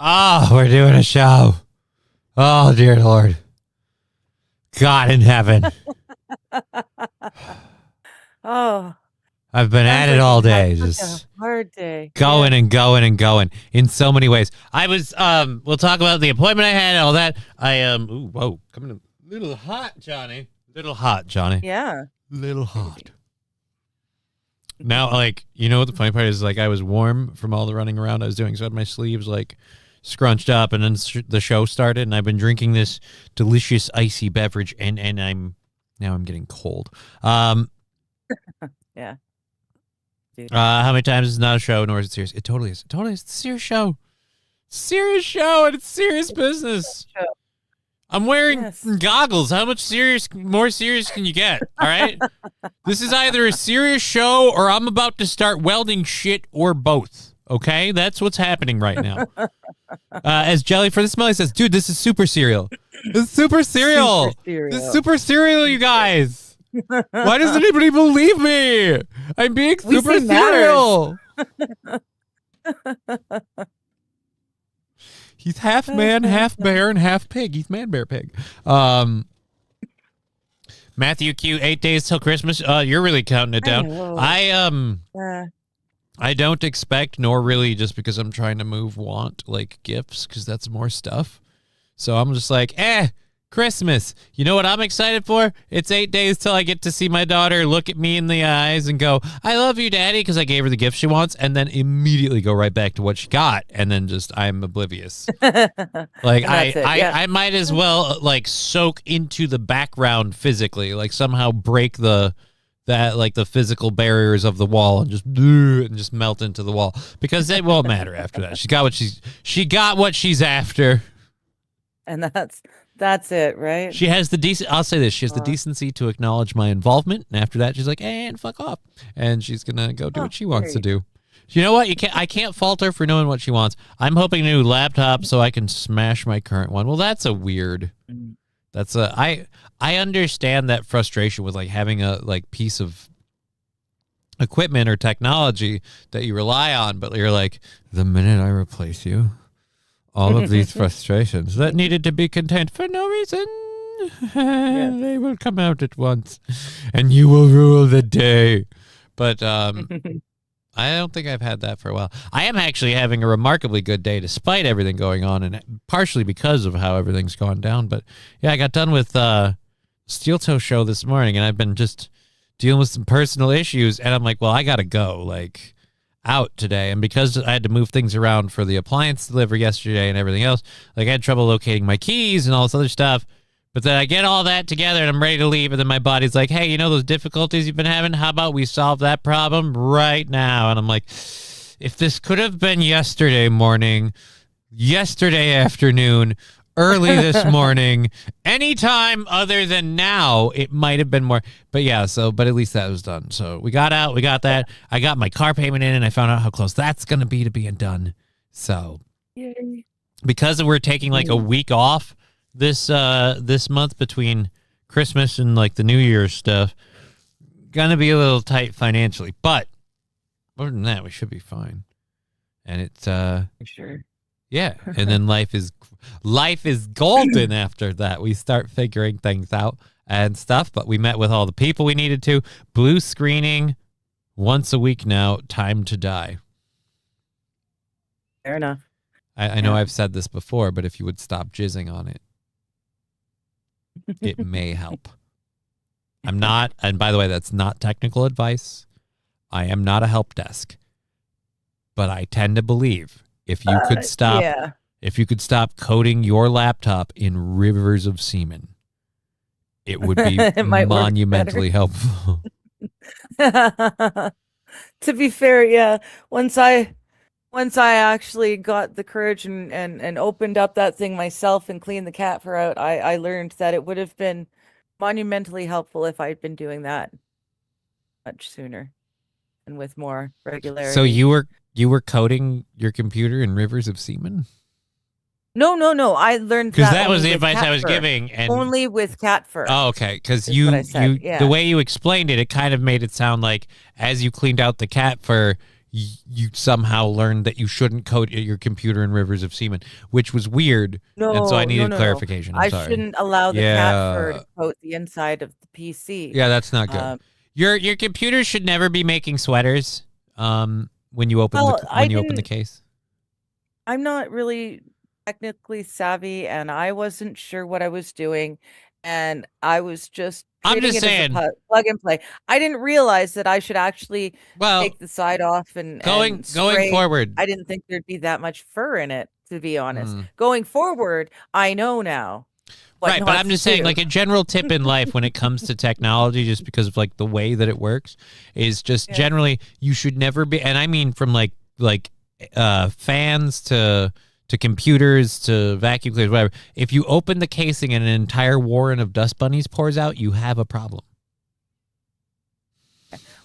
Oh, we're doing a show. Oh, dear Lord. God in heaven. Oh, I've been at it all day. Such Just a hard day. going and going and going in so many ways. I was, we'll talk about the appointment I had and all that. Ooh, whoa, coming a little hot, Johnny. Little hot, Johnny. Yeah. Little hot. Now, like, you know what the funny part is? Like, I was warm from all the running around I was doing, so I had my sleeves, like, scrunched up, and then the show started, and I've been drinking this delicious icy beverage, and I'm getting cold. Yeah. Dude. How many times is it not a show, nor is it serious? It totally is. It totally is. It's a serious show. Serious show, and it's serious business. I'm wearing goggles. How much more serious can you get? All right. This is either a serious show or I'm about to start welding shit or both. Okay, that's what's happening right now. As Jelly for the Smelly says, dude, this is super cereal. This is super cereal. This is super cereal, you guys. Why does anybody believe me? I'm being super cereal. He's half man, half bear, and half pig. He's man, bear, pig. Matthew Q, 8 days till Christmas. You're really counting it down. I don't expect, nor really just because I'm trying to want like gifts, because that's more stuff. So I'm just like, Christmas. You know what I'm excited for? It's 8 days till I get to see my daughter look at me in the eyes and go, I love you, Daddy, because I gave her the gift she wants, and then immediately go right back to what she got, and then just I'm oblivious. Like I might as well like soak into the background physically, like somehow break the physical barriers of the wall and just melt into the wall, because it won't matter after that. She got what she's after. And that's it, right? She has I'll say this, she has the decency to acknowledge my involvement, and after that she's like, and fuck off. And she's gonna go do what she wants to do. You know what? I can't fault her for knowing what she wants. I'm hoping a new laptop so I can smash my current one. Well, that's I understand that frustration with like having a like piece of equipment or technology that you rely on, but you're like, the minute I replace you, all of these frustrations that needed to be contained for no reason, they will come out at once, and you will rule the day. But I don't think I've had that for a while. I am actually having a remarkably good day despite everything going on, and partially because of how everything's gone down. But yeah, I got done with Steel Toe show this morning, and I've been just dealing with some personal issues, and I'm like, well, I gotta go like out today. And because I had to move things around for the appliance delivery yesterday and everything else, like I had trouble locating my keys and all this other stuff. But then I get all that together and I'm ready to leave, and then my body's like, hey, you know those difficulties you've been having? How about we solve that problem right now? And I'm like, if this could have been yesterday morning, yesterday afternoon, early this morning, anytime other than now, it might have been more. But yeah, but at least that was done. So we got out, we got that. I got my car payment in, and I found out how close that's going to be to being done. So because we're taking like a week off this month between Christmas and like the New Year's stuff, gonna be a little tight financially. But other than that, we should be fine. And it's sure. Yeah, and then life is golden after that. We start figuring things out and stuff, but we met with all the people we needed to. Blue screening once a week now, time to die. Fair enough. I know I've said this before, but if you would stop jizzing on it, it may help. I'm not, and by the way, that's not technical advice. I am not a help desk, but I tend to believe if you could stop coating your laptop in rivers of semen, it would be monumentally helpful. To be fair, yeah. Once I actually got the courage and opened up that thing myself and cleaned the cat fur out, I learned that it would have been monumentally helpful if I'd been doing that much sooner and with more regularity. So you were coating your computer in rivers of semen? No. I learned because that was the advice I was giving, and only with cat fur. Oh, okay. Because the way you explained it, it kind of made it sound like as you cleaned out the cat fur, you somehow learned that you shouldn't coat your computer in rivers of semen, which was weird. And so I No, no, needed no, no. clarification. I'm I sorry. shouldn't allow the cat fur Yeah. to coat the inside of the PC. Yeah, that's not good. Um, Your computer should never be making sweaters when you open well, the case. I'm not really technically savvy, and I wasn't sure what I was doing, and I was just I'm treating just it as a saying, plug and play. I didn't realize that I should actually well, take the side off and going spray. forward. I didn't think there'd be that much fur in it, to be honest. Mm. Going forward, I know now what Right, but not I'm to just saying, do. like, a general tip in life when it comes to technology, just because of like the way that it works, is just Yeah. generally you should never be, and I mean from like fans to computers to vacuum cleaners, whatever. If you open the casing and an entire warren of dust bunnies pours out, you have a problem.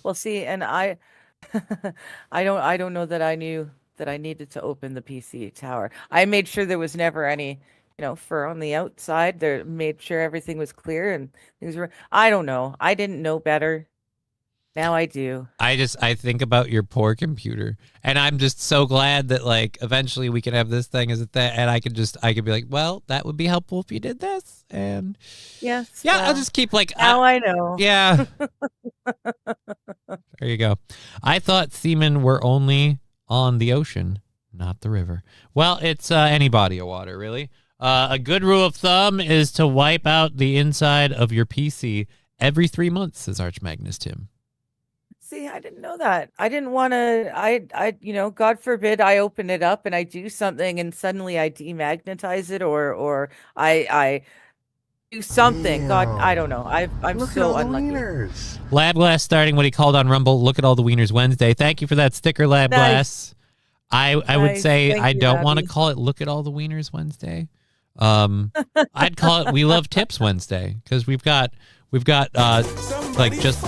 Well, see, and I don't know that I knew that I needed to open the PC tower. I made sure there was never any, fur on the outside. There made sure everything was clear and things were, I don't know. I didn't know better. Now I do. I think about your poor computer, and I'm just so glad that like eventually we can have this thing as a thing, and I could be like, well, that would be helpful if you did this, and Yes. yeah, Well, I'll just keep like now I know. yeah. There you go. I thought seamen were only on the ocean, not the river. Well, it's any body of water, really. A good rule of thumb is to wipe out the inside of your PC every 3 months, says Arch Magnus Tim. See, I didn't know that. I didn't want to, God forbid I open it up and I do something and suddenly I demagnetize it or I do something. God, I don't know. I'm so unlucky. Lab Glass starting what he called on Rumble. Look at all the wieners Wednesday. Thank you for that sticker, Lab Glass. I would Nice. say Thank I you, don't want to Abby. call it Look at all the wieners Wednesday. I'd call it We Love Tips Wednesday, because we've got like just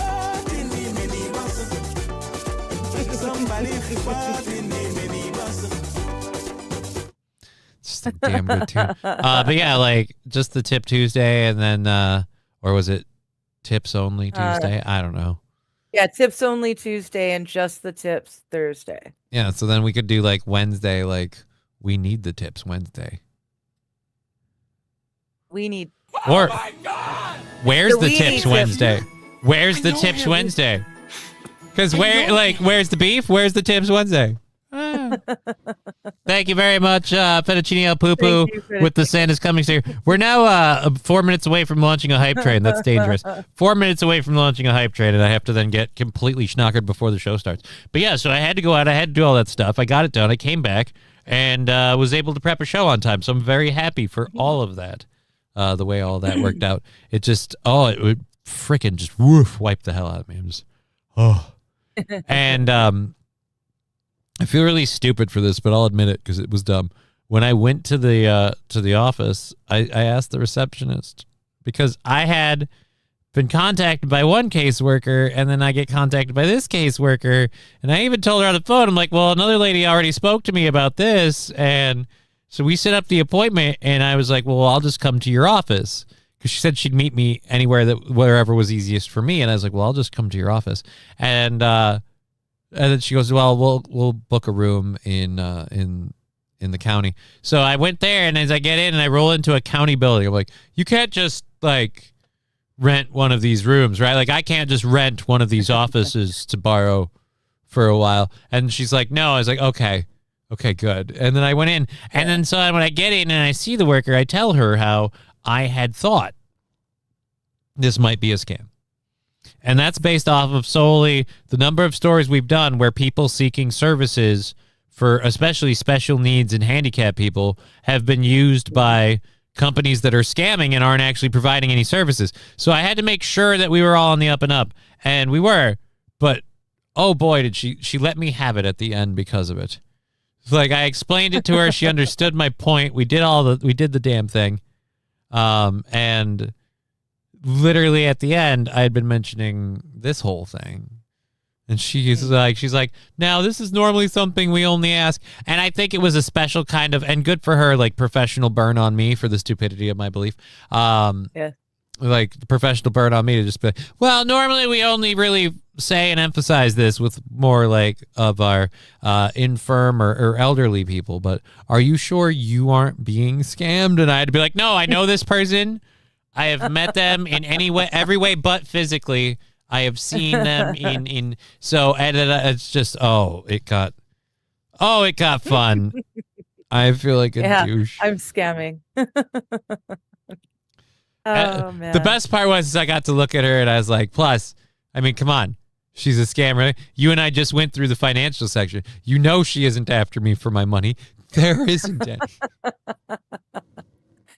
it's a damn good tune. But yeah, like just the Tip Tuesday, and then or was it Tips Only Tuesday? I don't know. Yeah, tips only Tuesday and just the tips Thursday. Yeah, so then we could do like Wednesday, like We Need the Tips Wednesday. We need. Or where's the We Tips Need Tips. Wednesday? Where's the Tips Wednesday? Because where's the beef? Where's the Tips Wednesday? Ah. Thank you very much, Fettuccine El Poo Poo, Thank you, with the Santa's Coming here. We're now 4 minutes away from launching a hype train. That's dangerous. 4 minutes away from launching a hype train, and I have to then get completely schnockered before the show starts. But yeah, so I had to go out. I had to do all that stuff. I got it done. I came back and was able to prep a show on time. So I'm very happy for all of that, the way all that worked out. It just, it would freaking just wipe the hell out of me. I'm just, And I feel really stupid for this, but I'll admit it because it was dumb. When I went to the office, I asked the receptionist, because I had been contacted by one caseworker, and then I get contacted by this caseworker, and I even told her on the phone, I'm like, well, another lady already spoke to me about this, and so we set up the appointment, and I was like, well, I'll just come to your office, because she said she'd meet me wherever was easiest for me, and I was like, well, I'll just come to your office, and then she goes, well, we'll book a room in the county. So I went there, and as I get in and I roll into a county building, I'm like, you can't just like rent one of these rooms, right? Like I can't just rent one of these offices to borrow for a while. And she's like, no. I was like, okay, good. And then I went in, and then so when I get in and I see the worker, I tell her how I had thought this might be a scam. And that's based off of solely the number of stories we've done where people seeking services for especially special needs and handicapped people have been used by companies that are scamming and aren't actually providing any services. So I had to make sure that we were all on the up and up, and we were. But oh boy, did she let me have it at the end because of it. Like I explained it to her, she understood my point. We did the damn thing. And literally at the end, I had been mentioning this whole thing. And she's like, now this is normally something we only ask. And I think it was a special kind of, and good for her, like professional burn on me for the stupidity of my belief. Yeah. like professional burn on me to just be like, well, normally we only really say and emphasize this with more like of our infirm or elderly people, but are you sure you aren't being scammed? And I had to be like, no, I know this person. I have met them in any way, every way but physically. I have seen them in so, and it's just, it got fun. I feel like a douche. I'm scamming. Man. The best part was I got to look at her and I was like, plus, I mean, come on. She's a scammer. You and I just went through the financial section. You know she isn't after me for my money. There isn't any.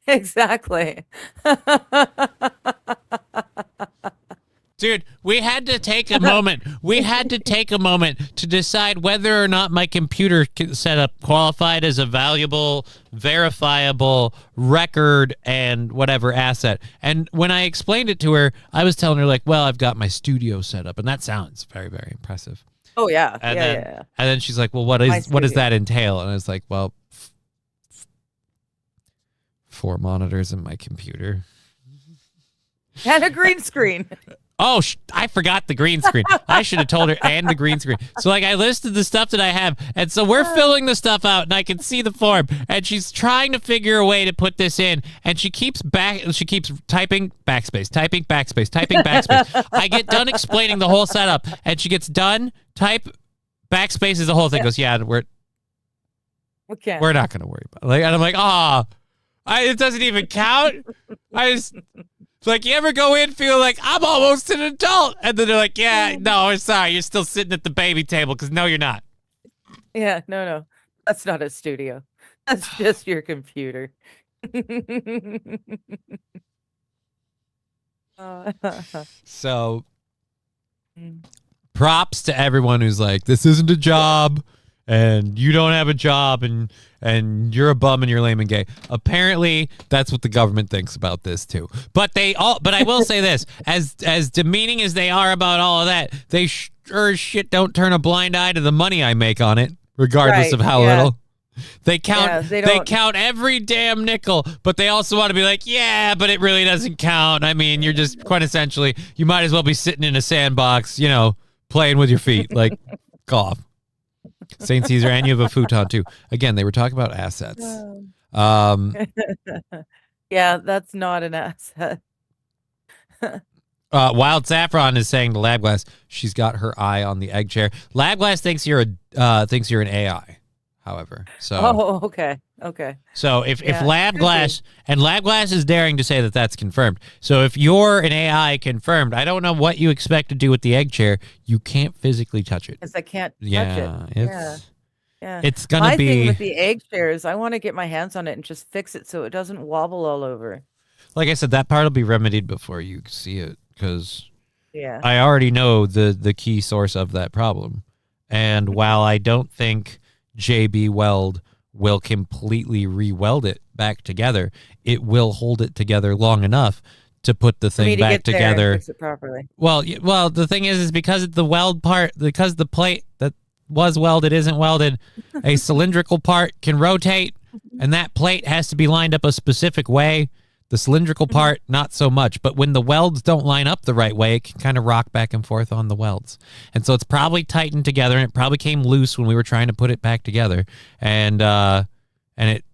Exactly. Dude, we had to take a moment. We had to take a moment to decide whether or not my computer setup qualified as a valuable, verifiable record and whatever asset. And when I explained it to her, I was telling her like, well, I've got my studio set up, and that sounds very, very impressive. Oh yeah. And yeah, then, yeah. And then she's like, well, what does that entail? And I was like, well, 4 monitors in my computer. And a green screen. Oh, I forgot the green screen. I should have told her, and the green screen. So, like, I listed the stuff that I have, and so we're filling the stuff out, and I can see the form, and she's trying to figure a way to put this in, and she keeps typing backspace, typing backspace, typing backspace. I get done explaining the whole setup, and she gets done, type backspace is the whole thing. Goes, yeah, we're not going to worry about it. Like, and I'm like, it doesn't even count. Like, you ever go in feel like, I'm almost an adult? And then they're like, yeah, no, sorry, you're still sitting at the baby table, because no, you're not. Yeah, no. That's not a studio. That's just your computer. So, props to everyone who's like, this isn't a job, and you don't have a job, and you're a bum and you're lame and gay. Apparently, that's what the government thinks about this too. But I will say this: as demeaning as they are about all of that, they sure as shit don't turn a blind eye to the money I make on it, regardless of how little. They count. They count every damn nickel, but they also want to be like, yeah, but it really doesn't count. I mean, you're just quintessentially, you might as well be sitting in a sandbox, playing with your feet, like golf. St. Caesar, and you have a futon too. Again, they were talking about assets. Yeah, that's not an asset. Wild Saffron is saying to Labglass, she's got her eye on the egg chair. Labglass thinks you're an AI, however. So okay. So if Labglass, and Labglass is daring to say that that's confirmed. So if you're an AI confirmed, I don't know what you expect to do with the egg chair. You can't physically touch it. Because I can't touch it. Yeah. It's gonna My be thing with the egg chairs. I want to get my hands on it and just fix it so it doesn't wobble all over. Like I said, that part will be remedied before you see it, because I already know the key source of that problem. And while I don't think JB Weld will completely re-weld it back together, it will hold it together long enough to put the thing back together. Fix it properly. Well, the thing is because the weld part, because the plate that was welded isn't welded, a cylindrical part can rotate, and that plate has to be lined up a specific way. The cylindrical part, not so much. But when the welds don't line up the right way, it can kind of rock back and forth on the welds. And so it's probably tightened together, and it probably came loose when we were trying to put it back together. And it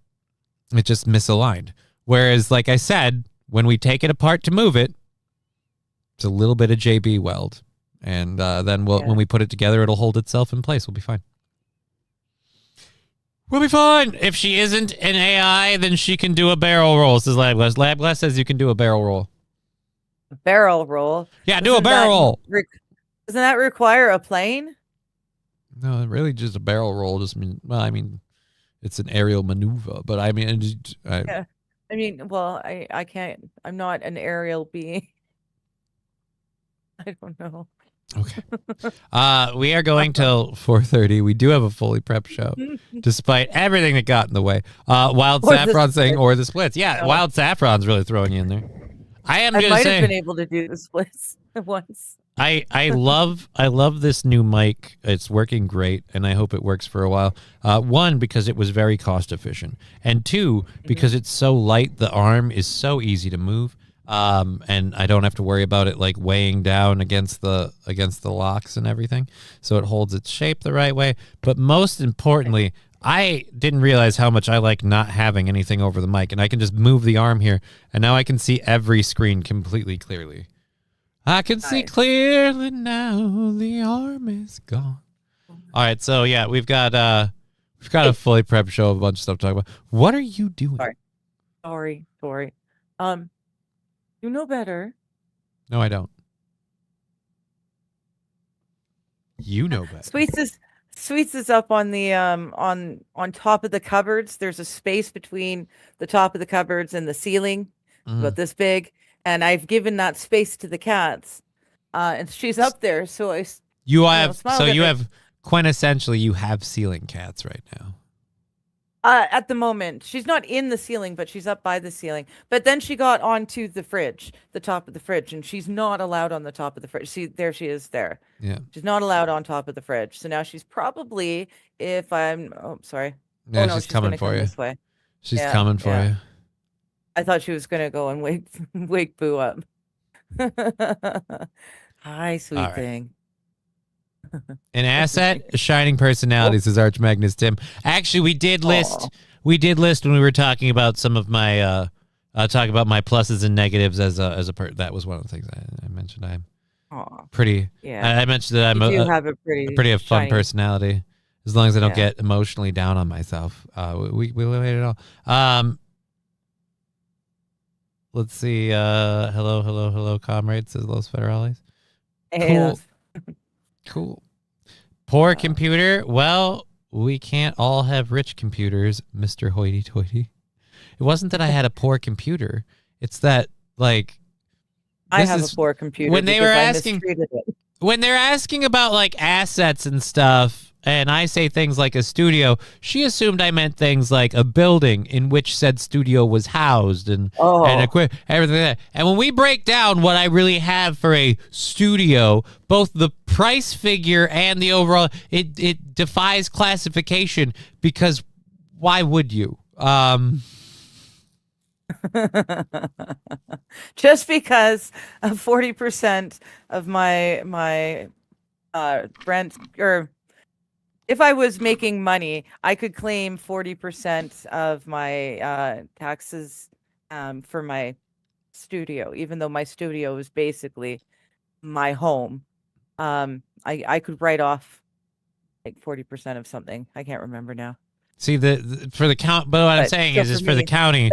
just misaligned. Whereas, like I said, when we take it apart to move it, it's a little bit of JB weld. And then when we put it together, it'll hold itself in place. We'll be fine. We'll be fine. If she isn't an AI, then she can do a barrel roll, says Labglass. Labglass says you can do a barrel roll. A barrel roll? Yeah, do a barrel roll. Doesn't that require a plane? No, really just a barrel roll. Just it's an aerial maneuver. But I mean, I can't. I'm not an aerial being. I don't know. Okay. We are going till 4:30. We do have a fully prepped show, despite everything that got in the way. Wild Saffron saying, or the splits. Yeah, Wild Saffron's really throwing you in there. I might have been able to do the splits once. I love this new mic. It's working great, and I hope it works for a while. One, because it was very cost efficient, and two, because it's so light. The arm is so easy to move. And I don't have to worry about it like weighing down against the locks and everything. So it holds its shape the right way. But most importantly, I didn't realize how much I like not having anything over the mic, and I can just move the arm here, and now I can see every screen completely clearly. I can see clearly now. The arm is gone. All right, so yeah, we've got a fully prepped show of a bunch of stuff to talk about. What are you doing? Sorry. You know better. No, I don't. You know better. Sweets is up on the on top of the cupboards. There's a space between the top of the cupboards and the ceiling, about this big, and I've given that space to the cats, and she's up there. So you have quintessentially you have ceiling cats right now. At the moment, she's not in the ceiling, but she's up by the ceiling. But then she got onto the fridge, the top of the fridge, and she's not allowed on the top of the fridge. See, there she is there. Yeah. She's not allowed on top of the fridge. So now she's probably, sorry. Yeah, she's coming for you. This way. She's coming for you. I thought she was going to go and wake Boo up. Hi, sweet thing. An asset, shining personalities, is Arch Magnus Tim. Actually, we did list when we were talking about some of my talk about my pluses and negatives as a that was one of the things I mentioned. I'm pretty. Yeah. I mentioned that I'm a pretty fun personality. As long as I don't get emotionally down on myself, we laid it all. Let's see. Hello, comrades, says Los Federales. Hey, Cool. Poor computer. Well, we can't all have rich computers, Mr. Hoity-toity. It wasn't that I had a poor computer. It's that, like, I have a poor computer. When they're asking about like assets and stuff, and I say things like a studio, she assumed I meant things like a building in which said studio was housed and everything like that. And when we break down what I really have for a studio, both the price figure and the overall, it defies classification, because why would you? Just because 40% of my rent, or if I was making money, I could claim 40% of my taxes for my studio, even though my studio is basically my home. I could write off like 40% of something. I can't remember now. See, for the count, but what I'm saying is for the county.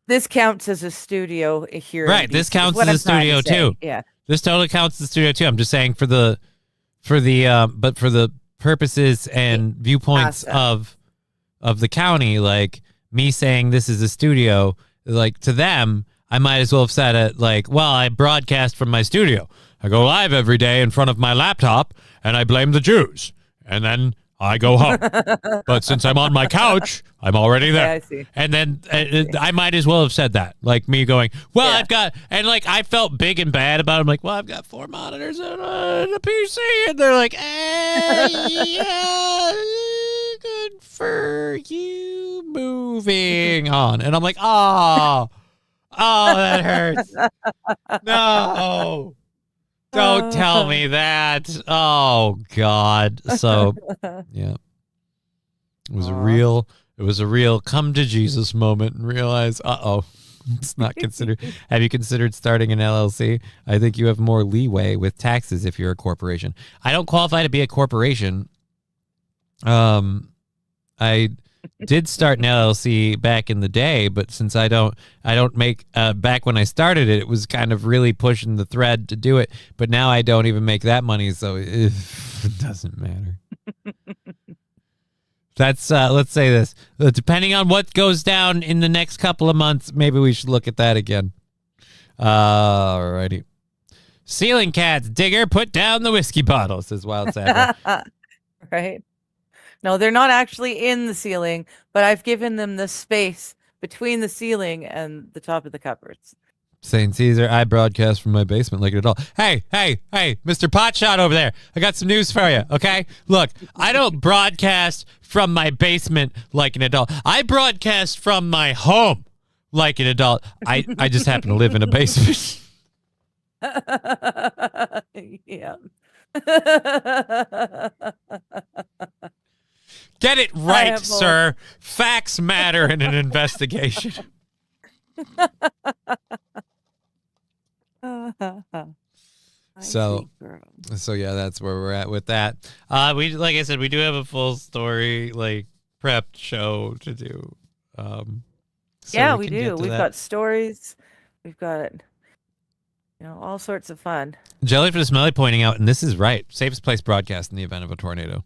This counts as a studio here. Right, this counts as a studio too. Yeah, this totally counts as a studio too. I'm just saying for the purposes and viewpoints of the county, like me saying this is a studio, like to them, I might as well have said it like, well, I broadcast from my studio. I go live every day in front of my laptop, and I blame the Jews, and then I go home. But since I'm on my couch, I'm already there. Yeah, I see. And then I might as well have said that. Like me going, well, I've got, and like I felt big and bad about it. I'm like, well, I've got 4 monitors and a PC. And they're like, yeah, good for you. Moving on. And I'm like, oh, that hurts. No. Don't tell me that. Oh God. So yeah. It was a real come to Jesus moment and realize, it's not considered. Have you considered starting an LLC? I think you have more leeway with taxes if you're a corporation. I don't qualify to be a corporation. I did start an LLC back in the day, but since I don't make, back when I started it, it was kind of really pushing the thread to do it. But now I don't even make that money, so it doesn't matter. That's, let's say this, depending on what goes down in the next couple of months, maybe we should look at that again. Alrighty. Ceiling cats, Digger, put down the whiskey bottle, says Wild Sapper. Right. No, they're not actually in the ceiling, but I've given them the space between the ceiling and the top of the cupboards. St. Caesar, I broadcast from my basement like it all. Hey, Mr. Potshot over there. I got some news for you, okay? Look, I don't broadcast from my basement like an adult. I broadcast from my home like an adult. I just happen to live in a basement. Yeah. Get it I right, have both. sir. Facts matter in an investigation. I So, see, girl. so yeah, that's where we're at with that. We, like I said, we do have a full story, like prepped show to do. So Yeah, we we can get do. to We've that. got stories. We've got, all sorts of fun. Jelly for the Smelly pointing out, and this is right, safest place broadcast in the event of a tornado.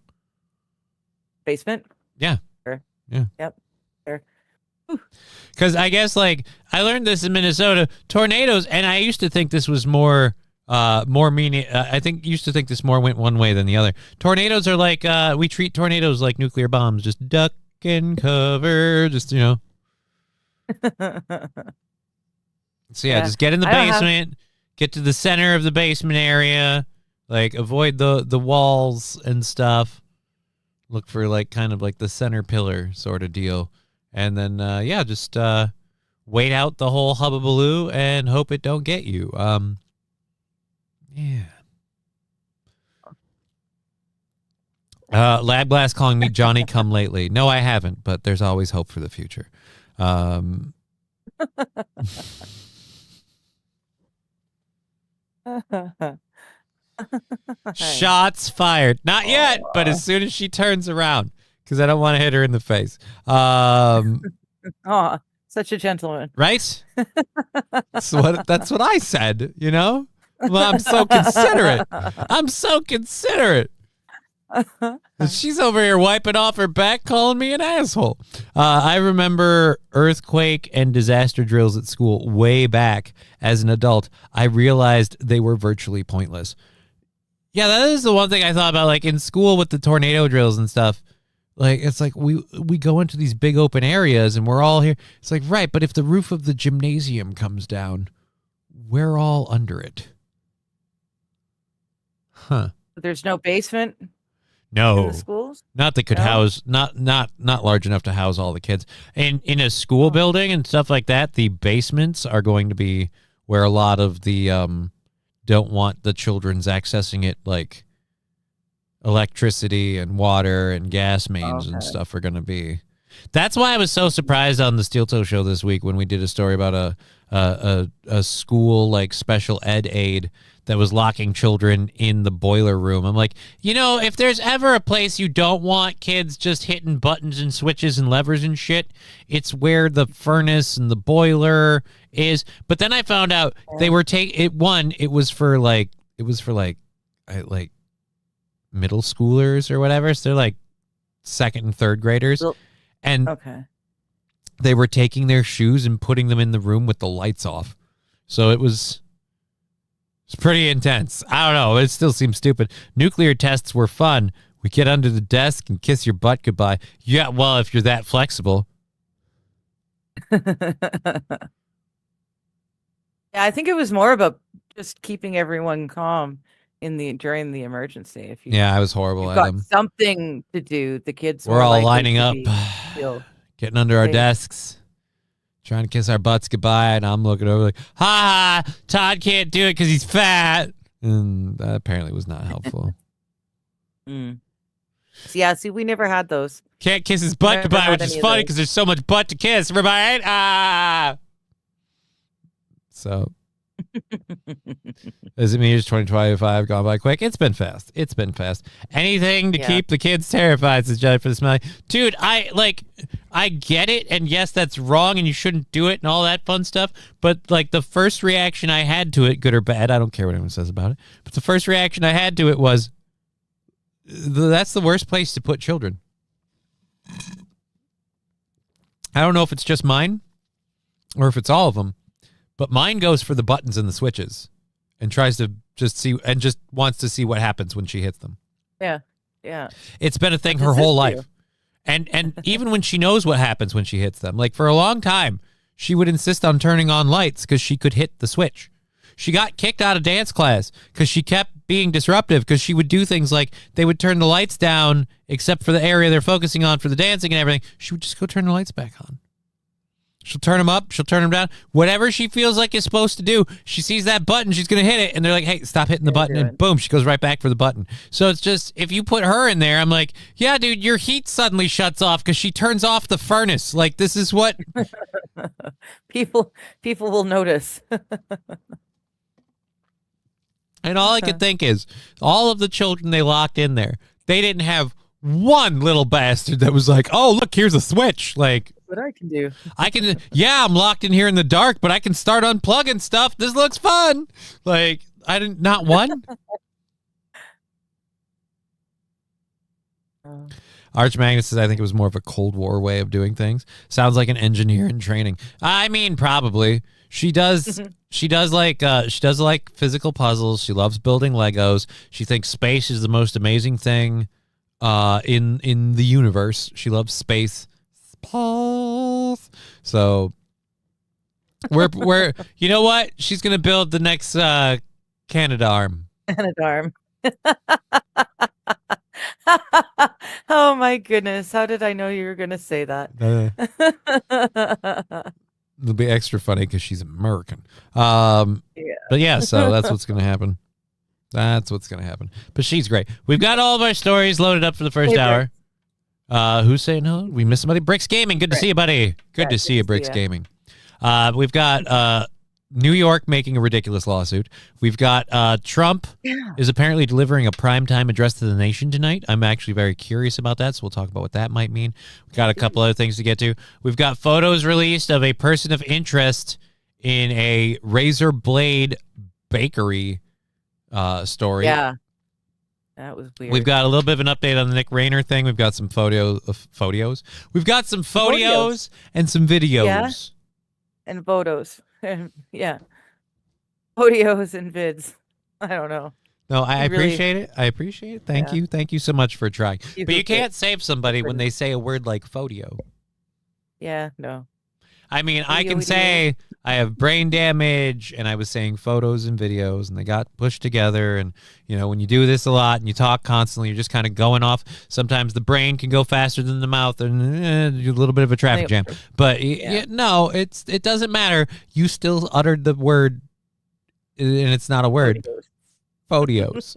Basement? Yeah. Sure. Yeah. Yep. Sure. Because I guess, like, I learned this in Minnesota, tornadoes, and I used to think this was more meaning. I used to think this more went one way than the other. Tornadoes are like, we treat tornadoes like nuclear bombs, just duck and cover, just, So yeah, just get in the basement, get to the center of the basement area, like avoid the walls and stuff. Look for like kind of like the center pillar sort of deal. And then, just wait out the whole hubbubaloo and hope it don't get you. Yeah. Lab Blast calling me Johnny come lately. No, I haven't, but there's always hope for the future. Shots fired. Not yet, but as soon as she turns around, because I don't want to hit her in the face. Oh, such a gentleman. Right? That's what I said, Well, I'm so considerate. She's over here wiping off her back, calling me an asshole. I remember earthquake and disaster drills at school way back. As an adult, I realized they were virtually pointless. Yeah, that is the one thing I thought about, like in school with the tornado drills and stuff. Like, it's like we go into these big open areas and we're all here. It's like, right, but if the roof of the gymnasium comes down, we're all under it. Huh. There's no basement? No. In the schools? Not that could house, not large enough to house all the kids. And in a school building and stuff like that, the basements are going to be where a lot of the don't want the children's accessing it, like electricity and water and gas mains and stuff are going to be. That's why I was so surprised on the Steel Toe show this week when we did a story about a school like special ed aide that was locking children in the boiler room. I'm like, if there's ever a place you don't want kids just hitting buttons and switches and levers and shit, it's where the furnace and the boiler is. But then I found out they were it was for like middle schoolers or whatever. So they're like second and third graders. And they were taking their shoes and putting them in the room with the lights off. So it's pretty intense. I don't know. It still seems stupid. Nuclear tests were fun. We get under the desk and kiss your butt goodbye. Yeah, well, if you're that flexible. Yeah, I think it was more about just keeping everyone calm during the emergency. I was horrible at them. Something to do. The kids we're all lining up, getting under our desks, trying to kiss our butts goodbye, and I'm looking over like, ha, Todd can't do it because he's fat. And that apparently was not helpful. Yeah, see, we never had those. Can't kiss his butt goodbye, which is funny because there's so much butt to kiss. Everybody, So, does it mean it's 2025 gone by quick? It's been fast. Anything to keep the kids terrified, says Jelly for the Smelly. Dude, I get it, and yes, that's wrong, and you shouldn't do it, and all that fun stuff. But like the first reaction I had to it, good or bad, I don't care what anyone says about it. But the first reaction I had to it was, that's the worst place to put children. I don't know if it's just mine, or if it's all of them. But mine goes for the buttons and the switches and tries to just wants to see what happens when she hits them. Yeah. Yeah. It's been a thing her whole life. And even when she knows what happens when she hits them, like for a long time, she would insist on turning on lights because she could hit the switch. She got kicked out of dance class because she kept being disruptive because she would do things like they would turn the lights down except for the area they're focusing on for the dancing and everything. She would just go turn the lights back on. She'll turn them up. She'll turn them down. Whatever she feels like is supposed to do, she sees that button, she's going to hit it. And they're like, hey, stop hitting the button. And boom, she goes right back for the button. So it's just, if you put her in there, I'm like, yeah, dude, your heat suddenly shuts off because she turns off the furnace. Like, this is what... people will notice. And all I could think is, all of the children they locked in there, they didn't have one little bastard that was like, oh, look, here's a switch. Like, what I can do. I'm locked in here in the dark, but I can start unplugging stuff. This looks fun. Like, not one. Arch Magnus says, I think it was more of a Cold War way of doing things. Sounds like an engineer in training. I mean, probably. She does. She does like physical puzzles. She loves building Legos. She thinks space is the most amazing thing in the universe. She loves space. So we're you know what? She's gonna build the next Canadarm. Canadarm. Oh my goodness! How did I know you were gonna say that? It'll be extra funny because she's American. Yeah. But yeah, so that's what's gonna happen. That's what's gonna happen. But she's great. We've got all of our stories loaded up for the first hour. Who's saying hello? We missed somebody. Bricks Gaming. Good to see you, buddy. Good to see you, Bricks Gaming. We've got New York making a ridiculous lawsuit. We've got Trump is apparently delivering a primetime address to the nation tonight. I'm actually very curious about that, so we'll talk about what that might mean. We've got a couple other things to get to. We've got photos released of a person of interest in a razor blade bakery story. Yeah. That was weird. We've got a little bit of an update on the Nick Rayner thing. We've got some photos. We've got some photos and some videos. Yeah. And photos. Yeah. Photos and vids. I don't know. No, I appreciate it. I appreciate it. Thank you. Thank you so much for trying. But you can't save somebody when they say a word like photo. Yeah, no. I mean, I can say I have brain damage and I was saying photos and videos and they got pushed together. And, you know, when you do this a lot and you talk constantly, you're just kind of going off. Sometimes the brain can go faster than the mouth and a little bit of a traffic jam. But no, it doesn't matter. You still uttered the word and it's not a word. Photos.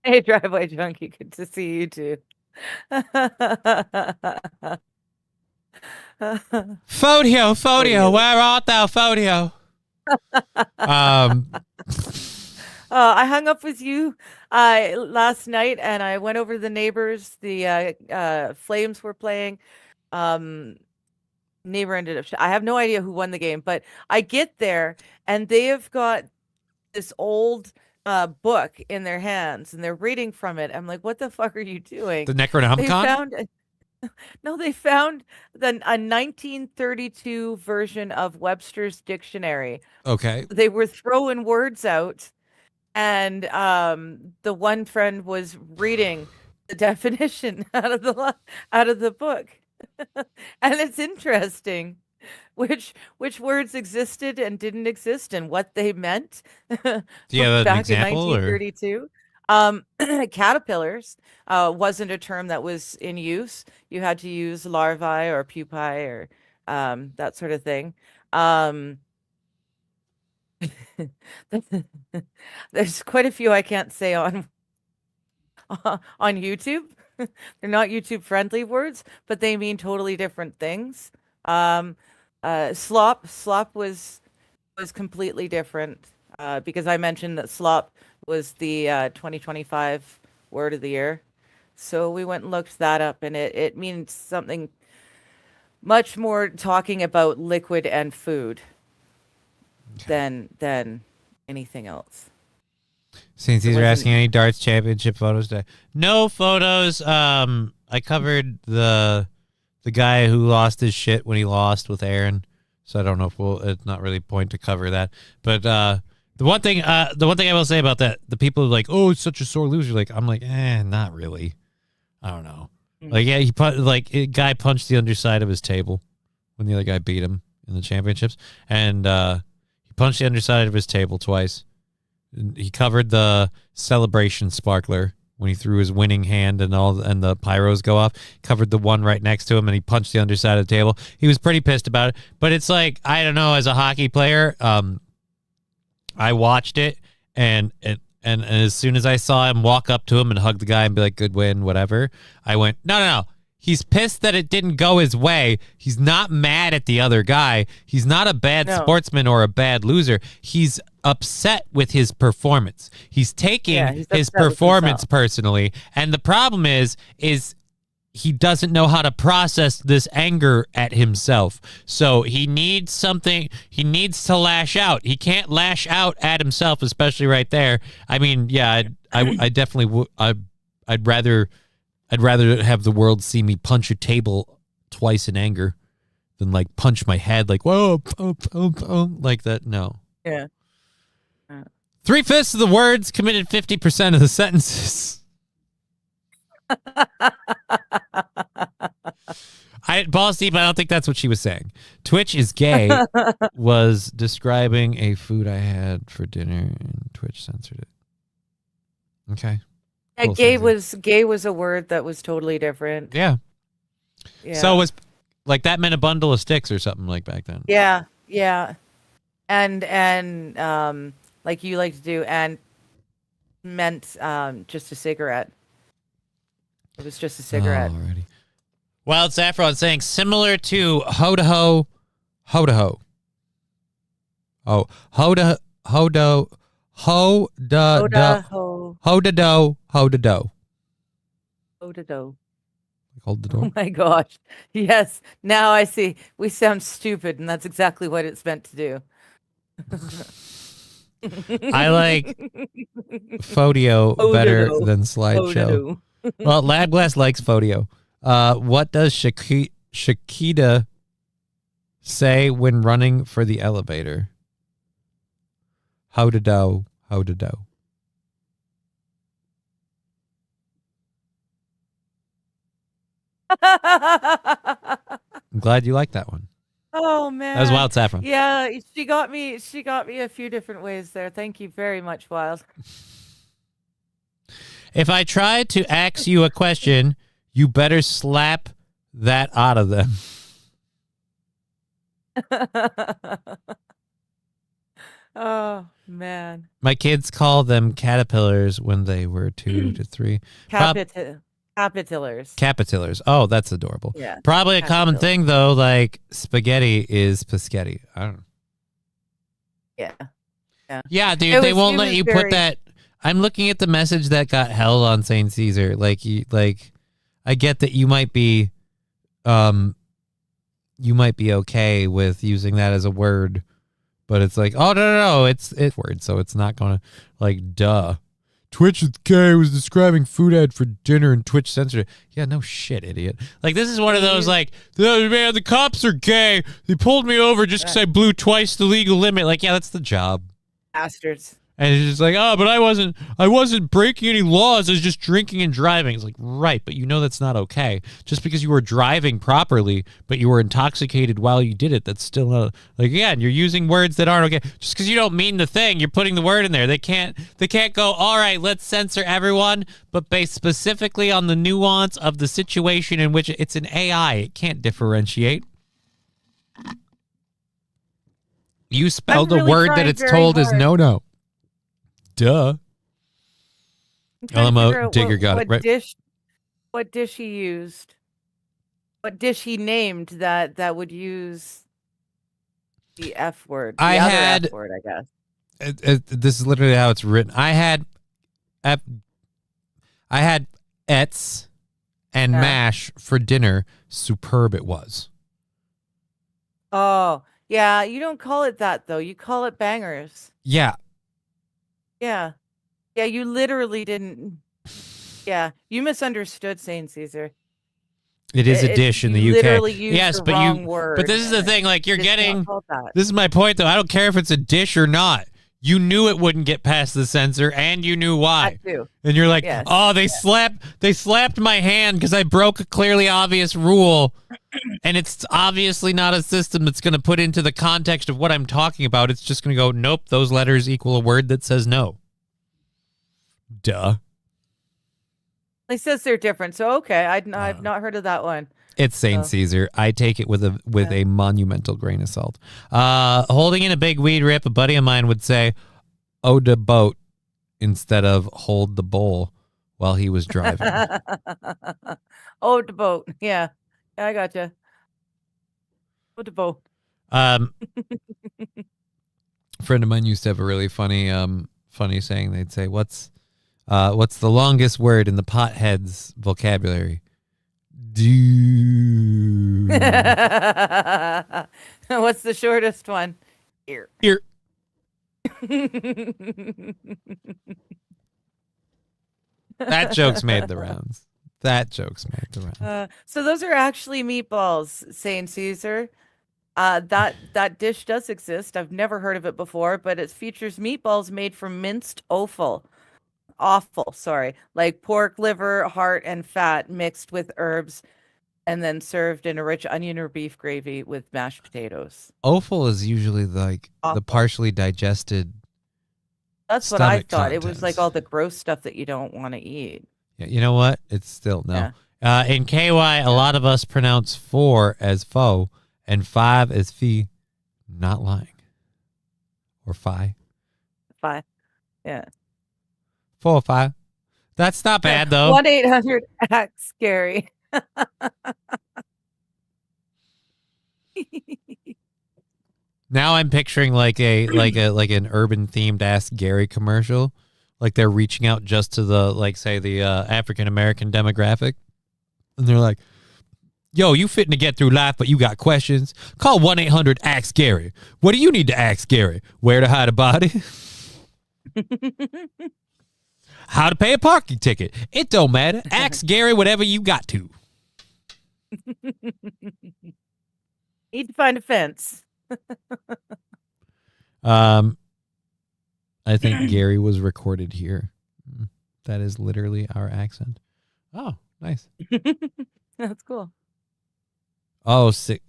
Hey, Driveway Junkie. Good to see you too. Photo, where art thou, photo? I hung up with you last night and I went over to the neighbors. The Flames were playing. Neighbor ended up I have no idea who won the game, but I get there and they have got this old book in their hands and they're reading from it. I'm like, what the fuck are you doing? The Necronomicon? They found a 1932 version of Webster's dictionary. Okay. They were throwing words out and the one friend was reading the definition out of the book. And it's interesting which words existed and didn't exist and what they meant. Do you have an example? In 1932. Caterpillars wasn't a term that was in use. You had to use larvae or pupae or that sort of thing. There's quite a few I can't say on YouTube. They're not YouTube friendly words, but they mean totally different things. Slop was completely different because I mentioned that slop was the 2025 word of the year. So we went and looked that up and it means something much more talking about liquid and food than anything else. Since these are asking any darts championship photos today. No photos. I covered the guy who lost his shit when he lost with Aaron. So I don't know if it's not really point to cover that. But the one thing I will say about that, the people are like, oh, it's such a sore loser. Like, I'm like, not really. I don't know. Like, yeah, a guy punched the underside of his table when the other guy beat him in the championships. And he punched the underside of his table twice. He covered the celebration sparkler when he threw his winning hand and the pyros go off, covered the one right next to him, and he punched the underside of the table. He was pretty pissed about it. But it's like, I don't know, as a hockey player, I watched it, and as soon as I saw him walk up to him and hug the guy and be like, good win, whatever, I went, no. He's pissed that it didn't go his way. He's not mad at the other guy. He's not a bad sportsman or a bad loser. He's upset with his performance. He's taking his performance personally. And the problem is he doesn't know how to process this anger at himself. So he needs something. He needs to lash out. He can't lash out at himself, especially right there. I mean, yeah, I definitely would. I'd rather have the world see me punch a table twice in anger than like punch my head like, whoa, like that. No. Yeah. 3/5 of the words committed 50% of the sentences. Balls deep, I don't think that's what she was saying. Twitch is gay was describing a food I had for dinner, and Twitch censored it. Okay. Yeah, Cool, gay was a word that was totally different. Yeah. Yeah. So it was like that meant a bundle of sticks or something like back then. Yeah. And like you like to do, and meant just a cigarette. It was just a cigarette. Alrighty. Wild Saffron saying similar to ho-da-ho, ho-da-ho. Oh, ho-da, ho-do, ho-da-do, ho-da-do, ho-da-do. Ho-da-do. Hold the door. Oh my gosh. Yes. Now I see. We sound stupid, and that's exactly what it's meant to do. I like Fodio better than Slideshow. Well, Labglass likes Fodio. What does Shakita say when running for the elevator? Ho-da-do, ho-da-do. I'm glad you liked that one. Oh man, that was Wild Saffron. Yeah, she got me a few different ways there. Thank you very much, Wild. If I try to ask you a question, you better slap that out of them. Oh man, my kids call them caterpillars when they were 2 to 3. Capitillars. Oh, that's adorable. Yeah. Probably a common thing, though, like spaghetti is Paschetti. I don't know. Yeah. Yeah, dude, they won't let you put that. I'm looking at the message that got held on St. Caesar. Like, I get that you might be okay with using that as a word, but it's like, oh, no, it's word, so it's not going to, like, duh. Twitch is gay was describing food ad for dinner and Twitch censored it. Yeah, no shit, idiot. Like, this is one of those, like, man, the cops are gay. They pulled me over just because I blew twice the legal limit. Like, yeah, that's the job. Bastards. And it's just like, oh, but I wasn't breaking any laws. I was just drinking and driving. It's like, right, but you know that's not okay. Just because you were driving properly, but you were intoxicated while you did it, that's still not, like, again, you're using words that aren't okay. Just because you don't mean the thing, you're putting the word in there. They can't go, all right, let's censor everyone, but based specifically on the nuance of the situation in which it's an AI. It can't differentiate. You spelled a word that it's told is no. Duh. LMO Digger got it right. What dish he used? What dish he named that would use the F word? The other F word, I guess. This is literally how it's written. I had Ets and mash for dinner. Superb it was. Oh yeah, you don't call it that though. You call it bangers. Yeah. Yeah. Yeah, you literally didn't. Yeah, you misunderstood St. Caesar. It is a dish in the UK. Literally used yes, the but wrong word. But this is the thing, like, you're getting. This is my point, though. I don't care if it's a dish or not. You knew it wouldn't get past the censor, and you knew why. That too. And you're like, oh, they slapped my hand because I broke a clearly obvious rule, and it's obviously not a system that's going to put into the context of what I'm talking about. It's just going to go, nope, those letters equal a word that says no. Duh. It says they're different. So okay, I've not heard of that one. It's Saint So Caesar. I take it with yeah. a monumental grain of salt. Holding in a big weed rip, a buddy of mine would say, "Oh, the boat," instead of "hold the bowl" while he was driving. Oh, the boat. Yeah. I gotcha. Oh, the boat. A friend of mine used to have a really funny saying. They'd say, "What's the longest word in the pothead's vocabulary?" Dude. What's the shortest one? Here. Here. That joke's made the rounds. So those are actually meatballs, Saint Caesar. That dish does exist. I've never heard of it before, but it features meatballs made from minced offal, sorry, like pork liver, heart, and fat mixed with herbs, and then served in a rich onion or beef gravy with mashed potatoes. Offal is usually like the partially digested. That's what I thought. Contents. It was like all the gross stuff that you don't want to eat. Yeah, you know what? It's still no. Yeah. In KY, a lot of us pronounce 4 as fo and 5 as fee. Not lying. Or fi. 5. Yeah. 4 or 5. That's not bad though. 1-800 act scary. Now I'm picturing like an urban themed Ask Gary commercial. Like they're reaching out just to the the African American demographic. And they're like, "Yo, you fitting to get through life, but you got questions? Call 1-800 Ask Gary. What do you need to ask Gary? Where to hide a body? How to pay a parking ticket? It don't matter. Ask Gary whatever you got to." Need to find a fence. I think Gary was recorded here. That is literally our accent. Oh, nice. That's cool. Oh, sick.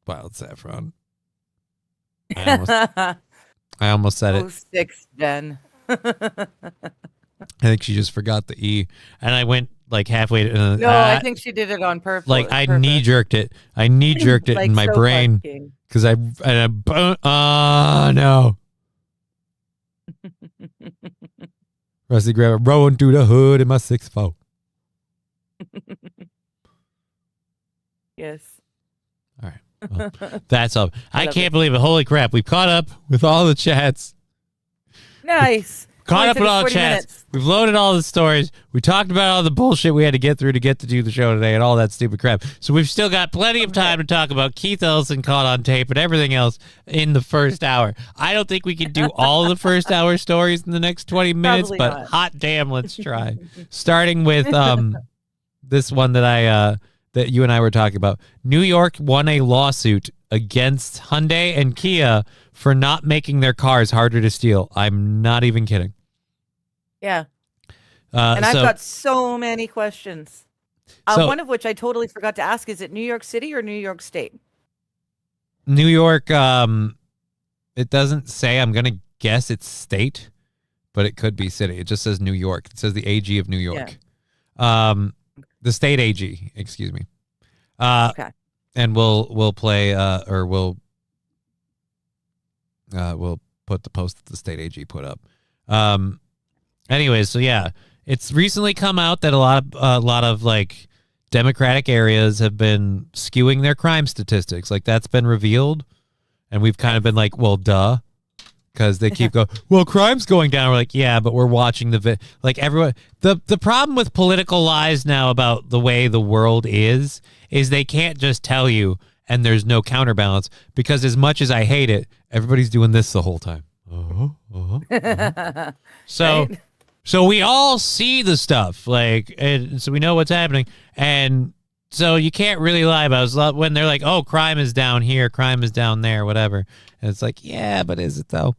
Wild saffron. I almost said it. 06, Jen. I think she just forgot the E, and I went like halfway to. No, I think she did it on purpose. Like I knee jerked it. I knee jerked it like in my so brain because no. Rusty Grandma rolling through the hood in my 6'4". Yes. All right. Well, that's all. I can't believe it. Holy crap. We've caught up with all the chats. Nice. Caught up with all the chats. Minutes. We've loaded all the stories. We talked about all the bullshit we had to get through to get to do the show today and all that stupid crap. So we've still got plenty of time to talk about Keith Ellison caught on tape and everything else in the first hour. I don't think we can do all the first hour stories in the next 20 minutes, Probably but not. hot damn, let's try. Starting with this one that that you and I were talking about. New York won a lawsuit against Hyundai and Kia for not making their cars harder to steal. I'm not even kidding. Yeah. And I've got so many questions. One of which I totally forgot to ask. Is it New York City or New York State? New York, it doesn't say. I'm going to guess it's state, but it could be city. It just says New York. It says the AG of New York. Yeah. The state AG, excuse me. Okay. And we'll play or we'll put the post that the state AG put up. Anyways, so yeah, it's recently come out that a lot of like Democratic areas have been skewing their crime statistics. Like that's been revealed, and we've kind of been like, well, duh, because they keep going, well, crime's going down. We're like, yeah, but we're watching like everyone. The problem with political lies now about the way the world is they can't just tell you and there's no counterbalance, because as much as I hate it, everybody's doing this the whole time. So. Right? So we all see the stuff, like, and so we know what's happening, and so you can't really lie about it. When they're like, "Oh, crime is down here, crime is down there, whatever," and it's like, yeah, but is it though?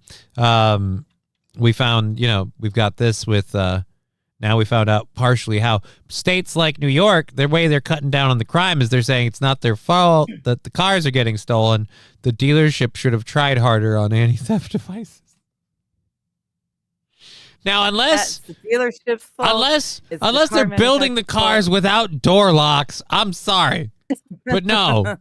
We found, we've got this with. Now we found out partially how states like New York, their way they're cutting down on the crime is they're saying it's not their fault that the cars are getting stolen. The dealership should have tried harder on anti-theft devices. Now, That's the dealership's fault. unless It's the unless car they're building the manufacturer's fault. cars without door locks, I'm sorry, but no.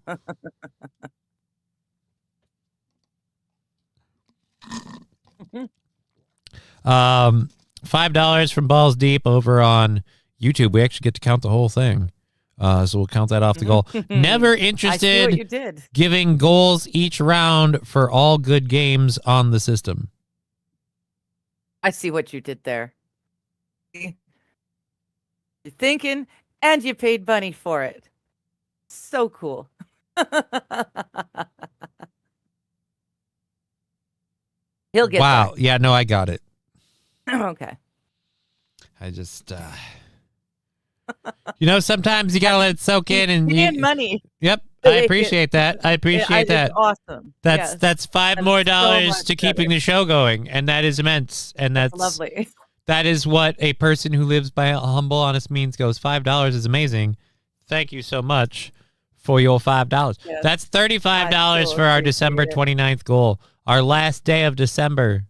$5 from Balls Deep over on YouTube. We actually get to count the whole thing. So we'll count that off the goal. Never I see what interested you did. giving goals each round for all good games on the system. I see what you did there. You're thinking, and you paid money for it. So cool. He'll get Wow. Yeah, no, I got it. there. Okay. I just sometimes you gotta let it soak in and money. Yep. I appreciate that. I appreciate that. It's awesome. That's Yes. that's $5 That's more so much to keeping better. the show going, and that is immense. And that's Lovely. That is what a person who lives by humble, honest means goes. $5 is amazing. Thank you so much for your $5. Yes. That's $35 I so for our appreciate December it. 29th goal. Our last day of December.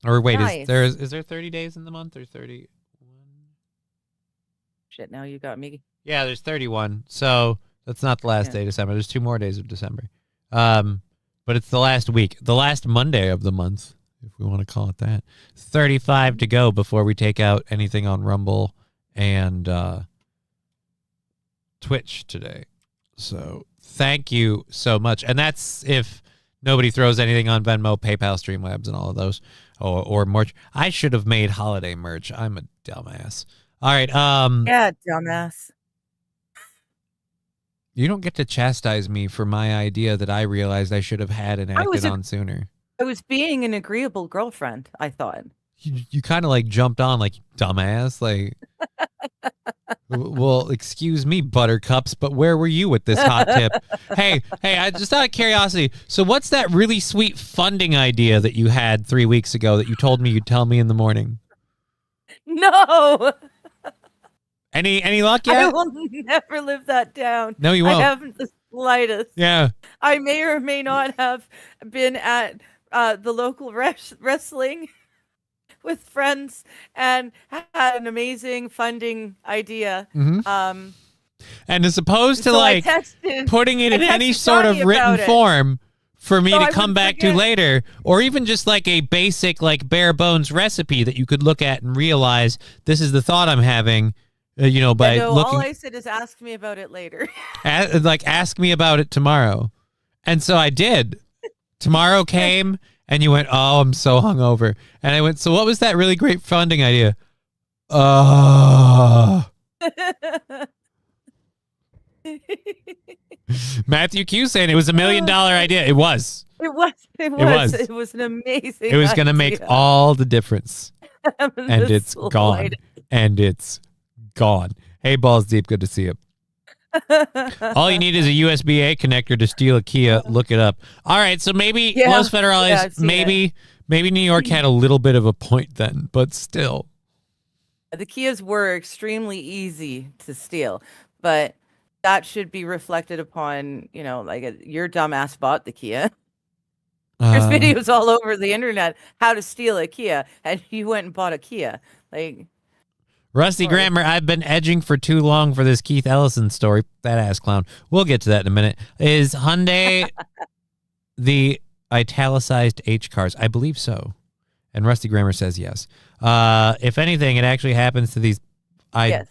Or wait, Nice. is there 30 days in the month or 31? Shit, now you got me. Yeah, there's 31. So that's not the last day of December. There's 2 more days of December. But it's the last week, the last Monday of the month, if we want to call it that. 35 to go before we take out anything on Rumble and Twitch today. So thank you so much. And that's if nobody throws anything on Venmo, PayPal, Streamlabs, and all of those. Or merch. I should have made holiday merch. I'm a dumbass. All right. Yeah, dumbass. You don't get to chastise me for my idea that I realized I should have had and acted on sooner. I was being an agreeable girlfriend, I thought. You kind of like jumped on like dumbass. Like, well, excuse me, buttercups, but where were you with this hot tip? Hey, I just out of curiosity. So what's that really sweet funding idea that you had 3 weeks ago that you told me you'd tell me in the morning? No. Any luck yet? I will never live that down. No, you won't. I haven't the slightest. Yeah. I may or may not have been at the local wrestling with friends and had an amazing funding idea. Mm-hmm. And as opposed to so like putting it in any sort of written form for me to come back to later, or even just like a basic like bare bones recipe that you could look at and realize this is the thought I'm having. By looking. All I said is ask me about it later. Ask me about it tomorrow. And so I did. Tomorrow came and you went, oh, I'm so hungover. And I went, so what was that really great funding idea? Matthew Q saying it was $1 million idea. It was. It was an amazing It was going to make all the difference. And it's gone. And it's gone. Hey, Balls Deep, good to see you. All you need is a USB-A connector to steal a Kia. Look it up. All right, so maybe Los Federales, maybe New York had a little bit of a point then, but still. The Kias were extremely easy to steal, but that should be reflected upon, like your dumbass bought the Kia. There's videos all over the internet how to steal a Kia, and you went and bought a Kia. Like, Rusty Grammar, I've been edging for too long for this Keith Ellison story. That ass clown. We'll get to that in a minute. Is Hyundai the italicized H cars? I believe so. And Rusty Grammar says yes. If anything, it actually happens to these. I'd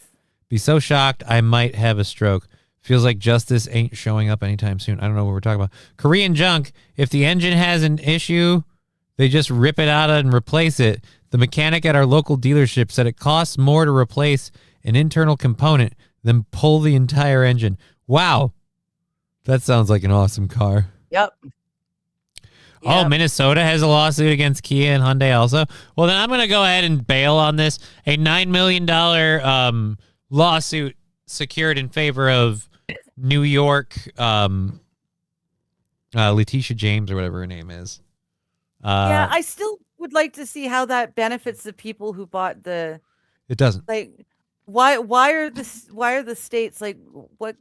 be so shocked I might have a stroke. Feels like justice ain't showing up anytime soon. I don't know what we're talking about. Korean junk. If the engine has an issue, they just rip it out and replace it. The mechanic at our local dealership said it costs more to replace an internal component than pull the entire engine. Wow. That sounds like an awesome car. Yep. Oh, Minnesota has a lawsuit against Kia and Hyundai also. Well, then I'm going to go ahead and bail on this. A $9 million lawsuit secured in favor of New York Letitia James or whatever her name is. I still would like to see how that benefits the people who bought the. It doesn't. Like, why are the states like what?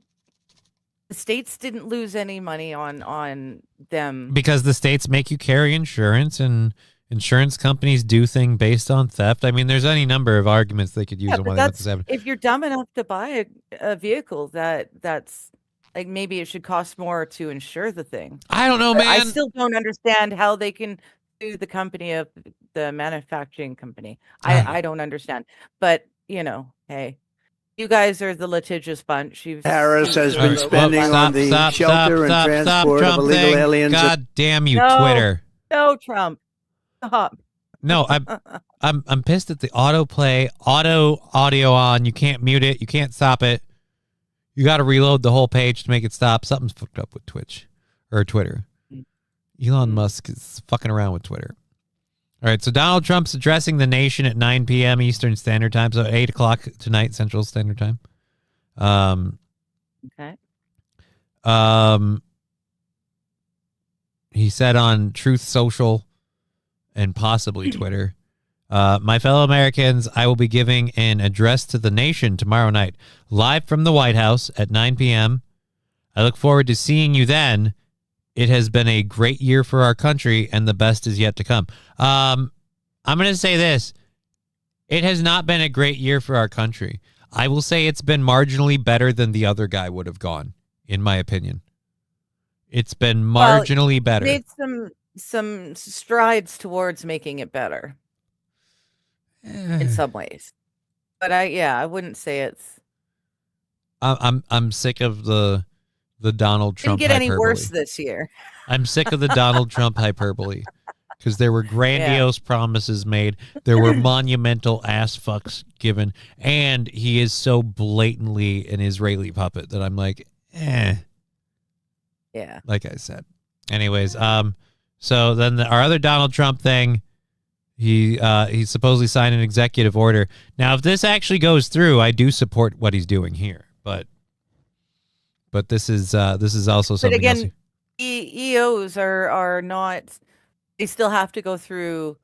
The states didn't lose any money on them because the states make you carry insurance and insurance companies do things based on theft. I mean, there's any number of arguments they could use Yeah, on but why they let this happen. if you're dumb enough to buy a vehicle that's like, maybe it should cost more to insure the thing. I don't know, But I man. still don't understand how they can sue the company of the manufacturing company. I don't understand. But, hey, you guys are the litigious bunch. Harris has All been right, spending on the shelter and transport of Trump illegal thing. aliens. God damn you, No. Twitter. No, Trump. Stop. No, I'm pissed at the autoplay, auto audio on. You can't mute it. You can't stop it. You got to reload the whole page to make it stop. Something's fucked up with Twitch or Twitter. Elon Musk is fucking around with Twitter. All right, so Donald Trump's addressing the nation at 9 p.m. Eastern Standard Time, so 8 o'clock tonight Central Standard Time. Okay. He said on Truth Social and possibly Twitter, my fellow Americans, I will be giving an address to the nation tomorrow night, live from the White House at 9 p.m. I look forward to seeing you then. It has been a great year for our country, and the best is yet to come. I'm going to say this. It has not been a great year for our country. I will say it's been marginally better than the other guy would have gone, in my opinion. It's been marginally better. Made some strides towards making it better in some ways. But I wouldn't say it's... I'm sick of the Donald Trump didn't get hyperbole. any worse this year. I'm sick of the Donald Trump hyperbole because there were grandiose promises made. There were monumental ass fucks given. And he is so blatantly an Israeli puppet that I'm like, eh. Yeah. Like I said. Anyways, so then our other Donald Trump thing, he supposedly signed an executive order. Now, if this actually goes through, I do support what he's doing here. But this is also something else. But again, EOs are not. They still have to go through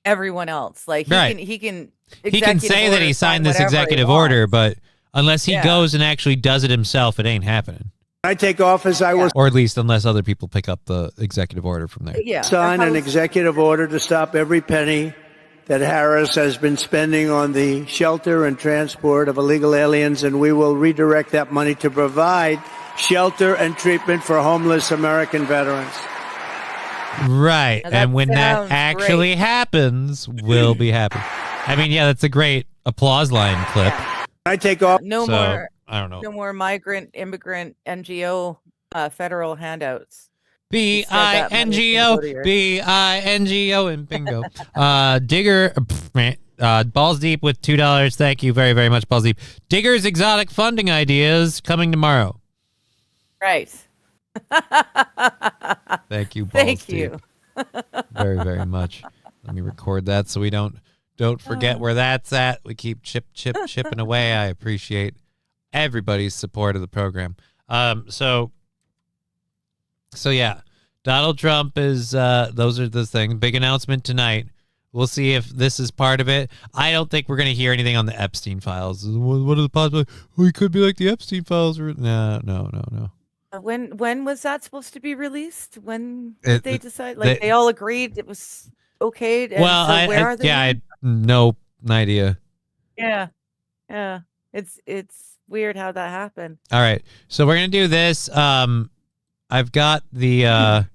everyone else. Like he can say that he signed this executive order, but unless he goes and actually does it himself, it ain't happening. I take office, I will, or at least unless other people pick up the executive order from there. Yeah, sign an executive order to stop every penny that Harris has been spending on the shelter and transport of illegal aliens, and we will redirect that money to provide shelter and treatment for homeless American veterans. Right. And when that actually happens, we'll be happy. I mean, yeah, that's a great applause line clip. Yeah. I take off. I don't know. No more migrant, immigrant, NGO federal handouts. BINGO, BINGO, and bingo. Digger, Balls Deep with $2. Thank you very, very much, Balls Deep. Digger's exotic funding ideas coming tomorrow. Right. Thank you, Balls Thank Deep. you. Very, very much. Let me record that so we don't forget where that's at. We keep chipping away. I appreciate everybody's support of the program. So yeah, Donald Trump is, those are the things. Big announcement tonight. We'll see if this is part of it. I don't think we're going to hear anything on the Epstein files. What are the possibilities? We could be like the Epstein files. No. When was that supposed to be released? When did they decide? Like they all agreed it was okay. And well, so where are they? I had no idea. Yeah. It's weird how that happened. All right, so we're gonna do this. I've got the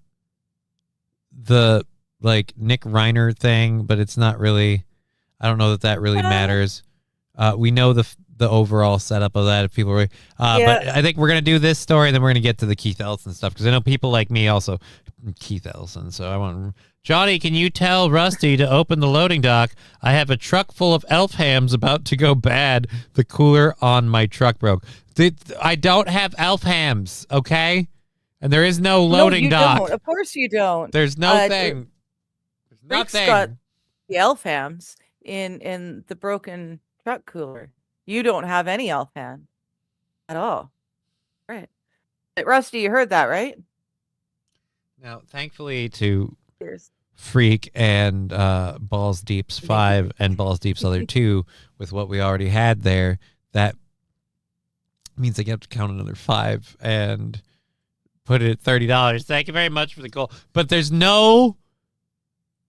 like Nick Reiner thing, but it's not really. I don't know that really matters. We know the overall setup of that. If people were, but I think we're gonna do this story, and then we're gonna get to the Keith Ellison stuff because I know people like me also Keith Ellison. So I want Johnny. Can you tell Rusty to open the loading dock? I have a truck full of elf hams about to go bad. The cooler on my truck broke. I don't have elf hams. Okay. And there is no loading dock. Don't. Of course you don't. There's no thing. There's nothing. Got the elf hams in the broken truck cooler. You don't have any elf ham at all. Right. Rusty, you heard that, right? Now, thankfully to Cheers. Freak and Balls Deep's 5 and Balls Deep's other 2 with what we already had there, that means I have to count another 5 and put it at $30. Thank you very much for the goal. But there's no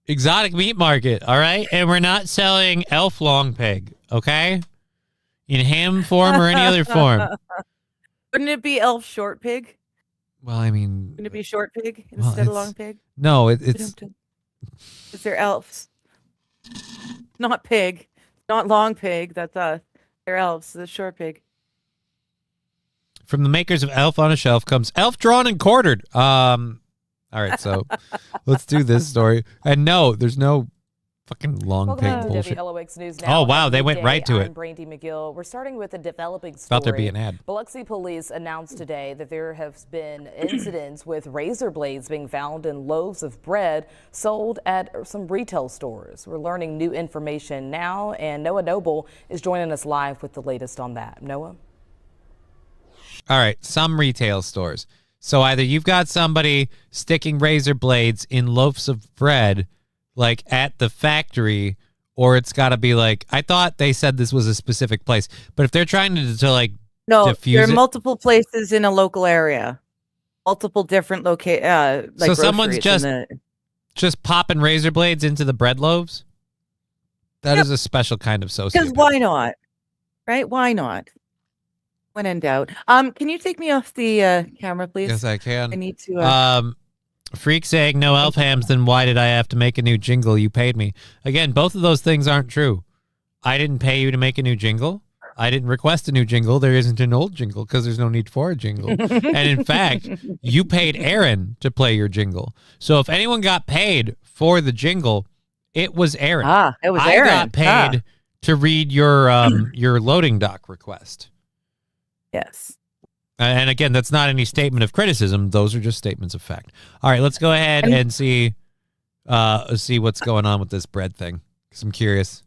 exotic meat market, all right? And we're not selling elf long pig, okay? In ham form or any other form. Wouldn't it be elf short pig? Well, I mean... Wouldn't it be short pig instead of long pig? No, it's... Because they're elves. Not pig. Not long pig. That's us. They're elves. The short pig. From the makers of Elf on a Shelf comes Elf Drawn and Quartered. All right, so let's do this story. And no, there's no fucking long pig bullshit. WLOX News now. Oh, wow, they went right to it. I'm Brandy McGill. We're starting with a developing story. Thought there'd be an ad. Biloxi police announced today that there have been incidents with razor blades being found in loaves of bread sold at some retail stores. We're learning new information now, and Noah Noble is joining us live with the latest on that. Noah? All right, some retail stores. So either you've got somebody sticking razor blades in loaves of bread, like at the factory, or it's got to be like, I thought they said this was a specific place, but if they're trying to like no, diffuse there are it, multiple places in a local area, multiple different like so someone's groceries just popping razor blades into the bread loaves. That is a special kind of sociopath. Because why not? Right? Why not? When in doubt. Can you take me off the camera, please? Yes, I can. I need to. Freak saying no elf hams, then why did I have to make a new jingle? You paid me. Again, both of those things aren't true. I didn't pay you to make a new jingle. I didn't request a new jingle. There isn't an old jingle because there's no need for a jingle. And in fact, you paid Aaron to play your jingle. So if anyone got paid for the jingle, it was Aaron. It was Aaron. I got paid to read your loading dock request. Yes. And again, that's not any statement of criticism. Those are just statements of fact. All right, let's go ahead and see what's going on with this bread thing, because I'm curious.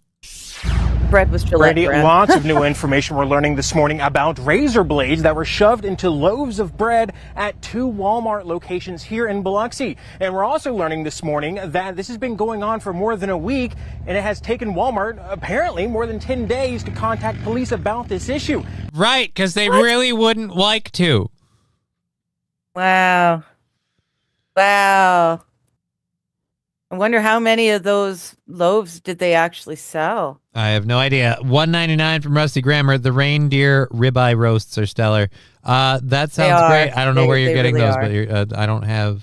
Bread was Gillette Brandy, bread. lots of new information we're learning this morning about razor blades that were shoved into loaves of bread at 2 Walmart locations here in Biloxi. And we're also learning this morning that this has been going on for more than a week, and it has taken Walmart apparently more than 10 days to contact police about this issue. Right, because they really wouldn't like to. Wow. I wonder how many of those loaves did they actually sell? I have no idea. $1.99 from Rusty Grammer. The reindeer ribeye roasts are stellar. That sounds great. I don't know where you're getting really those, but I don't have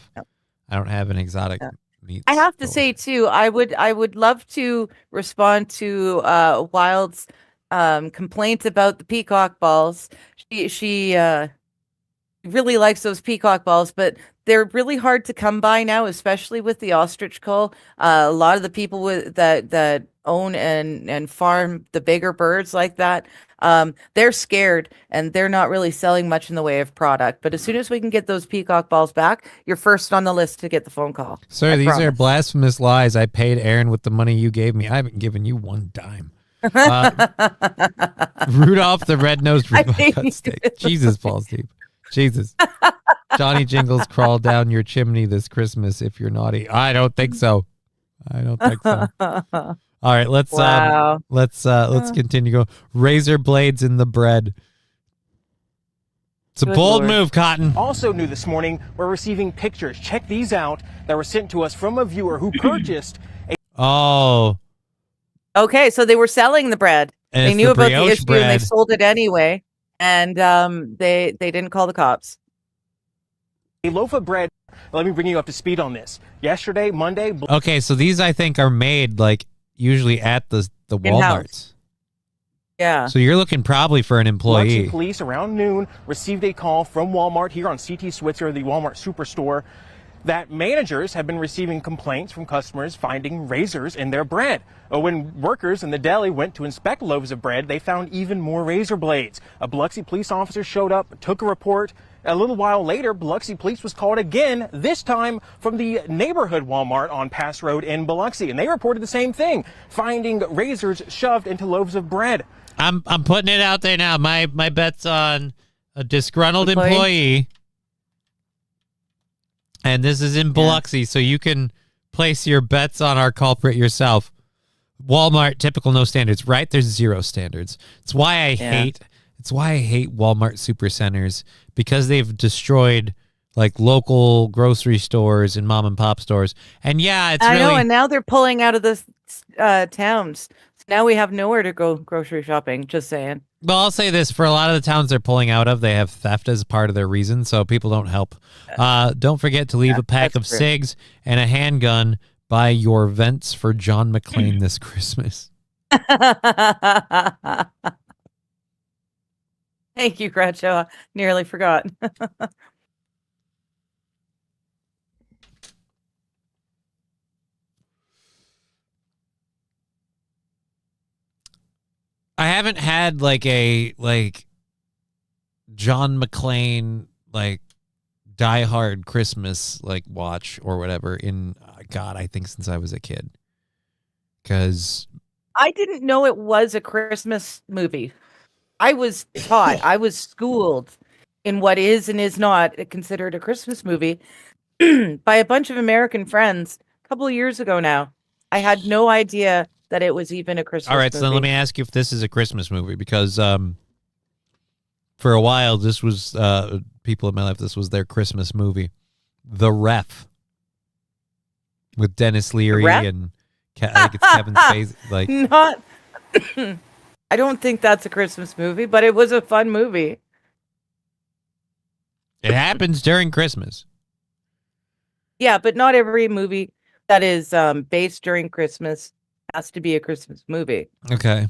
an exotic meat. I have to say too, I would love to respond to Wild's complaints about the peacock balls. She really likes those peacock balls, but they're really hard to come by now, especially with the ostrich cull. A lot of the people that own and farm the bigger birds like that, they're scared and they're not really selling much in the way of product. But as soon as we can get those peacock balls back, you're first on the list to get the phone call. Sir, these are blasphemous lies. I paid Aaron with the money you gave me. I haven't given you one dime. Rudolph the red-nosed ribeye cut steak. Jesus, Paul Steve. Jesus. Johnny Jingles crawl down your chimney this Christmas if you're naughty. I don't think so. All right, let's continue going. Razor blades in the bread. It's a bold move, Cotton. Also new this morning, we're receiving pictures. Check these out that were sent to us from a viewer who purchased a Okay, so they were selling the bread. They knew about the issue and they sold it anyway. And they didn't call the cops. A loaf of bread. Let me bring you up to speed on this. Yesterday, Monday. Okay, so these I think are made like usually at the Walmarts. Yeah. So you're looking probably for an employee. Biloxi police around noon received a call from Walmart here on CT Switzer, the Walmart superstore, that managers have been receiving complaints from customers finding razors in their bread. When workers in the deli went to inspect loaves of bread, they found even more razor blades. A Biloxi police officer showed up, took a report. A little while later, Biloxi police was called again, this time from the neighborhood Walmart on Pass Road in Biloxi, and they reported the same thing, finding razors shoved into loaves of bread. I'm putting it out there now. My bet's on a disgruntled employee. And this is in Biloxi, so you can place your bets on our culprit yourself. Walmart, typical no standards, right? There's zero standards. It's why I hate Walmart supercenters, because they've destroyed like local grocery stores and mom and pop stores. And yeah, it's I really know, and now they're pulling out of the towns. So now we have nowhere to go grocery shopping. Just saying. well, I'll say this, for a lot of the towns they're pulling out of, they have theft as part of their reason, so people don't help. Don't forget to leave a pack of that's true. cigs and a handgun by your vents for John McClane this Christmas. Thank you, Gretchen. Nearly forgot. I haven't had like a John McClane like Die Hard Christmas like watch or whatever in God, I think since I was a kid. Because I didn't know it was a Christmas movie. I was taught, I was schooled in what is and is not considered a Christmas movie by a bunch of American friends a couple of years ago now. I had no idea that it was even a Christmas movie. all right, so then let me ask you if this is a Christmas movie, because for a while this was people in my life, this was their Christmas movie, The Ref, with Dennis Leary and I think it's Kevin Spacey. Like, Not I don't think that's a Christmas movie, but it was a fun movie. it happens during Christmas. Yeah, but not every movie that is based during Christmas has to be a Christmas movie. Okay.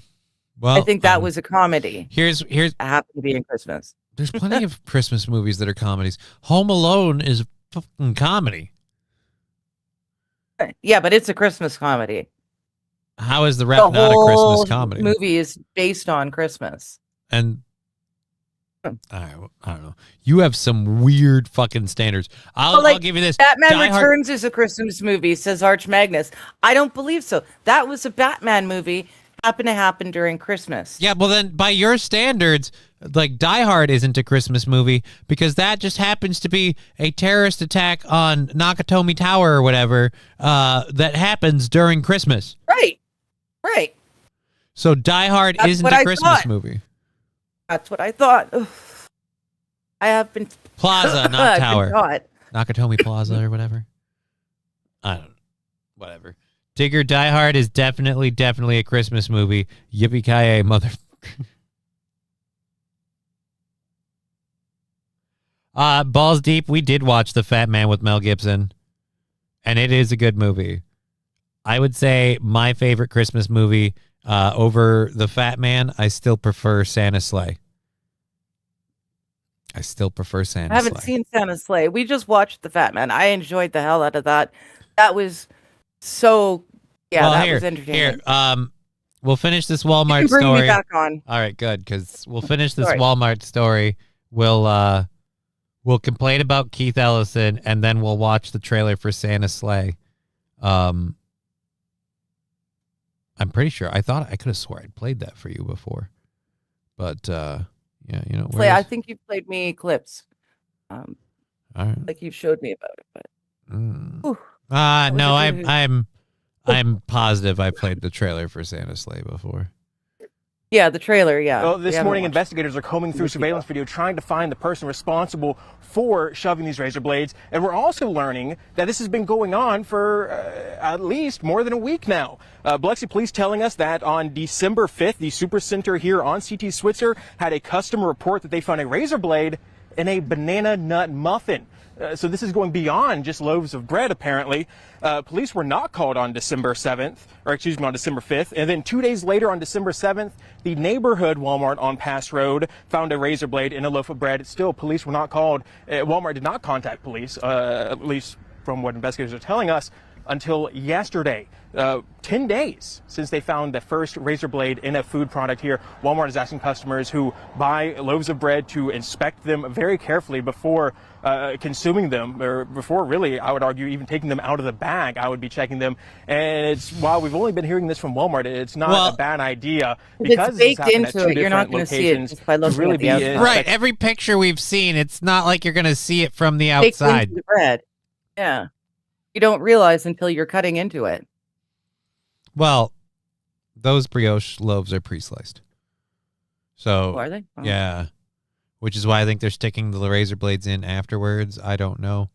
Well, I think that was a comedy. here's It happened to be in Christmas. there's plenty of Christmas movies that are comedies. Home Alone is a fucking comedy. Yeah, but it's a Christmas comedy. How is The Ref The not a whole Christmas comedy? movie is based on Christmas. And I don't know. You have some weird fucking standards. I'll give you this. Batman Die Hard- Returns is a Christmas movie, says Arch Magnus. I don't believe so. That was a Batman movie. Happened to happen during Christmas. Yeah, well then, by your standards, like Die Hard isn't a Christmas movie because that just happens to be a terrorist attack on Nakatomi Tower or whatever that happens during Christmas. Right. So Die Hard That's isn't what a I Christmas thought. movie. That's what I thought. Ugh. I have been Plaza, not I've been Tower. taught. Nakatomi Plaza or whatever. I don't know. Whatever. Digger, Die Hard is definitely a Christmas movie. Yippee-ki-yay, mother... Balls Deep, we did watch The Fat Man with Mel Gibson, and it is a good movie. I would say my favorite Christmas movie over The Fat Man, I still prefer Santa's Sleigh. I haven't seen Santa's Sleigh. We just watched The Fat Man. I enjoyed the hell out of that. That was so... Yeah, well, that was entertaining. Here, we'll finish this You Walmart can bring story. me back on. All right, good, because we'll finish this Sorry. Walmart story. We'll complain about Keith Ellison, and then we'll watch the trailer for Santa's Sleigh. I'm pretty sure. I thought I could have swore I'd played that for you before, but yeah, you know. I think you played me clips. All right. Like you showed me about it, but whew, No, was a good- I'm positive I played the trailer for Santa's Sleigh before. yeah, the trailer, yeah. Well, We this haven't morning, watched investigators are combing through surveillance video trying to find the person responsible for shoving these razor blades. And we're also learning that this has been going on for at least more than a week now. Biloxi Police telling us that on December 5th, the Supercenter here on CT Switzer had a customer report that they found a razor blade in a banana nut muffin. So this is going beyond just loaves of bread, apparently. Police were not called on December 7th, or excuse me, on December 5th. And then 2 days later, on December 7th, the neighborhood Walmart on Pass Road found a razor blade in a loaf of bread. Still, police were not called. Walmart did not contact police, at least from what investigators are telling us, until yesterday. 10 days since they found the first razor blade in a food product here. Walmart is asking customers who buy loaves of bread to inspect them very carefully before consuming them, or before really, I would argue, even taking them out of the bag. I would be checking them. And it's, while we've only been hearing this from Walmart, it's not a bad idea. It's baked into it. You're not going to see it just by looking really at the outside. Right. Every picture we've seen, it's not like you're going to see it from the Baked outside. into the bread. Yeah. You don't realize until you're cutting into it. Well, those brioche loaves are pre-sliced. So Oh, are they? Oh. yeah, which is why I think they're sticking the razor blades in afterwards. I don't know.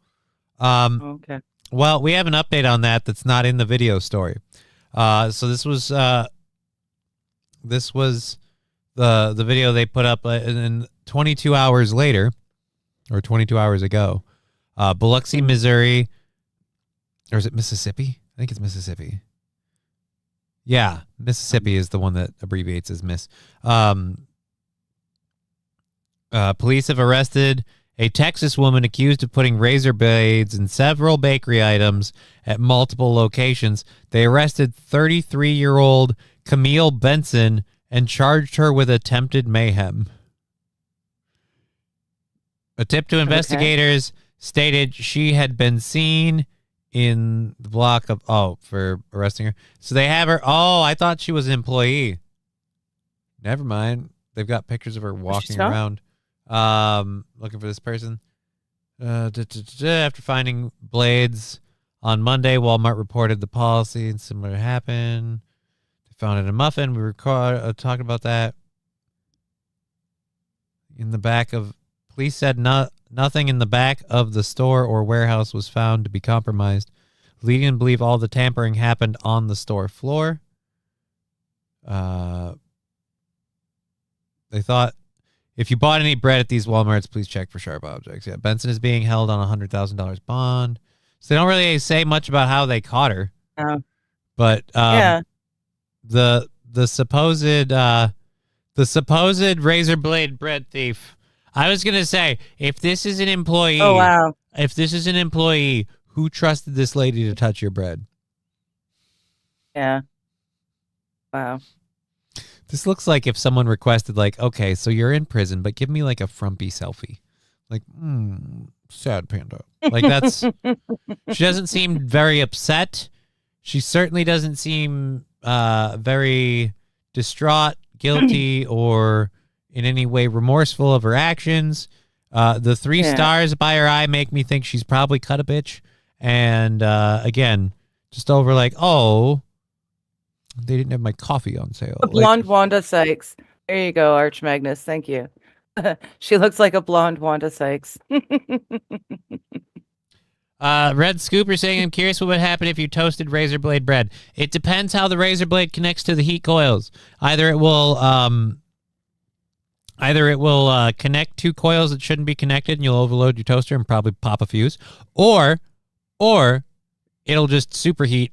Okay. Well, we have an update on that that's not in the video story. So this was the video they put up in 22 hours later, or 22 hours ago. Biloxi, Missouri, or is it Mississippi? I think it's Mississippi. Yeah, Mississippi is the one that abbreviates as Miss. Police have arrested a Texas woman accused of putting razor blades in several bakery items at multiple locations. They arrested 33-year-old Camille Benson and charged her with attempted mayhem. A tip to investigators stated she had been seen in the block of... Oh, for arresting her. So they have her... Oh, I thought she was an employee. Never mind. They've got pictures of her walking around. Looking for this person. After finding blades on Monday, Walmart reported the policy and similar happened. They found it in a muffin. We were talking about that. In the back of... Police said nothing in the back of the store or warehouse was found to be compromised, leading them to believe all the tampering happened on the store floor. They thought, if you bought any bread at these Walmarts, please check for sharp objects. Yeah, Benson is being held on a $100,000 bond. So they don't really say much about how they caught her. But the supposed razor blade bread thief. I was gonna say, if this is an employee, if this is an employee, who trusted this lady to touch your bread? Yeah. Wow. This looks like if someone requested, like, okay, so you're in prison, but give me like a frumpy selfie. Like, sad panda. Like that's, she doesn't seem very upset. She certainly doesn't seem very distraught, guilty, or in any way remorseful of her actions. The 3 stars by her eye make me think she's probably cut a bitch. And again, just over like, oh, they didn't have my coffee on sale. A blonde Wanda Sykes. There you go, Arch Magnus. Thank you. She looks like a blonde Wanda Sykes. Red Scooper saying, I'm curious what would happen if you toasted razor blade bread. It depends how the razor blade connects to the heat coils. Either it will connect 2 coils that shouldn't be connected and you'll overload your toaster and probably pop a fuse, or it'll just superheat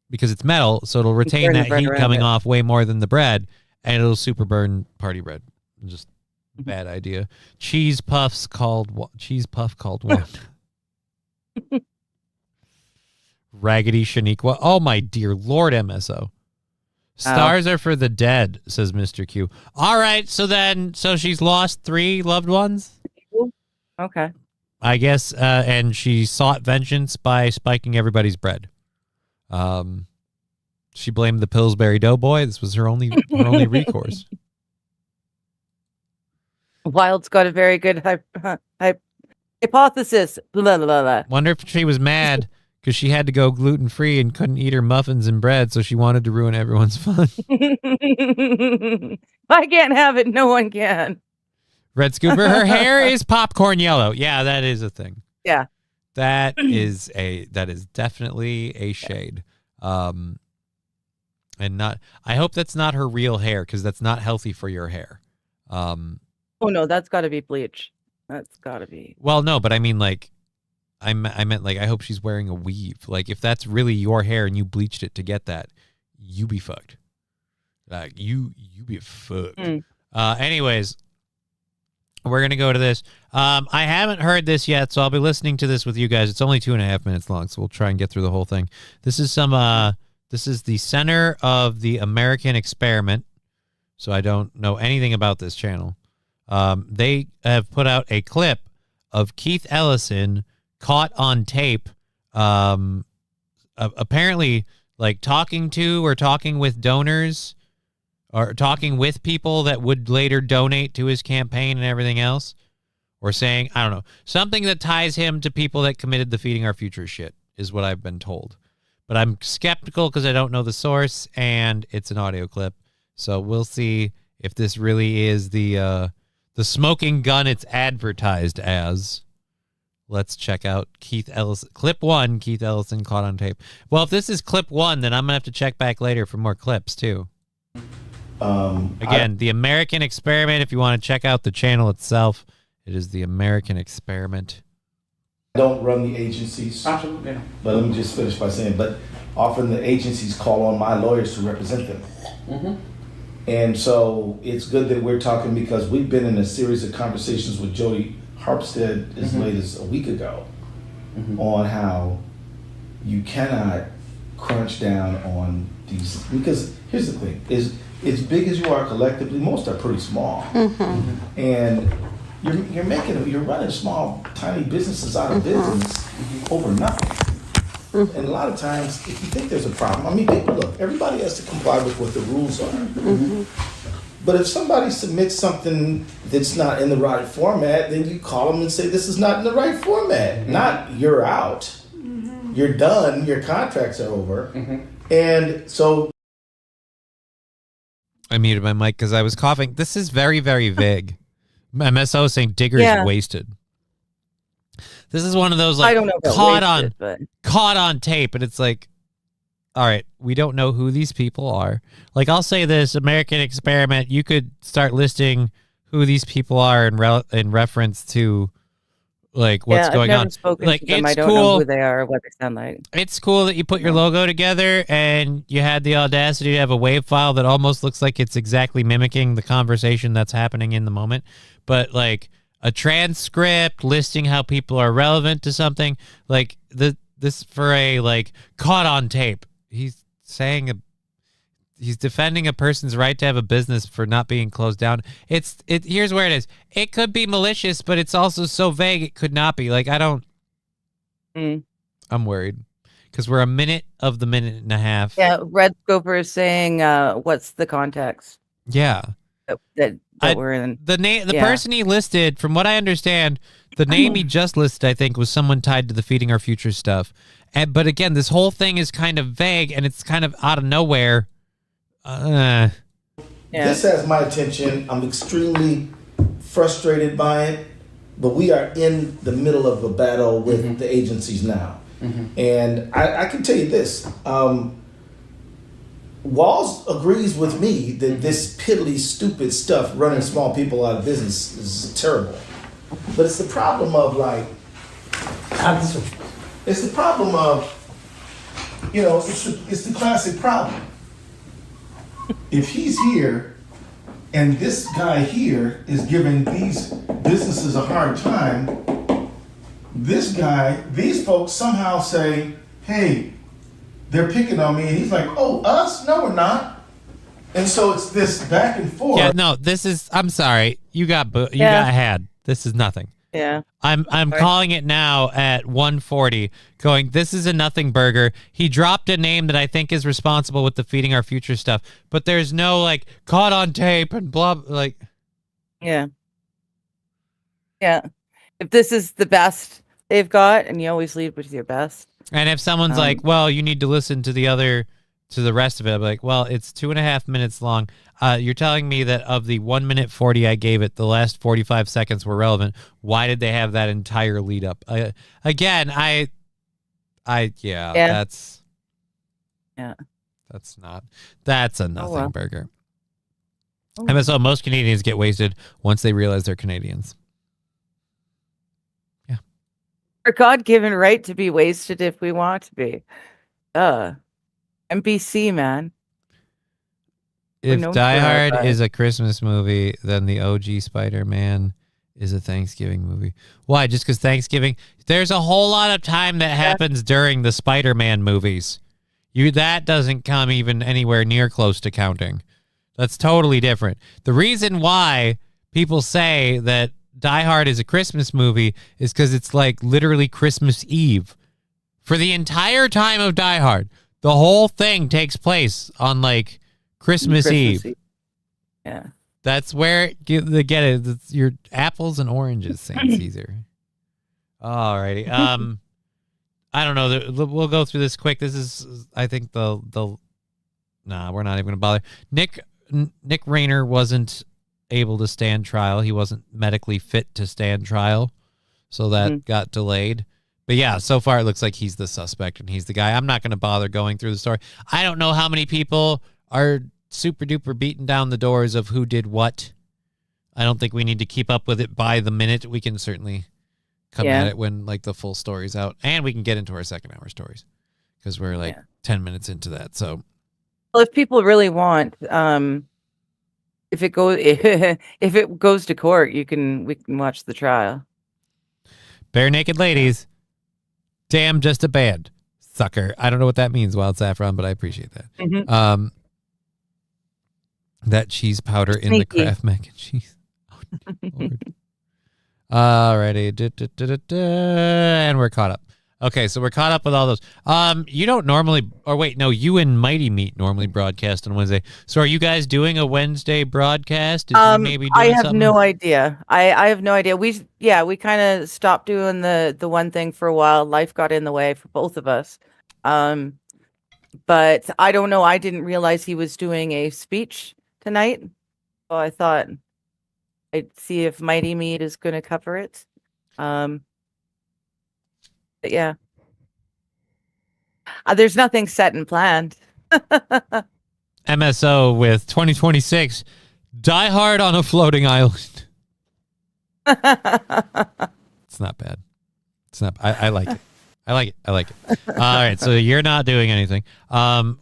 because it's metal, so it'll retain that heat coming off way more than the bread, and it'll super burn party bread. Just bad idea. Cheese puff called one. Raggedy Shaniqua. Oh my dear Lord, MSO. Stars are for the dead, says Mr. Q. All right, so she's lost 3 loved ones? Okay. I guess, and she sought vengeance by spiking everybody's bread. She blamed the Pillsbury Doughboy. This was her only recourse. Wild's got a very good hypothesis. Blah, blah, blah. Wonder if she was mad because she had to go gluten-free and couldn't eat her muffins and bread, so she wanted to ruin everyone's fun. I can't have it. No one can. Red Scooper, her hair is popcorn yellow. Yeah, that is a thing. Yeah. That is definitely a shade. And not, I hope that's not her real hair, because that's not healthy for your hair. Oh no, that's got to be bleach. That's got to be. Well, no, but I mean, like, I meant like, I hope she's wearing a weave. Like, if that's really your hair and you bleached it to get that, you be fucked. Like, you be fucked. Anyways, we're going to go to this. I haven't heard this yet, so I'll be listening to this with you guys. It's only 2.5 minutes long, so we'll try and get through the whole thing. This is this is the Center of the American Experiment, so I don't know anything about this channel. They have put out a clip of Keith Ellison caught on tape, apparently like talking to or talking with donors or talking with people that would later donate to his campaign and everything else, or saying, I don't know, something that ties him to people that committed the Feeding Our Future shit is what I've been told. But I'm skeptical because I don't know the source and it's an audio clip. So we'll see if this really is the the smoking gun it's advertised as. Let's check out Keith Ellison. Clip 1, Keith Ellison caught on tape. Well, if this is clip 1, then I'm going to have to check back later for more clips, too. Again, the American Experiment, if you want to check out the channel itself, it is the American Experiment. I don't run the agencies. Absolutely. Yeah. But let me just finish by saying, but often the agencies call on my lawyers to represent them. Mm-hmm. And so it's good that we're talking because we've been in a series of conversations with Jody Harpstead as late as a week ago on how you cannot crunch down on these, because here's the thing, is as big as you are collectively, most are pretty small. And you're running small, tiny businesses out of business over nothing. And a lot of times, if you think there's a problem, I mean, look, everybody has to comply with what the rules are. But if somebody submits something that's not in the right format, then you call them and say, this is not in the right format. Not you're out, you're done, your contracts are over. And so I muted my mic because I was coughing. This is very, very vague. MSO saying Digger's wasted. This is one of those like I don't know caught on tape, and it's like, all right, we don't know who these people are. Like, I'll say this, American Experiment, you could start listing who these people are in reference to like what's going on. Like, to them. it's I don't cool. know who they are or what they sound like. It's cool that you put your logo together and you had the audacity to have a wave file that almost looks like it's exactly mimicking the conversation that's happening in the moment. But like a transcript listing how people are relevant to something, like this for a like caught on tape. He's saying he's defending a person's right to have a business for not being closed down. Here's where it is. It could be malicious, but it's also so vague it could not be. Like, I don't. I'm worried because we're a minute of the minute and a half. Yeah, Red Scoper is saying, "What's the context?" Yeah, that we're in. The person he listed, from what I understand, the name he just listed, I think, was someone tied to the Feeding Our Future stuff. But again, this whole thing is kind of vague and it's kind of out of nowhere. This has my attention. I'm extremely frustrated by it, but we are in the middle of a battle with the agencies now. And I can tell you this. Walls agrees with me that this piddly, stupid stuff running small people out of business is terrible. But it's the problem of like, it's the problem of, it's the classic problem. If he's here and this guy here is giving these businesses a hard time, these folks somehow say, hey, they're picking on me. And he's like, oh, us? No, we're not. And so it's this back and forth. Yeah, no, I'm sorry. You got had. This is nothing. Yeah. I'm calling it now at 1:40, going, this is a nothing burger. He dropped a name that I think is responsible with the Feeding Our Future stuff, but there's no like caught on tape and blah, like. Yeah. Yeah. If this is the best they've got, and you always lead with your best. And if someone's like, well, you need to listen to the rest of it, I'm like, well, it's 2.5 minutes long. You're telling me that of the 1 minute 40 I gave it, the last 45 seconds were relevant. Why did they have that entire lead up? Again, that's a nothing burger. MSO, most Canadians get wasted once they realize they're Canadians. Yeah. Our God-given right to be wasted if we want to be. NBC, man. If Die Hard is a Christmas movie, then the OG Spider-Man is a Thanksgiving movie. Why? Just because Thanksgiving? There's a whole lot of time that happens during the Spider-Man movies. That doesn't come even anywhere near close to counting. That's totally different. The reason why people say that Die Hard is a Christmas movie is because it's like literally Christmas Eve. For the entire time of Die Hard, the whole thing takes place on like Christmas Eve. Yeah. That's where they get it. It's your apples and oranges, St. Caesar. Alrighty. I don't know. We'll go through this quick. This is, I think, we're not even going to bother. Nick Rayner wasn't able to stand trial. He wasn't medically fit to stand trial, so that got delayed. But yeah, so far it looks like he's the suspect and he's the guy. I'm not going to bother going through the story. I don't know how many people are super duper beating down the doors of who did what. I don't think we need to keep up with it by the minute. We can certainly come at it when like the full story's out, and we can get into our second hour stories because we're like 10 minutes into that. So, well, if people really want, if it goes to court, we can watch the trial. Bare Naked Ladies, damn, just a band, sucker. I don't know what that means, Wild Saffron, but I appreciate that. That cheese powder in the Kraft mac and cheese. Oh, Lord. Alrighty, and we're caught up. Okay, so we're caught up with all those. You don't normally, or wait, no, you and Mighty Meat normally broadcast on Wednesday. So are you guys doing a Wednesday broadcast? Is he maybe doing I have something? no idea. I have no idea. We kind of stopped doing the one thing for a while. Life got in the way for both of us. But I don't know. I didn't realize he was doing a speech tonight. So I thought I'd see if Mighty Meat is going to cover it. But yeah. There's nothing set and planned. MSO with 2026, Die Hard on a Floating Island. It's not bad. It's not. I like it. I like it. All right, so you're not doing anything.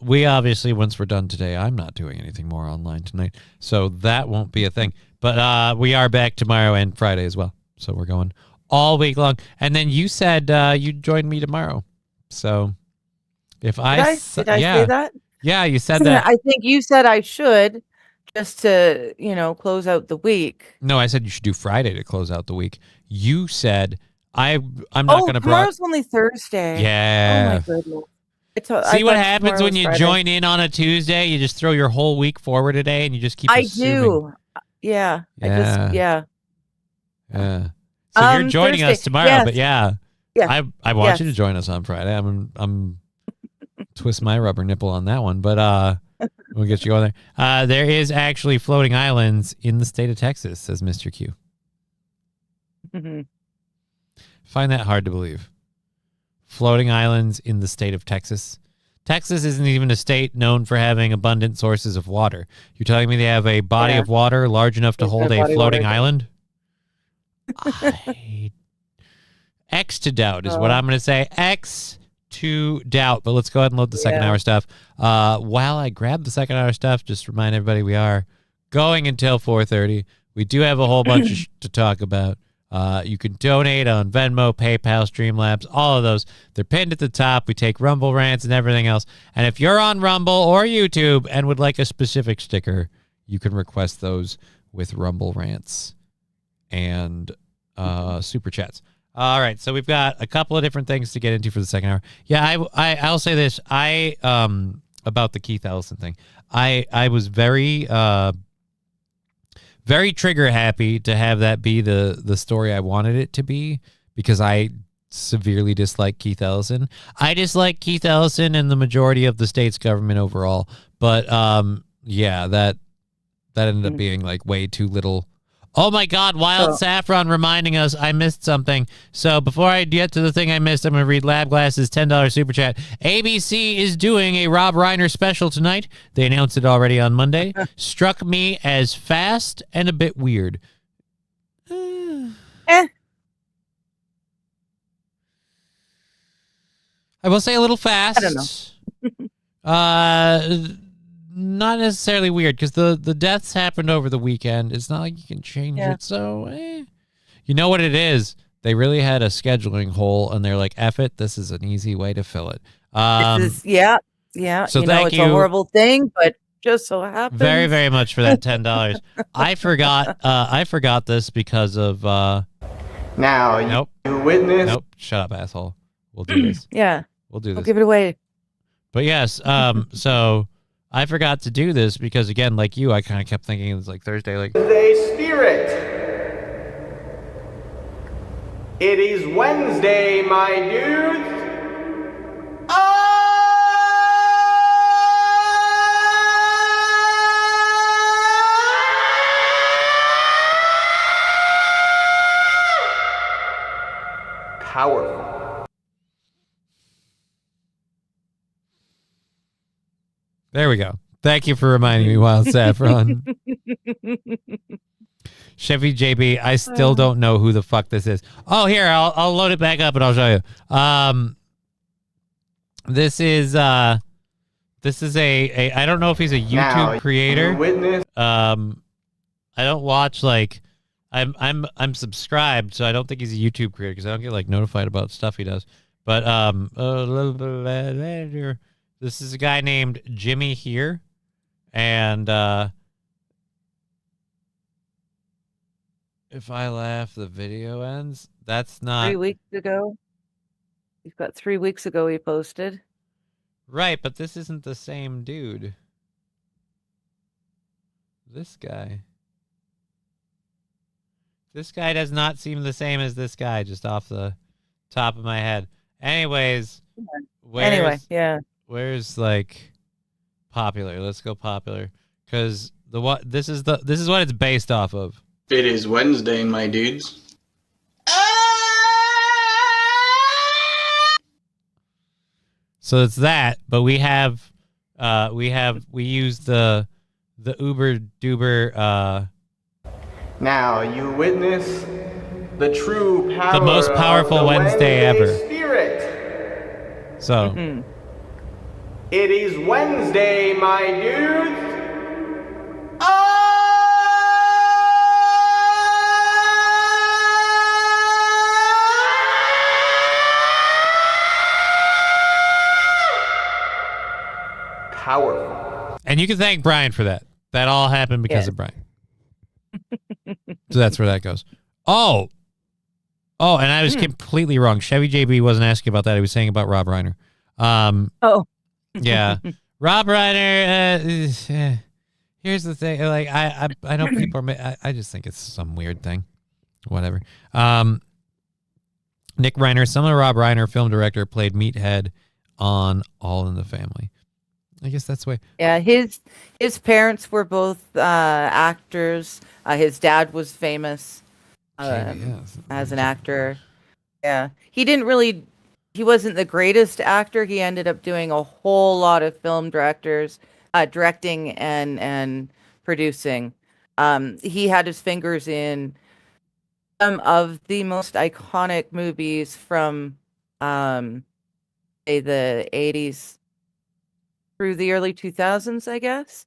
We obviously, once we're done today, I'm not doing anything more online tonight, so that won't be a thing. But we are back tomorrow and Friday as well, so we're going all week long. And then you said you'd join me tomorrow. So if Did I say that? Yeah, you said that. I think you said I should, just to, close out the week. No, I said you should do Friday to close out the week. You said I'm not going to. Tomorrow's only Thursday. Yeah. Oh my goodness. See what happens when you join in on a Tuesday? You just throw your whole week forward a day, and you just keep assuming. do. Yeah. Yeah. So you're joining us tomorrow, but I want you to join us on Friday. I'm twist my rubber nipple on that one, but we'll get you going there. There is actually floating islands in the state of Texas, says Mr. Q. Find that hard to believe. Floating islands in the state of Texas. Texas isn't even a state known for having abundant sources of water. You're telling me they have a body of water large enough to hold a floating island? X to doubt is what I'm going to say. X to doubt. But let's go ahead and load the second hour stuff. While I grab the second hour stuff, just remind everybody we are going until 4:30. We do have a whole bunch to talk about. You can donate on Venmo, PayPal, Streamlabs, all of those. They're pinned at the top. We take Rumble rants and everything else. And if you're on Rumble or YouTube and would like a specific sticker, you can request those with Rumble rants and super chats. All right, so we've got a couple of different things to get into for the second hour. Yeah, I'll say this. About the Keith Ellison thing. I was very trigger happy to have that be the story I wanted it to be, because I severely dislike Keith Ellison. I dislike Keith Ellison and the majority of the state's government overall. But that ended up being like way too little. Oh my God, Wild Saffron reminding us I missed something. So before I get to the thing I missed, I'm going to read Lab Glass's $10 super chat. ABC is doing a Rob Reiner special tonight. They announced it already on Monday. Struck me as fast and a bit weird. I will say a little fast. I don't know. Not necessarily weird, because the deaths happened over the weekend. It's not like you can change it. So, you know what it is? They really had a scheduling hole, and they're like, F it, this is an easy way to fill it. So it's a horrible thing, but just so happens. Very, very much for that $10. I forgot this because of now you witness. Nope, shut up, asshole. We'll do this. We'll do this. We'll give it away. But yes, so I forgot to do this because, again, like you, I kind of kept thinking it was like Thursday. Like Wednesday spirit. It is Wednesday, my dudes. Powerful. There we go. Thank you for reminding me, Wild Saffron. Chevy JB, I still don't know who the fuck this is. Oh, here, I'll load it back up and I'll show you. This is a I don't know if he's a YouTube creator. Witness. I don't watch I'm subscribed, so I don't think he's a YouTube creator because I don't get like notified about stuff he does. But this is a guy named Jimmy here, and if I laugh, the video ends. That's not 3 weeks ago. You've got 3 weeks ago he posted. right, but this isn't the same dude. This guy does not seem the same as this guy, just off the top of my head. Anyways, where's like popular? Let's go popular, because this is what it's based off of. It is Wednesday, my dudes. So it's that, but we use the Uber Duber. Now you witness the true power. The most powerful of the Wednesday ever. Spirit. So It is Wednesday, my dudes. Powerful. and you can thank Brian for that. That all happened because of Brian. So that's where that goes. Oh, and I was completely wrong. Chevy JB wasn't asking about that. He was saying about Rob Reiner. Yeah. Rob Reiner, here's the thing. Like, I know people are, I just think it's some weird thing. Whatever. Nick Reiner, son of Rob Reiner, film director, played Meathead on All in the Family. I guess that's the way. Yeah, his parents were both actors. His dad was famous as an actor. Yeah, he wasn't the greatest actor. He ended up doing a whole lot of film directing and producing. He had his fingers in some of the most iconic movies from say the 80s through the early 2000s, I guess.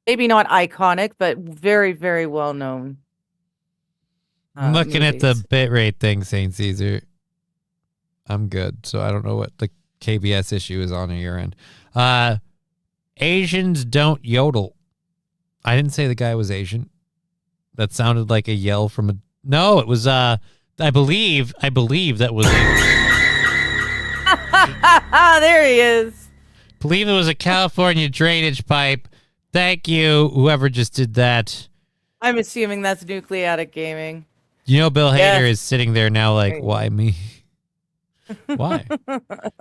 Maybe not iconic, but very, very well known. I'm looking at the bitrate thing, St. Caesar. I'm good, so I don't know what the KBS issue is on your end. Asians don't yodel. I didn't say the guy was Asian. That sounded like a yell from a... No, it was, I believe that was... There he is. Believe it was a California drainage pipe. Thank you, whoever just did that. I'm assuming that's Nucleatic Gaming. You know, Bill Hader is sitting there now like, why me? Why?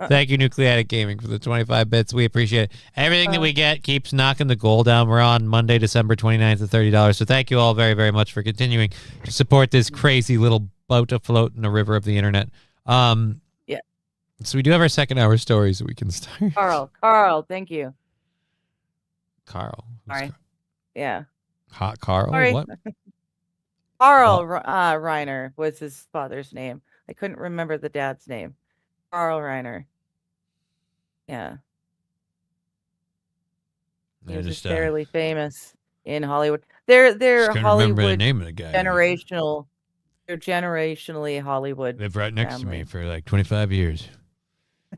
Thank you, Nucleatic Gaming, for the 25 bits. We appreciate it. Everything that we get keeps knocking the goal down. We're on Monday, December 29th at $30. So thank you all very, very much for continuing to support this crazy little boat afloat in the river of the internet. So we do have our second hour stories that we can start. Carl, thank you. Carl. Sorry. Yeah. Hot Carl? Sorry. What? Carl Reiner was his father's name. I couldn't remember the dad's name. Carl Reiner. Yeah. He was just fairly famous in Hollywood. They're Hollywood the name of the guy. generational. They're generationally Hollywood. Lived right next to me for like 25 years.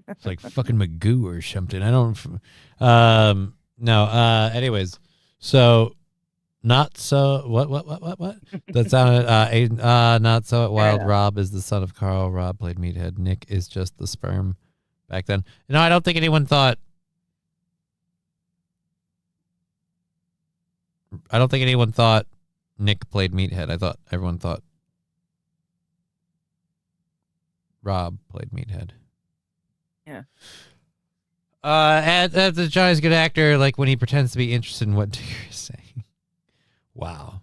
It's like fucking Magoo or something. I don't. No. Anyways, so not so. What? That sounded. Aiden, not so wild. Rob is the son of Carl. Rob played Meathead. Nick is just the sperm. Back then, I don't think anyone thought. I don't think anyone thought Nick played Meathead. I thought everyone thought Rob played Meathead. Yeah. The Johnny's a good actor, like when he pretends to be interested in what Digger is saying. Wow.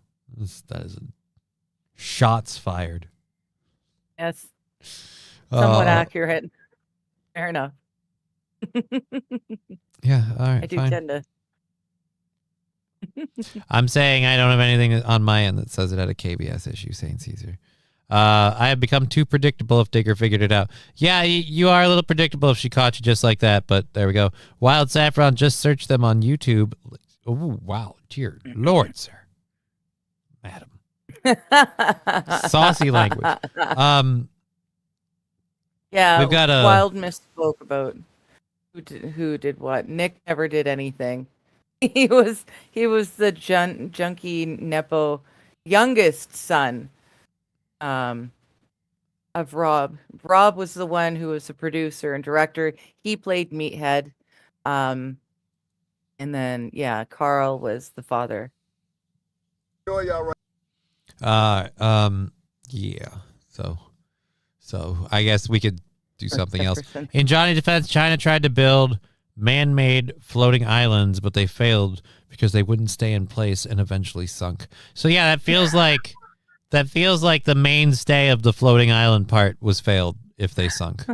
That is shots fired. Yes. Somewhat accurate. Fair enough. Yeah, all right, I do fine. tend to. I'm saying I don't have anything on my end that says it had a KBS issue, St. Caesar. I have become too predictable if Digger figured it out. Yeah, you are a little predictable if she caught you just like that, but there we go. Wild Saffron, just search them on YouTube. Oh, wow. Dear Lord, sir. Madam. Saucy language. Yeah, we've got a Wild misspoke about who did what. Nick never did anything. He was the junkie Nepo youngest son of Rob. Rob was the one who was the producer and director. He played Meathead. And then Carl was the father. Yeah. So I guess we could do something else. In Johnny Defense, China tried to build man-made floating islands, but they failed because they wouldn't stay in place and eventually sunk. So yeah, that feels like the mainstay of the floating island part was failed if they sunk.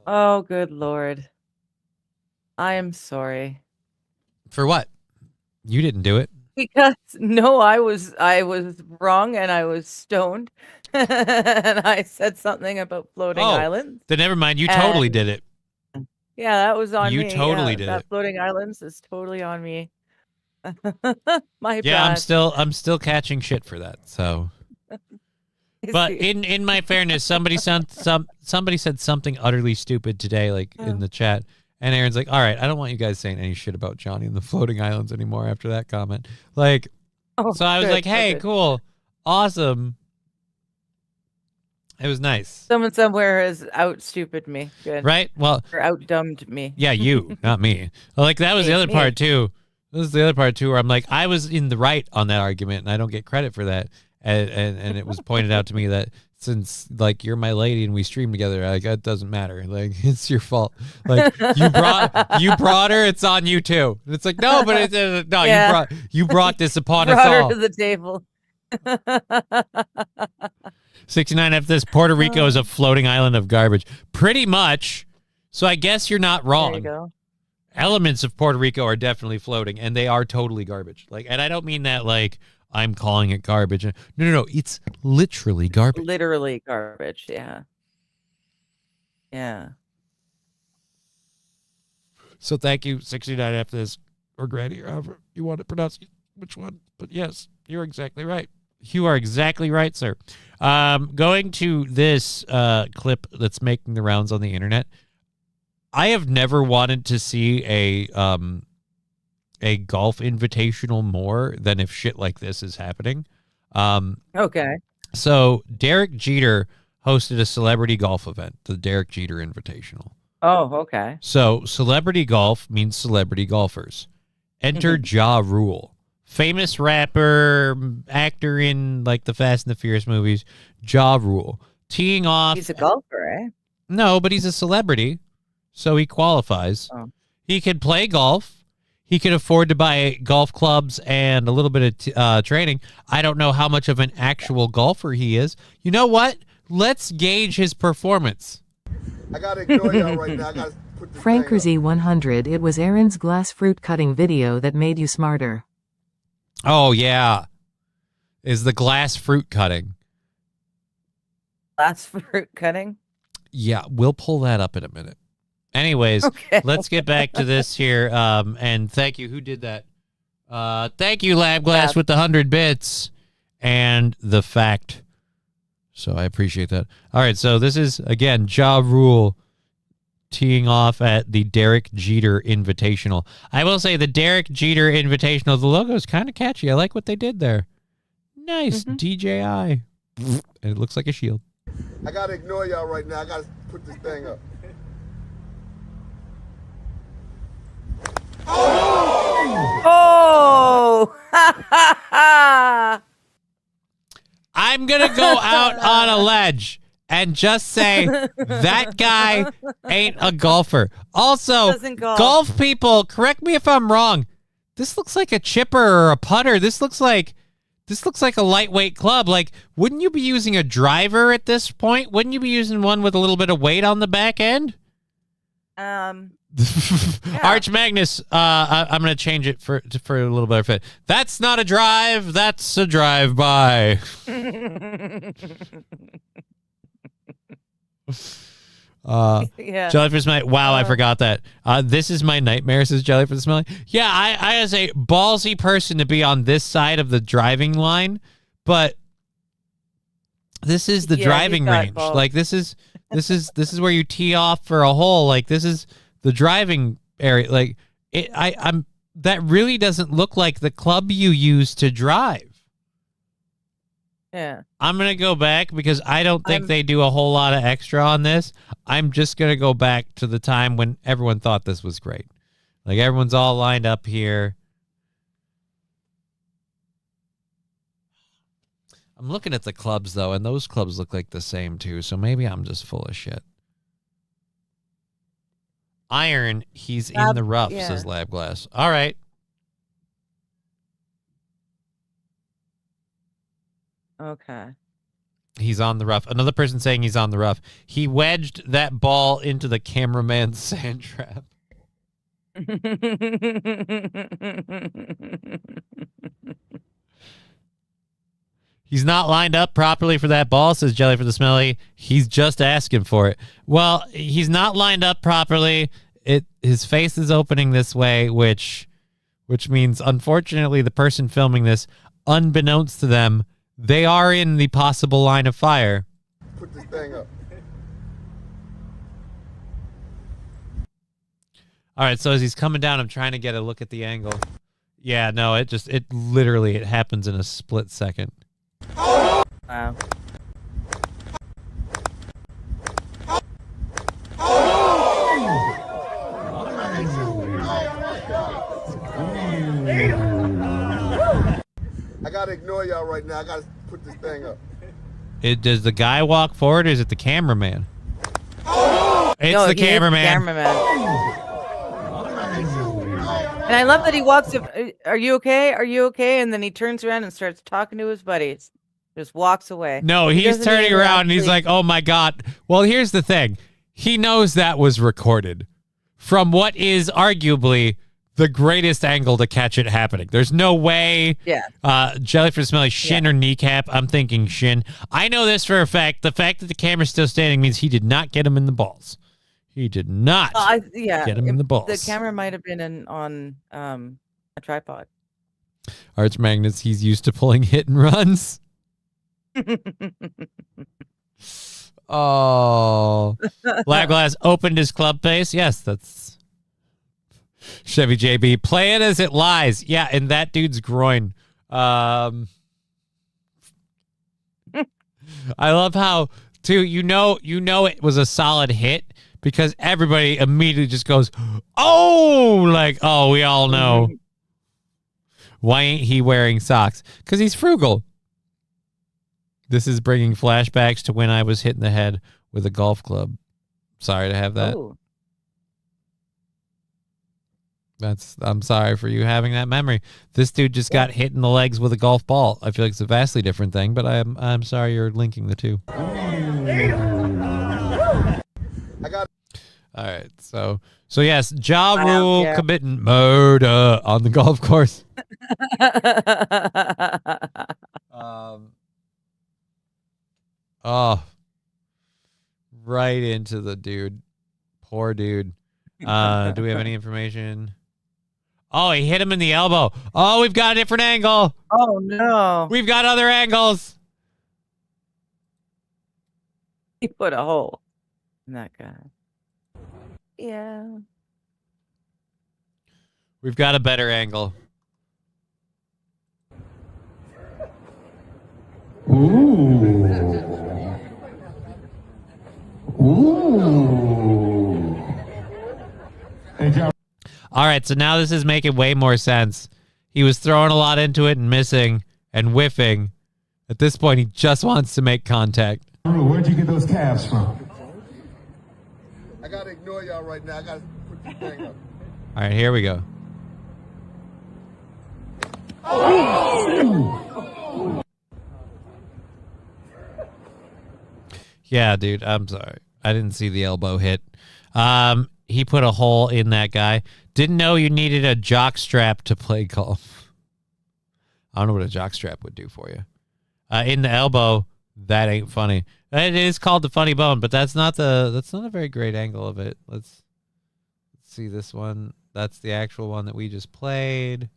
Oh, good Lord. I am sorry. For what? You didn't do it. Because no, I was wrong and I was stoned. And I said something about floating islands. Then never mind. You totally did it. Yeah, that was on me. You totally did that it. Floating islands is totally on me. My yeah, bad. I'm still catching shit for that. So, but in my fairness, somebody said something utterly stupid today, like in the chat, and Aaron's like, "All right, I don't want you guys saying any shit about Johnny and the floating islands anymore after that comment." Like, so I was like, "Hey, cool, awesome." It was nice. Someone somewhere has out-stupid me. Good. Right? Well, or out-dumbed me. Yeah, you, not me. Like, that was the other part, too. This is the other part, too, where I'm like, I was in the right on that argument, and I don't get credit for that. And it was pointed out to me that since, like, you're my lady and we stream together, like, that doesn't matter. Like, it's your fault. Like, you brought her, it's on you, too. And it's like, no, but you brought this upon us all. Brought her to the table. 69 after this, Puerto Rico is a floating island of garbage. Pretty much. So I guess you're not wrong. There you go. Elements of Puerto Rico are definitely floating, and they are totally garbage. Like, and I don't mean that like I'm calling it garbage. No. It's literally garbage. Literally garbage. Yeah. Yeah. So thank you, 69 after this, or Granny, or however you want to pronounce which one. But yes, you're exactly right. You are exactly right, sir. Going to this clip that's making the rounds on the internet. I have never wanted to see a golf invitational more than if shit like this is happening. Okay. So Derek Jeter hosted a celebrity golf event, the Derek Jeter Invitational. Oh, okay. So celebrity golf means celebrity golfers. Enter Ja Rule. Famous rapper, actor in like the Fast and the Furious movies, Ja Rule. Teeing off. He's a golfer, eh? No, but he's a celebrity, so he qualifies. Oh. He could play golf. He could afford to buy golf clubs and a little bit of training. I don't know how much of an actual golfer he is. You know what? Let's gauge his performance. I gotta ignore y'all right now. I gotta put this Frankerzy 100. It was Aaron's glass fruit cutting video that made you smarter. Oh, yeah. Is the glass fruit cutting. Glass fruit cutting? Yeah, we'll pull that up in a minute. Anyways, let's get back to this here. And thank you. Who did that? Thank you, Lab Glass, with the 100 bits and the fact. So I appreciate that. All right, so this is, again, Ja Rule teeing off at the Derek Jeter Invitational. I will say the Derek Jeter Invitational, the logo is kind of catchy. I like what they did there. Nice, DJI. And it looks like a shield. I gotta ignore y'all right now. I gotta put this thing up. Oh! I'm going to go out on a ledge and just say that guy ain't a golfer. Also, golf people, correct me if I'm wrong. This looks like a chipper or a putter. This looks like This looks like a lightweight club. Like, wouldn't you be using a driver at this point? Wouldn't you be using one with a little bit of weight on the back end? Yeah. Arch Magnus, I'm going to change it for a little better fit. That's not a drive. That's a drive-by. Yeah. Jellyfish Smelly. Wow, I forgot that. This is my nightmare, says Jellyfish Smelly. Yeah, I as a ballsy person to be on this side of the driving line, but this is the driving range. Balls. Like this is where you tee off for a hole. Like this is the driving area. Like I'm that really doesn't look like the club you use to drive. Yeah. I'm going to go back because I don't think they do a whole lot of extra on this. I'm just going to go back to the time when everyone thought this was great. Like everyone's all lined up here. I'm looking at the clubs though, and those clubs look like the same too. So maybe I'm just full of shit. Iron, he's in the rough, says Lab Glass. All right. Okay. He's on the rough. Another person saying he's on the rough. He wedged that ball into the cameraman's sand trap. He's not lined up properly for that ball, says Jelly for the Smelly. He's just asking for it. Well, he's not lined up properly. His face is opening this way, which means, unfortunately, the person filming this, unbeknownst to them, they are in the possible line of fire. Put this thing up. All right, so as he's coming down, I'm trying to get a look at the angle. Yeah, no, it literally happens in a split second. Wow. I gotta ignore y'all right now. I gotta put this thing up. Does the guy walk forward, or is it the cameraman? It's the cameraman. And I love that he walks up. Are you okay? Are you okay? And then he turns around and starts talking to his buddies. Just walks away. No, he's turning around and he's like, oh my God. Well, here's the thing. He knows that was recorded from what is arguably the greatest angle to catch it happening. There's no way. Yeah. Jellyfish Smelly shin or kneecap. I'm thinking shin. I know this for a fact. The fact that the camera's still standing means he did not get him in the balls. He did not get him in the balls. The camera might have been on a tripod. Arch Magnus, he's used to pulling hit and runs. Oh. Laglass opened his club face. Yes, that's Chevy JB. Play it as it lies. Yeah, in that dude's groin. I love how, too, you know it was a solid hit because everybody immediately just goes, oh, like, oh, we all know. Why ain't he wearing socks? Because he's frugal. This is bringing flashbacks to when I was hit in the head with a golf club. Sorry to have that. Oh. I'm sorry for you having that memory. This dude just got hit in the legs with a golf ball. I feel like it's a vastly different thing, but I'm sorry you're linking the two. All right, so yes, Ja Rule committing murder on the golf course. Oh, right into the dude. Poor dude. Do we have any information? Oh, he hit him in the elbow. Oh, we've got a different angle. Oh, no. We've got other angles. He put a hole in that guy. Yeah. We've got a better angle. Ooh. Ooh. Hey, John. All right, so now this is making way more sense. He was throwing a lot into it and missing and whiffing. At this point, he just wants to make contact. Where'd you get those calves from? I gotta ignore y'all right now. I gotta put this thing up. All right, here we go. Oh. Yeah, dude, I'm sorry. I didn't see the elbow hit. He put a hole in that guy. Didn't know you needed a jock strap to play golf. I don't know what a jock strap would do for you. In the elbow, that ain't funny. It is called the funny bone, but that's not a very great angle of it. Let's see this one. That's the actual one that we just played.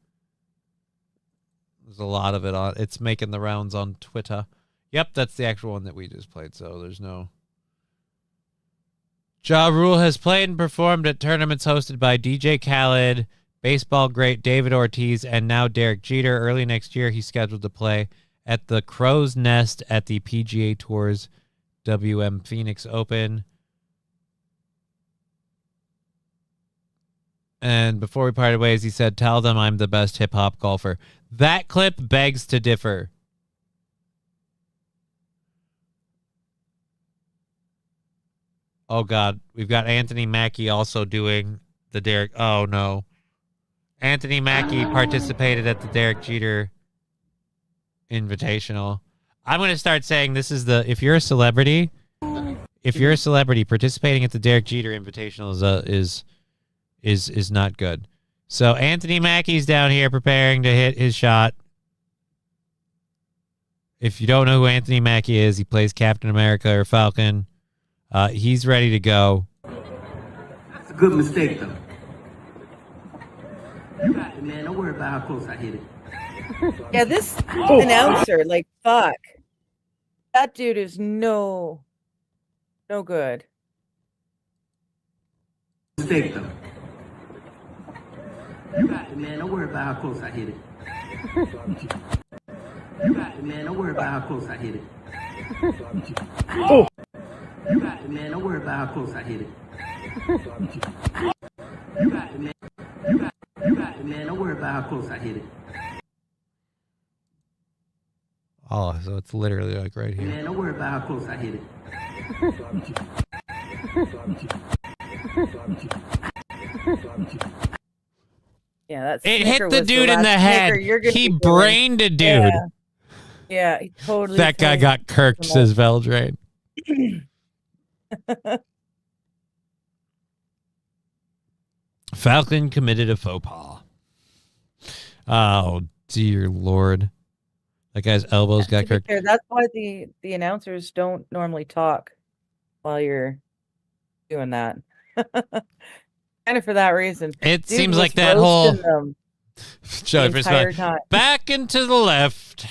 There's a lot of it on. It's making the rounds on Twitter. Yep, that's the actual one that we just played. So there's no. Ja Rule has played and performed at tournaments hosted by DJ Khaled, baseball great David Ortiz, and now Derek Jeter. Early next year, he's scheduled to play at the Crow's Nest at the PGA Tour's WM Phoenix Open. And before we parted ways, he said, "Tell them I'm the best hip-hop golfer." That clip begs to differ. Oh, God. We've got Anthony Mackie also doing the Derek. Oh, no. Anthony Mackie participated at the Derek Jeter Invitational. I'm going to start saying this is if you're a celebrity, participating at the Derek Jeter Invitational is not good. So Anthony Mackie's down here preparing to hit his shot. If you don't know who Anthony Mackie is, he plays Captain America or Falcon. He's ready to go. It's a good mistake, though. You got it, man. Don't worry about how close I hit it. Yeah, this announcer, like, fuck. That dude is no good. Mistake, though. You got it, man. Don't worry about how close I hit it. You got it, man. Don't worry about how close I hit it. You got it, man. Don't worry about how close I hit it. You got it, man. You got it, man. Don't worry about how close I hit it. Oh, so it's literally like right here. Man, don't worry about how close I hit it. Yeah, that's it hit the dude in the head. He brained a dude. Yeah, he totally. That guy got kirked, says Veldrain. Falcon committed a faux pas. Oh, dear Lord. That guy's elbows got kirked. That's why the announcers don't normally talk while you're doing that. Kind of for that reason. It seems like that whole show back and to the left.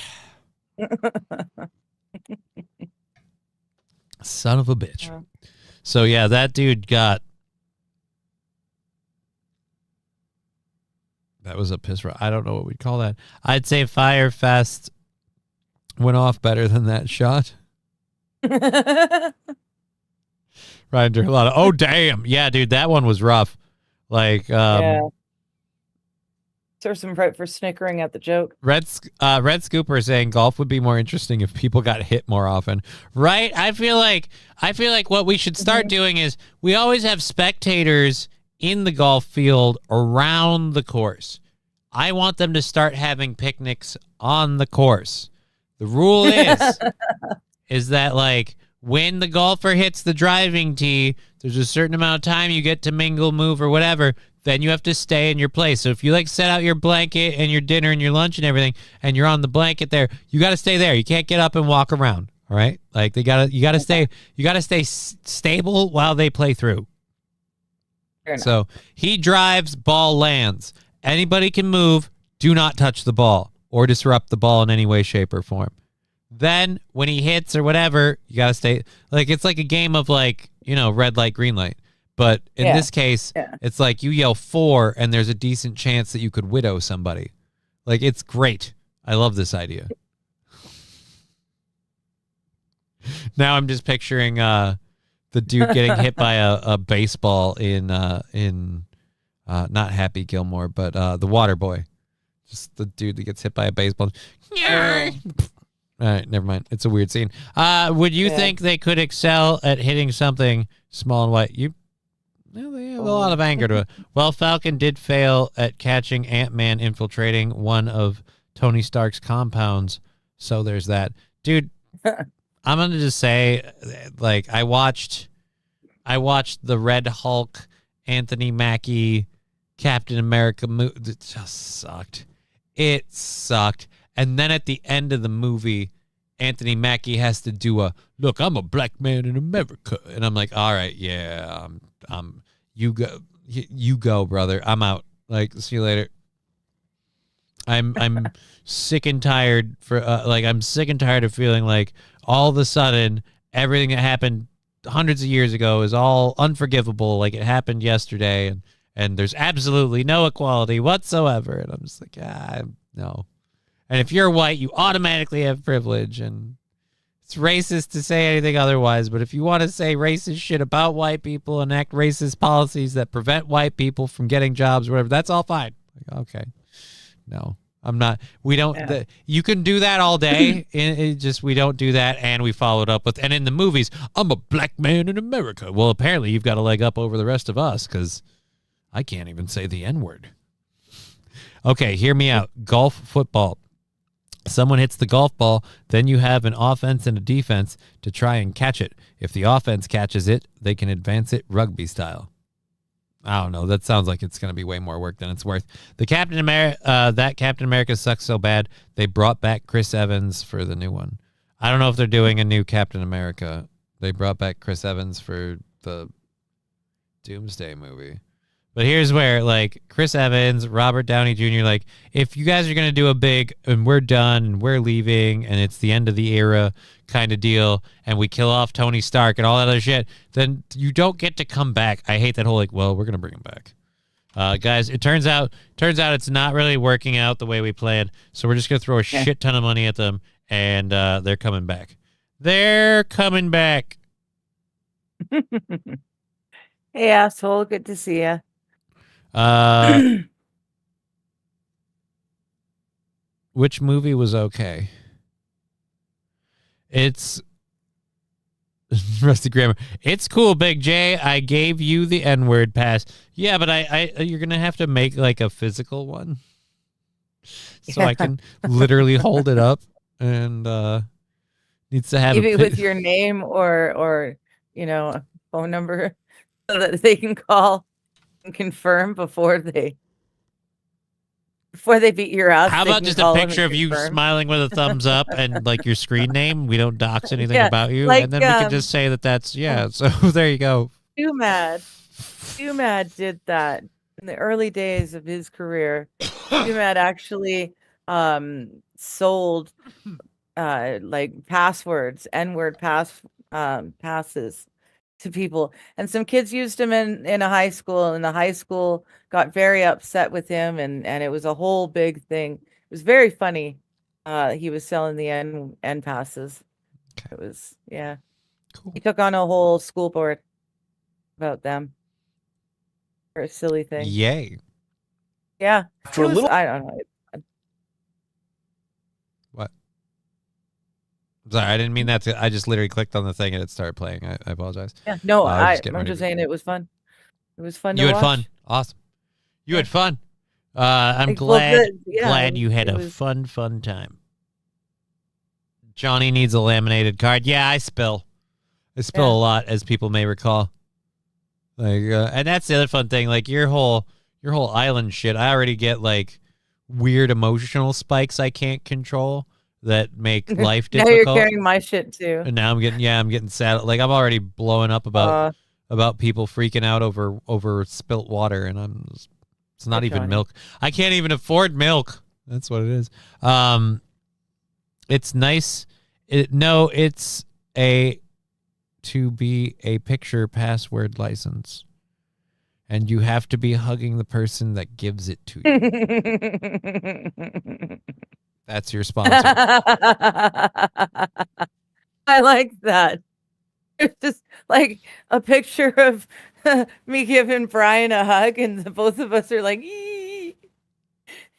Son of a bitch. So yeah, that dude got. That was a piss rock. I don't know what we'd call that. I'd say Firefest went off better than that shot. Ryan Derlada. Oh damn. Yeah, dude, that one was rough. Like serve some right for snickering at the joke. Red Scooper saying golf would be more interesting if people got hit more often. Right? I feel like what we should start doing is we always have spectators in the golf field around the course. I want them to start having picnics on the course. The rule is that like when the golfer hits the driving tee, there's a certain amount of time you get to mingle, move, or whatever. Then you have to stay in your place. So if you like set out your blanket and your dinner and your lunch and everything, and you're on the blanket there, you got to stay there. You can't get up and walk around. All right, like you gotta stay stable while they play through. So he drives, ball lands. Anybody can move. Do not touch the ball or disrupt the ball in any way, shape, or form. Then when he hits or whatever, you got to stay. Like it's like a game of like, red light, green light. But in this case, it's like you yell 4 and there's a decent chance that you could widow somebody. Like it's great. I love this idea. Now I'm just picturing the dude getting hit by a baseball in not Happy Gilmore, but the Water Boy. Just the dude that gets hit by a baseball. All right, never mind. It's a weird scene. Would you think they could excel at hitting something small and white? They have a lot of anger to it. Well, Falcon did fail at catching Ant-Man infiltrating one of Tony Stark's compounds, so there's that. Dude, I'm gonna just say, like, I watched the Red Hulk, Anthony Mackie, Captain America movie. It just sucked. It sucked. And then at the end of the movie, Anthony Mackie has to do look, I'm a black man in America. And I'm like, all right, yeah, you go, brother. I'm out. Like, see you later. I'm sick and tired I'm sick and tired of feeling like all of a sudden everything that happened hundreds of years ago is all unforgivable, like it happened yesterday, and there's absolutely no equality whatsoever. And I'm just like, no. And if you're white, you automatically have privilege, and it's racist to say anything otherwise. But if you want to say racist shit about white people and enact racist policies that prevent white people from getting jobs, whatever, that's all fine. Like, okay. No, I'm not. We don't. Yeah. You can do that all day. We don't do that, and we followed up with. And in the movies, I'm a black man in America. Well, apparently you've got a leg up over the rest of us because I can't even say the N-word. Okay, hear me out. Golf, football. Someone hits the golf ball, then you have an offense and a defense to try and catch it. If the offense catches it, they can advance it rugby style. I don't know. That sounds like it's going to be way more work than it's worth. The Captain America, that Captain America sucks so bad they brought back Chris Evans for the new one. I don't know if they're doing a new Captain America. They brought back Chris Evans for the Doomsday movie. But here's where, like, Chris Evans, Robert Downey Jr., like, if you guys are going to do a big, and we're done, and we're leaving, and it's the end of the era kind of deal, and we kill off Tony Stark and all that other shit, then you don't get to come back. I hate that whole, like, well, we're going to bring him back. Guys, it turns out it's not really working out the way we planned, so we're just going to throw a shit ton of money at them, and they're coming back. They're coming back. Hey, asshole. Good to see you. Which movie was okay? It's Rusty Grammar. It's cool, Big J. I gave you the N-word pass. Yeah, but you're gonna have to make like a physical one, so I can literally hold it up and needs to have maybe with your name or a phone number so that they can call and confirm before they beat your ass. How about just a picture of you smiling with a thumbs up and like your screen name? We don't dox anything about you, like, and then we can just say that's So there you go. Too Mad did that in the early days of his career. Too Mad actually sold like passwords, N-word passes to people, and some kids used him in a high school, and the high school got very upset with him, and it was a whole big thing. It was very funny. He was selling the N passes. Okay. It was cool. He took on a whole school board about them for a silly thing. Yay. Yeah. For a little, I don't know. What? Sorry, I didn't mean that I just literally clicked on the thing and it started playing. I apologize. Yeah, no, I'm just saying it was fun. It was fun to watch. You had fun. Awesome. You had fun. I'm glad you had a fun time. Johnny needs a laminated card. Yeah, I spill a lot, as people may recall. Like, and that's the other fun thing. Like your whole island shit. I already get like weird emotional spikes I can't control that make life difficult. Now you're carrying my shit too. And now I'm getting sad. Like I'm already blowing up about people freaking out over spilt water, and it's not even milk. I can't even afford milk. That's what it is. It's nice. It's to be a picture password license, and you have to be hugging the person that gives it to you. That's your sponsor. I like that. It's just like a picture of me giving Brian a hug, and both of us are like, ee!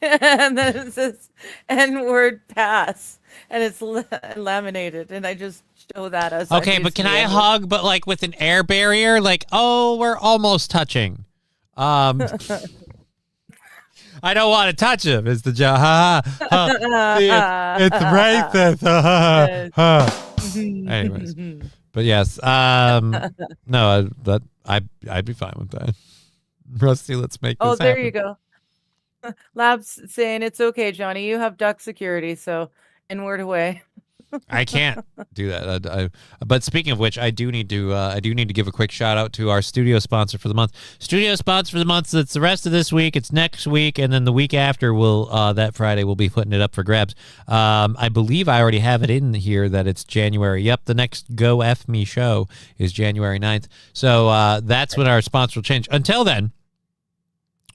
And then it says N-word pass, and it's laminated, and I just show that as okay. But can I hug, but like with an air barrier? Like, oh, we're almost touching. I don't want to touch him. It's the job. It's racist. Anyways, but yes, no, I'd be fine with that. Rusty, let's make this Oh, there happen. you go. Lab's saying it's okay, Johnny. You have duck security, so inward away. I can't do that. But speaking of which, I do need to give a quick shout out to our studio sponsor for the month. Studio sponsor for the month. So it's the rest of this week. It's next week, and then the week after, that Friday we'll be putting it up for grabs. I believe I already have it in here that it's January. Yep, the next Go F Me show is January 9th. So that's when our sponsor will change. Until then,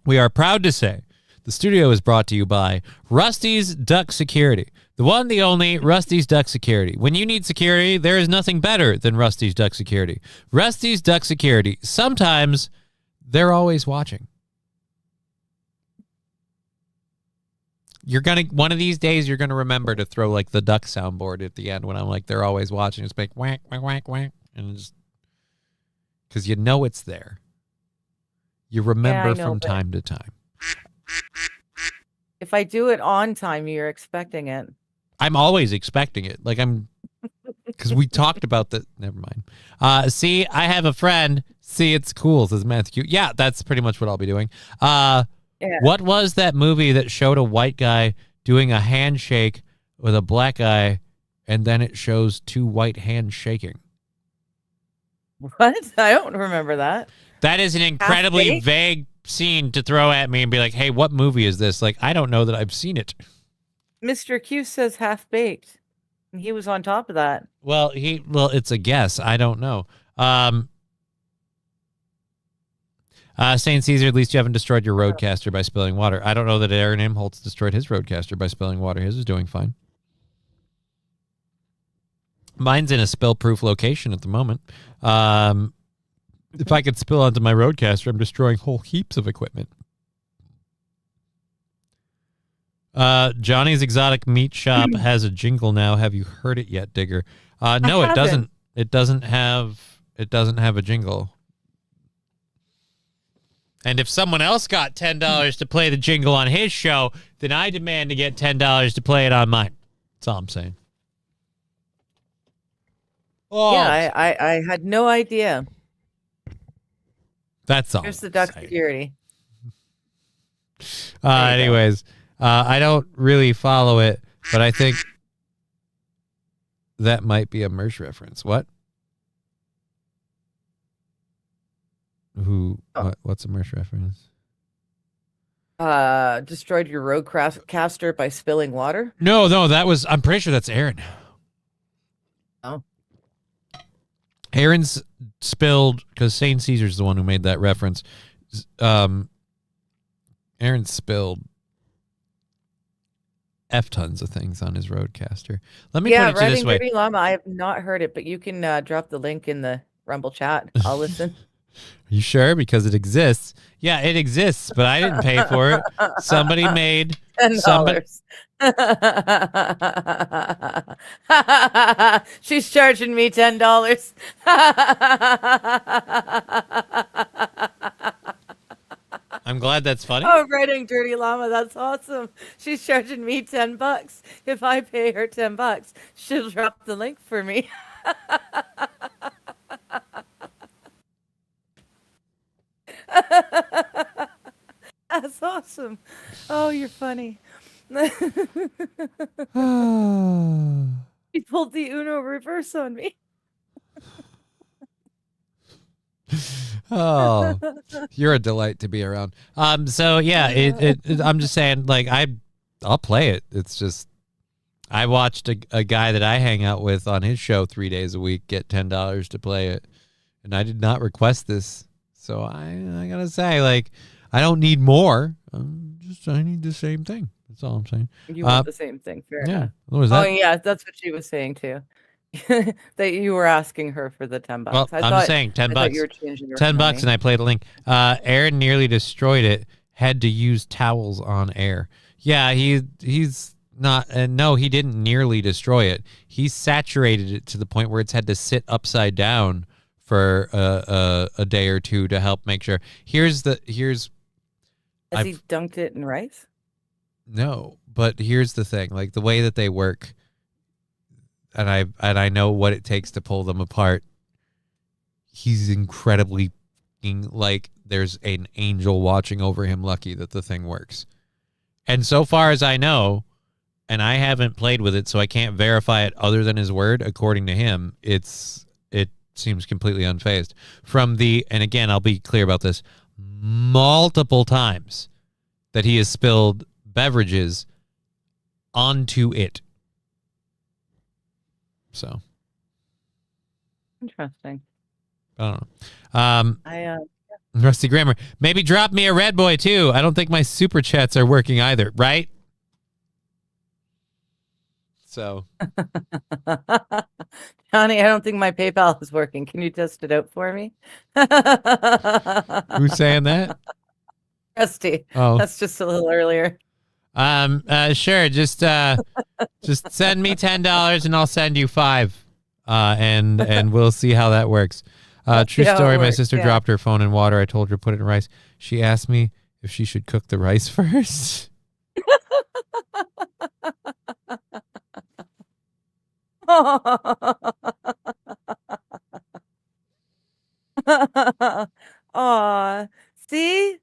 we are proud to say the studio is brought to you by Rusty's Duck Security. The one, the only, Rusty's Duck Security. When you need security, there is nothing better than Rusty's Duck Security. Rusty's Duck Security. Sometimes they're always watching. One of these days, you're gonna remember to throw like the duck soundboard at the end when I'm like, they're always watching. It's like whack, whack, whack, whack, and just because you know it's there. You remember from time to time. If I do it on time, you're expecting it. I'm always expecting it. Like because we talked about that. Never mind. See, I have a friend. See, it's cool, says Matthew. Yeah, that's pretty much what I'll be doing. What was that movie that showed a white guy doing a handshake with a black guy, and then it shows two white hands shaking? What? I don't remember that. That is an incredibly vague scene to throw at me and be like, hey, what movie is this? Like, I don't know that I've seen it. Mr. Q says Half Baked. And he was on top of that. Well, it's a guess. I don't know. St. Caesar, at least you haven't destroyed your roadcaster by spilling water. I don't know that Aaron Imholtz destroyed his roadcaster by spilling water. His is doing fine. Mine's in a spill-proof location at the moment. If I could spill onto my roadcaster, I'm destroying whole heaps of equipment. Johnny's Exotic Meat Shop has a jingle now. Have you heard it yet, Digger? No, it doesn't. It doesn't have a jingle. And if someone else got $10 to play the jingle on his show, then I demand to get $10 to play it on mine. That's all I'm saying. Oh, yeah, I had no idea. That's all. Here's the duck security. Anyways, I don't really follow it, but I think that might be a Mersh reference. What? What's a Mersh reference? Destroyed your roadcaster by spilling water? No, I'm pretty sure that's Aaron. Oh. Aaron's spilled, because St. Caesar's the one who made that reference. Aaron spilled F tons of things on his roadcaster. Let me put it this way. Dirty Llama, I have not heard it, but you can drop the link in the Rumble chat. I'll listen. Are you sure? Because it exists. Yeah, it exists, but I didn't pay for it. Somebody made $10. She's charging me $10. I'm glad that's funny. Oh, writing Dirty Llama, that's awesome. She's charging me $10. If I pay her $10, she'll drop the link for me. That's awesome. Oh, you're funny. He pulled the Uno reverse on me. Oh, you're a delight to be around. So yeah, I'm just saying, like, I'll play it. It's just, I watched a guy that I hang out with on his show 3 days a week get $10 to play it, and I did not request this. So I gotta say, like, I don't need more. I need the same thing. That's all I'm saying. You want the same thing, fair enough. Oh yeah, that's what she was saying too. That you were asking her for the $10. Well, I'm just saying $10. You were changing your $10, and I played a link. Aaron nearly destroyed it. Had to use towels on air. Yeah, he's not. No, he didn't nearly destroy it. He saturated it to the point where it's had to sit upside down for a day or two to help make sure. Has he dunked it in rice? No, but here's the thing. Like, the way that they work, I know what it takes to pull them apart. He's incredibly like there's an angel watching over him, lucky that the thing works. And so far as I know, and I haven't played with it, so I can't verify it other than his word, according to him, it seems completely unfazed. And again, I'll be clear about this, multiple times that he has spilled beverages onto it. So Interesting. I don't know. I Rusty Grammar, maybe drop me a red boy too. I don't think my super chats are working either, right? So Johnny, I don't think my PayPal is working. Can you test it out for me? who's saying that? Rusty. Oh, That's just a little earlier. Sure. Just send me $10 and I'll send you $5. And we'll see how that works. True story. My sister dropped her phone in water. I told her to put it in rice. She asked me if she should cook the rice first. Aw, see,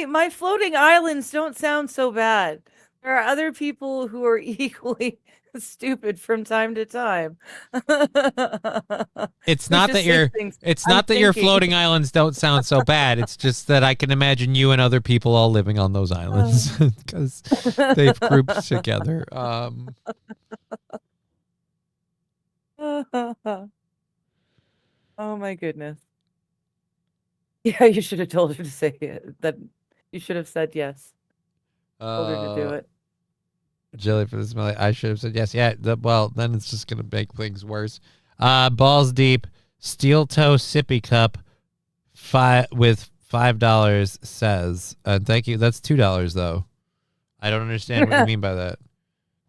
my floating islands don't sound so bad. There are other people who are equally stupid from time to time. It's not that your floating islands don't sound so bad. It's just that I can imagine you and other people all living on those islands because they've grouped together. Oh my goodness. Yeah, you should have told her to say it. That you should have said yes. Told her to do it. Jelly for the smelly. I should have said yes. Yeah. Well, then it's just gonna make things worse. Balls deep. Steel toe sippy cup. With $5 says. Thank you. That's $2 though. I don't understand what you mean by that.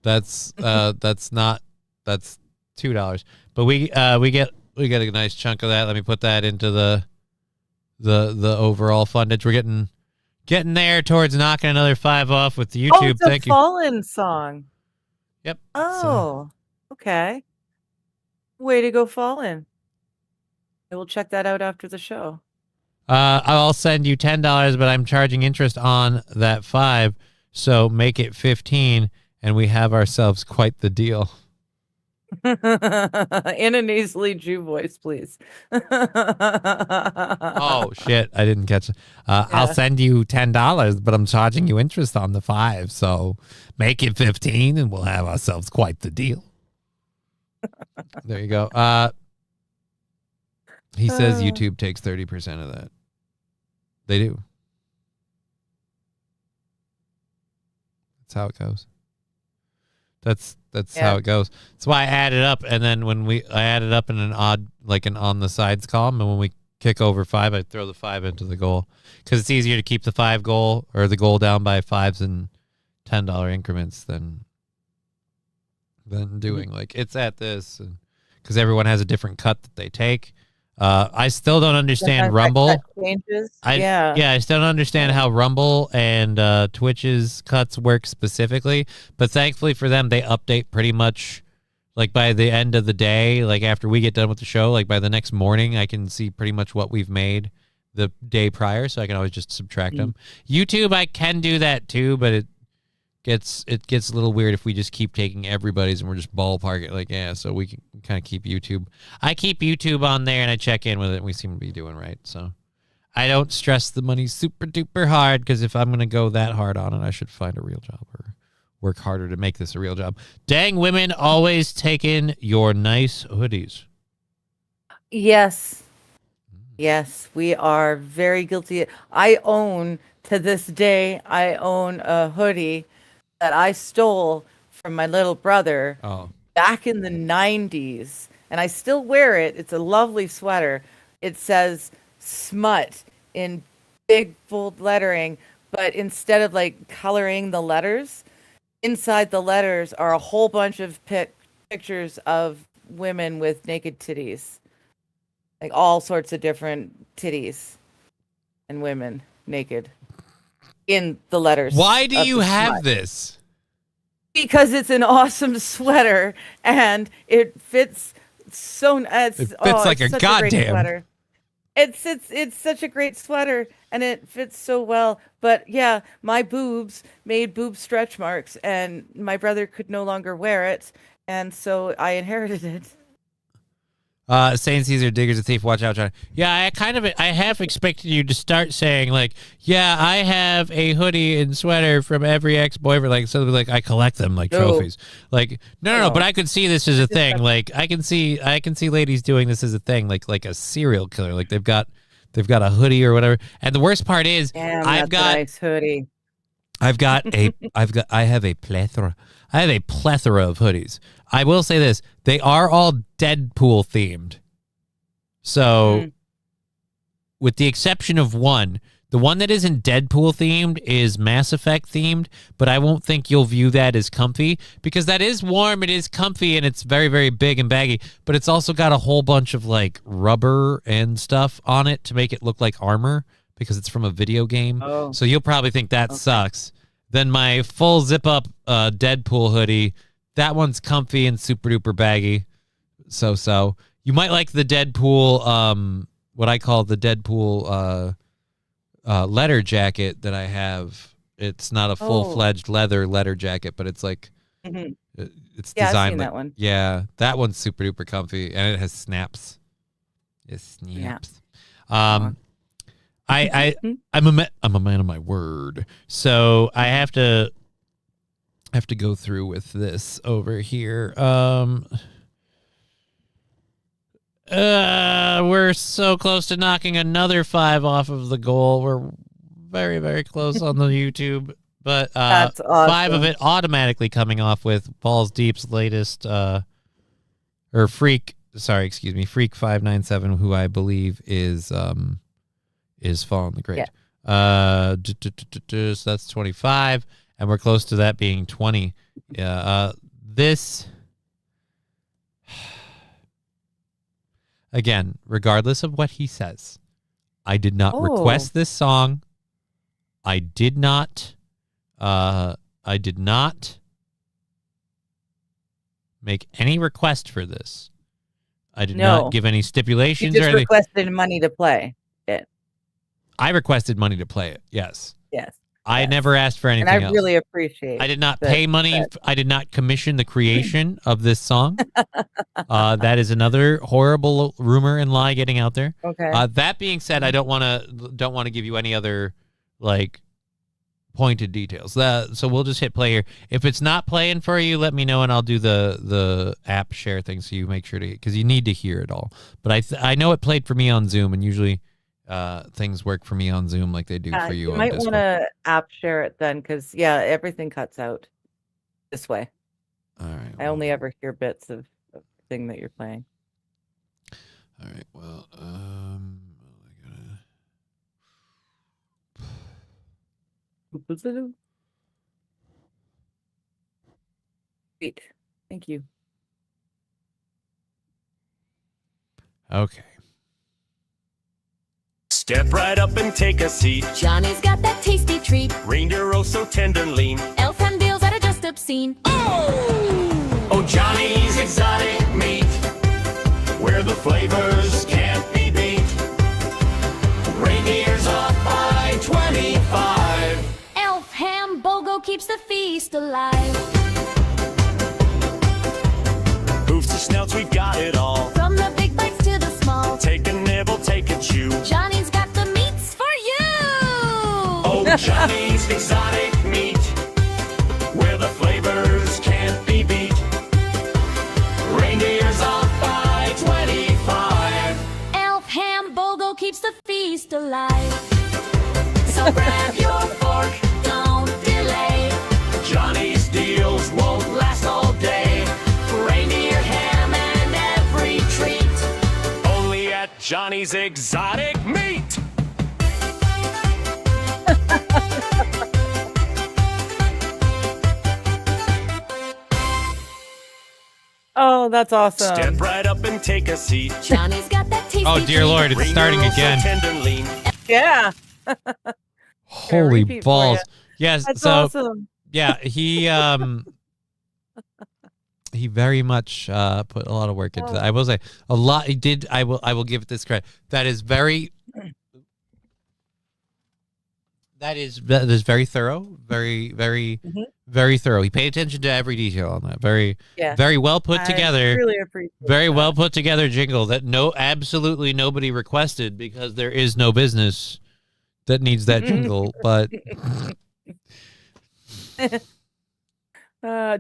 That's $2. But we get a nice chunk of that. Let me put that into the overall fundage. We're getting there towards knocking another 5 off with the YouTube. Oh, it's Thank a you. Fallen song. Yep. Oh, okay. Way to go, Fallen. I will check that out after the show. I'll send you $10, but I'm charging interest on that 5, so make it 15, and we have ourselves quite the deal. In a nasally Jew voice, please. Oh shit! I didn't catch it. I'll send you $10, but I'm charging you interest on the 5, so make it 15, and we'll have ourselves quite the deal. There you go. He says YouTube takes 30% of that. They do. That's how it goes. That's how it goes. That's why I added up, and then I added up in an odd, like an on the sides column, and when we kick over 5, I throw the 5 into the goal because it's easier to keep the 5 goal or the goal down by 5s and $10 increments than doing like it's at this, because everyone has a different cut that they take. I still don't understand Rumble. I still don't understand how Rumble and Twitch's cuts work specifically, but thankfully for them, they update pretty much like by the end of the day, like after we get done with the show, like by the next morning, I can see pretty much what we've made the day prior, so I can always just subtract them. YouTube, I can do that too, but it gets a little weird if we just keep taking everybody's and we're just ballpark it. Like, yeah, so we can kind of keep YouTube. I keep YouTube on there and I check in with it and we seem to be doing right. So I don't stress the money super duper hard, because if I'm going to go that hard on it, I should find a real job or work harder to make this a real job. Dang women always taking your nice hoodies. Yes. Yes, we are very guilty. To this day, I own a hoodie that I stole from my little brother back in the 90s, and I still wear it. It's a lovely sweater. It says smut in big bold lettering, but instead of like coloring the letters, inside the letters are a whole bunch of pictures of women with naked titties, like all sorts of different titties and women naked in the letters. Why do you have this? Because it's an awesome sweater and it fits so. It fits like a such goddamn. great sweater. It's such a great sweater and it fits so well. But yeah, my boobs made boob stretch marks and my brother could no longer wear it, and so I inherited it. Saint Caesar, Digger's a thief. Watch out, John. Yeah, I have expected you to start saying like, yeah, I have a hoodie and sweater from every ex-boyfriend, like so, like I collect them like trophies. Like, no. But I could see this as a thing. Like, I can see ladies doing this as a thing, like a serial killer. Like they've got a hoodie or whatever. And the worst part is, I've got a nice hoodie. I have a plethora of hoodies. I will say this. They are all Deadpool themed. So with the exception of one, the one that isn't Deadpool themed is Mass Effect themed, but I won't think you'll view that as comfy because that is warm, it is comfy, and it's very, very big and baggy, but it's also got a whole bunch of like rubber and stuff on it to make it look like armor because it's from a video game. Oh. So you'll probably think that sucks. Then my full zip up Deadpool hoodie, that one's comfy and super duper baggy. So you might like the Deadpool, what I call the Deadpool leather jacket that I have. It's not a full-fledged leather jacket, but it's like it's designed. I've seen like, that one. Yeah, that one's super duper comfy, and it has snaps. It snaps. I'm a man of my word, so I have to go through with this over here. We're so close to knocking another 5 off of the goal. We're very, very close on the YouTube, but That's awesome. 5 of it automatically coming off with Balls Deep's latest Freak 597, who I believe is Fallen the Great. Yeah. So that's 25, and we're close to that being 20. This again, regardless of what he says, I did not request this song. I did not make any request for this. I did not give any stipulations You or just anything. requested money to play it. I requested money to play it. Yes. Yes. I never asked for anything And I else. really appreciate I did not pay money. I did not commission the creation of this song. That is another horrible rumor and lie getting out there. Okay. That being said, I don't want to give you any other like pointed details. So we'll just hit play here. If it's not playing for you, let me know and I'll do the app share thing so you make sure to, because you need to hear it all. But I know it played for me on Zoom, and usually things work for me on Zoom like they do for you on might Discord. want to app share it then, because everything cuts out this way. All right. I only ever hear bits of the thing that you're playing. All right. Well, Sweet. Thank you. okay. Step right up and take a seat. Johnny's got that tasty treat. Reindeer oh so tender and lean. Elf hand deals that are just obscene. Oh, Johnny's exotic meat, where the flavors can't be beat. Reindeer's off by 25. Elf ham BOGO keeps the feast alive. Hoofs to snouts, we've got it all. From the big bites to the small. Take a nibble, take a chew. Johnny's got the meats for you. Oh, Johnny's exotic meat, where the flavors can't be beat. Reindeer's off by 25. Elf ham BOGO keeps the feast alive. So grab your fork, Don't delay. Johnny's deals won't last all day. Reindeer ham and every treat. Only at Johnny's Exotic Meat. Oh, that's awesome. Step right up and take a seat. Johnny's got that tasty Oh dear treat. Lord, it's starting again. Tender and lean. Yeah. Holy repeat for balls! ya. Yes. That's So awesome. yeah, he He very much put a lot of work into that. I will say a lot. He did. I will give it this credit. That is very very thorough. Very thorough. He paid attention to every detail on that. Very well put together. Really appreciate very that. well put together jingle that absolutely nobody requested because there is no business that needs that jingle. But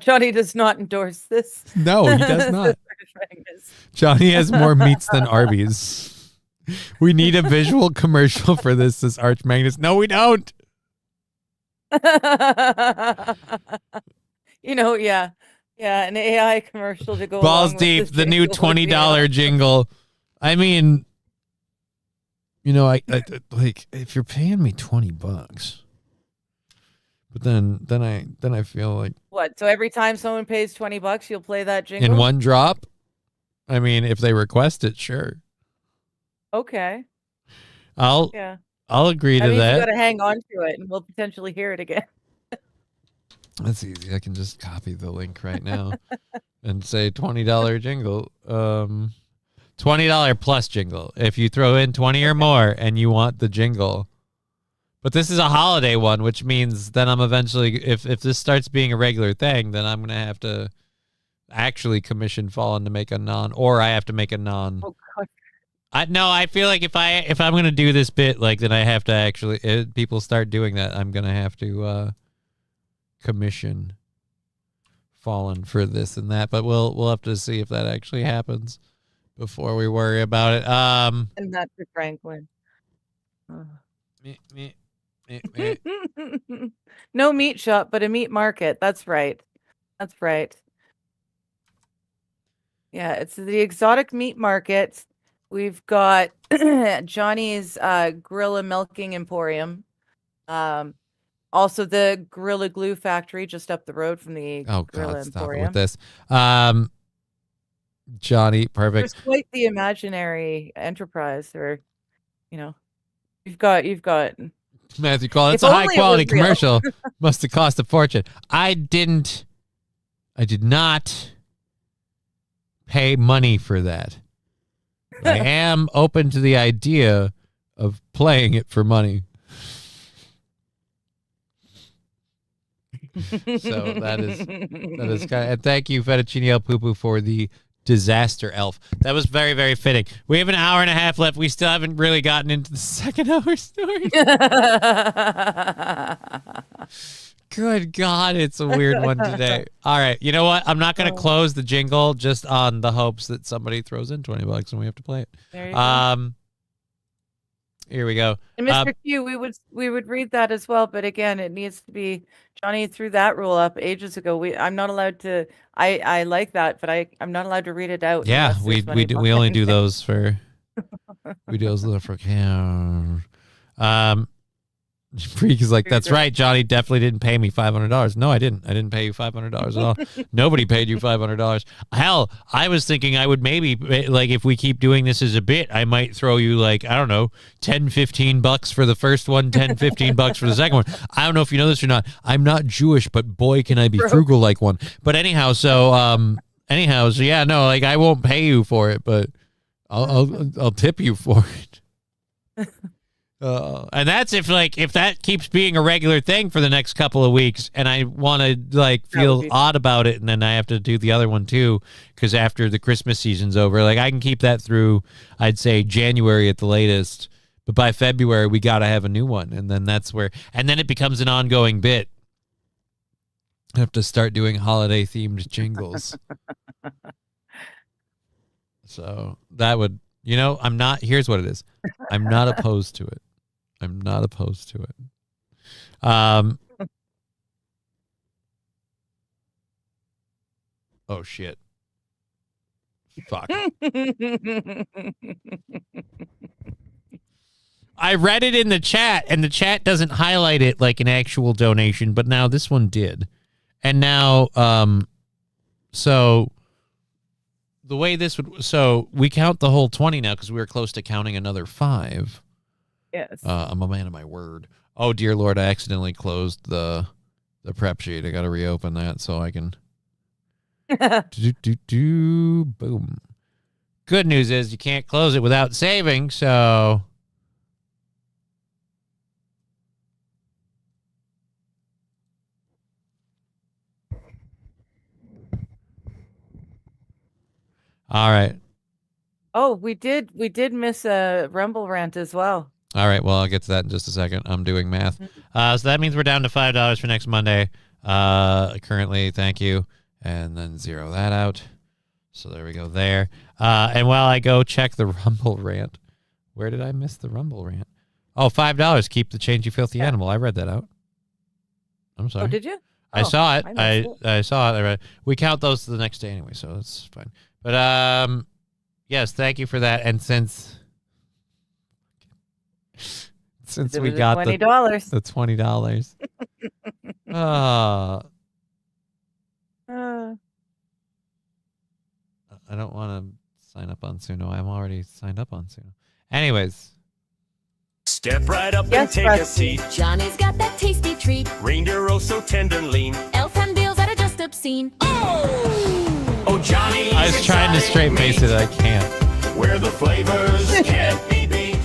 Johnny does not endorse this. no, he does not. Johnny has more meats than Arby's. We need a visual commercial for this Arch Magnus. No, we don't. Yeah, an AI commercial to go Balls along with deep, this the new jingle would be $20 jingle. I mean, I like if you're paying me $20, but then I feel like What? So every time someone pays $20, you'll play that jingle in one drop. I mean, if they request it, sure. Okay. I'll agree to means that. You got to hang on to it, and we'll potentially hear it again. That's easy. I can just copy the link right now and say $20 jingle. $20 plus jingle. If you throw in 20 or more and you want the jingle. But this is a holiday one, which means then I'm eventually, if this starts being a regular thing, then I'm going to have to actually commission Fallen to make a or I have to make a Oh, God. I feel like if I'm going to do this bit, like, then I have to actually, people start doing that, I'm going to have to commission Fallen for this and that, but we'll have to see if that actually happens before we worry about it. And that's for Franklin. No meat shop, but a meat market. That's right. Yeah, it's the exotic meat market. We've got Johnny's Gorilla Milking Emporium. Also the Gorilla Glue Factory just up the road from the Gorilla Emporium. Stop it with this. Johnny, perfect. There's quite the imaginary enterprise, or you've got Matthew Call. It's a high quality commercial. Must have cost a fortune. I did not pay money for that. I am open to the idea of playing it for money. So that is kind of, and thank you, Fettuccine El Poo for the disaster elf. That was very, very fitting. We have an hour and a half left. We still haven't really gotten into the second hour story. Good God, it's a weird one today. All right, you know what? I'm not going to close the jingle just on the hopes that somebody throws in $20 and we have to play it. There you go. Here we go. And Mr. Q, we would read that as well, but again, it needs to be Johnny threw that rule up ages ago. I'm not allowed to. I like that, but I'm not allowed to read it out. Yeah, we only do those for we do those for Freak is like, that's right, Johnny definitely didn't pay me $500. No, I didn't. I didn't pay you $500 at all. Nobody paid you $500. Hell, I was thinking I would maybe, like, if we keep doing this as a bit, I might throw you, like, I don't know, $10-15 for the first one, $10-15 for the second one. I don't know if you know this or not. I'm not Jewish, but boy, can I be frugal like one. But anyhow, so yeah, no, like, I won't pay you for it, but I'll tip you for it. And that's if that keeps being a regular thing for the next couple of weeks, and I want to like feel odd about it, and then I have to do the other one too, because after the Christmas season's over, like I can keep that through, I'd say January at the latest, but by February we got to have a new one, and then then it becomes an ongoing bit. I have to start doing holiday themed jingles. So that would, here's what it is. I'm not opposed to it. Oh shit. Fuck. I read it in the chat, and the chat doesn't highlight it like an actual donation, but now this one did. And now, so the way this would, so we count the whole 20 now because we were close to counting another 5. Yes. I'm a man of my word. Oh, dear Lord, I accidentally closed the prep sheet. I got to reopen that so I can Boom. Good news is you can't close it without saving, so... All right. Oh, we did miss a Rumble rant as well. All right. Well, I'll get to that in just a second. I'm doing math. So that means we're down to $5 for next Monday. Currently, thank you. And then zero that out. So there we go there. And while I go check the Rumble rant, where did I miss the Rumble rant? Oh, $5. Keep the change, you filthy animal. I read that out. I'm sorry. Oh, did you? I saw it. I saw it. I read it. We count those to the next day anyway, so it's fine. But yes, thank you for that. And since we got $20, the $20, I don't want to sign up on Suno. I'm already signed up on Suno. Anyways. Step right up and take a seat. Johnny's got that tasty treat. Reindeer oh so tender and lean. Elf handbills that are just obscene. Oh, Johnny. I was trying to straight face it. I can't. Where the flavors can't be beat.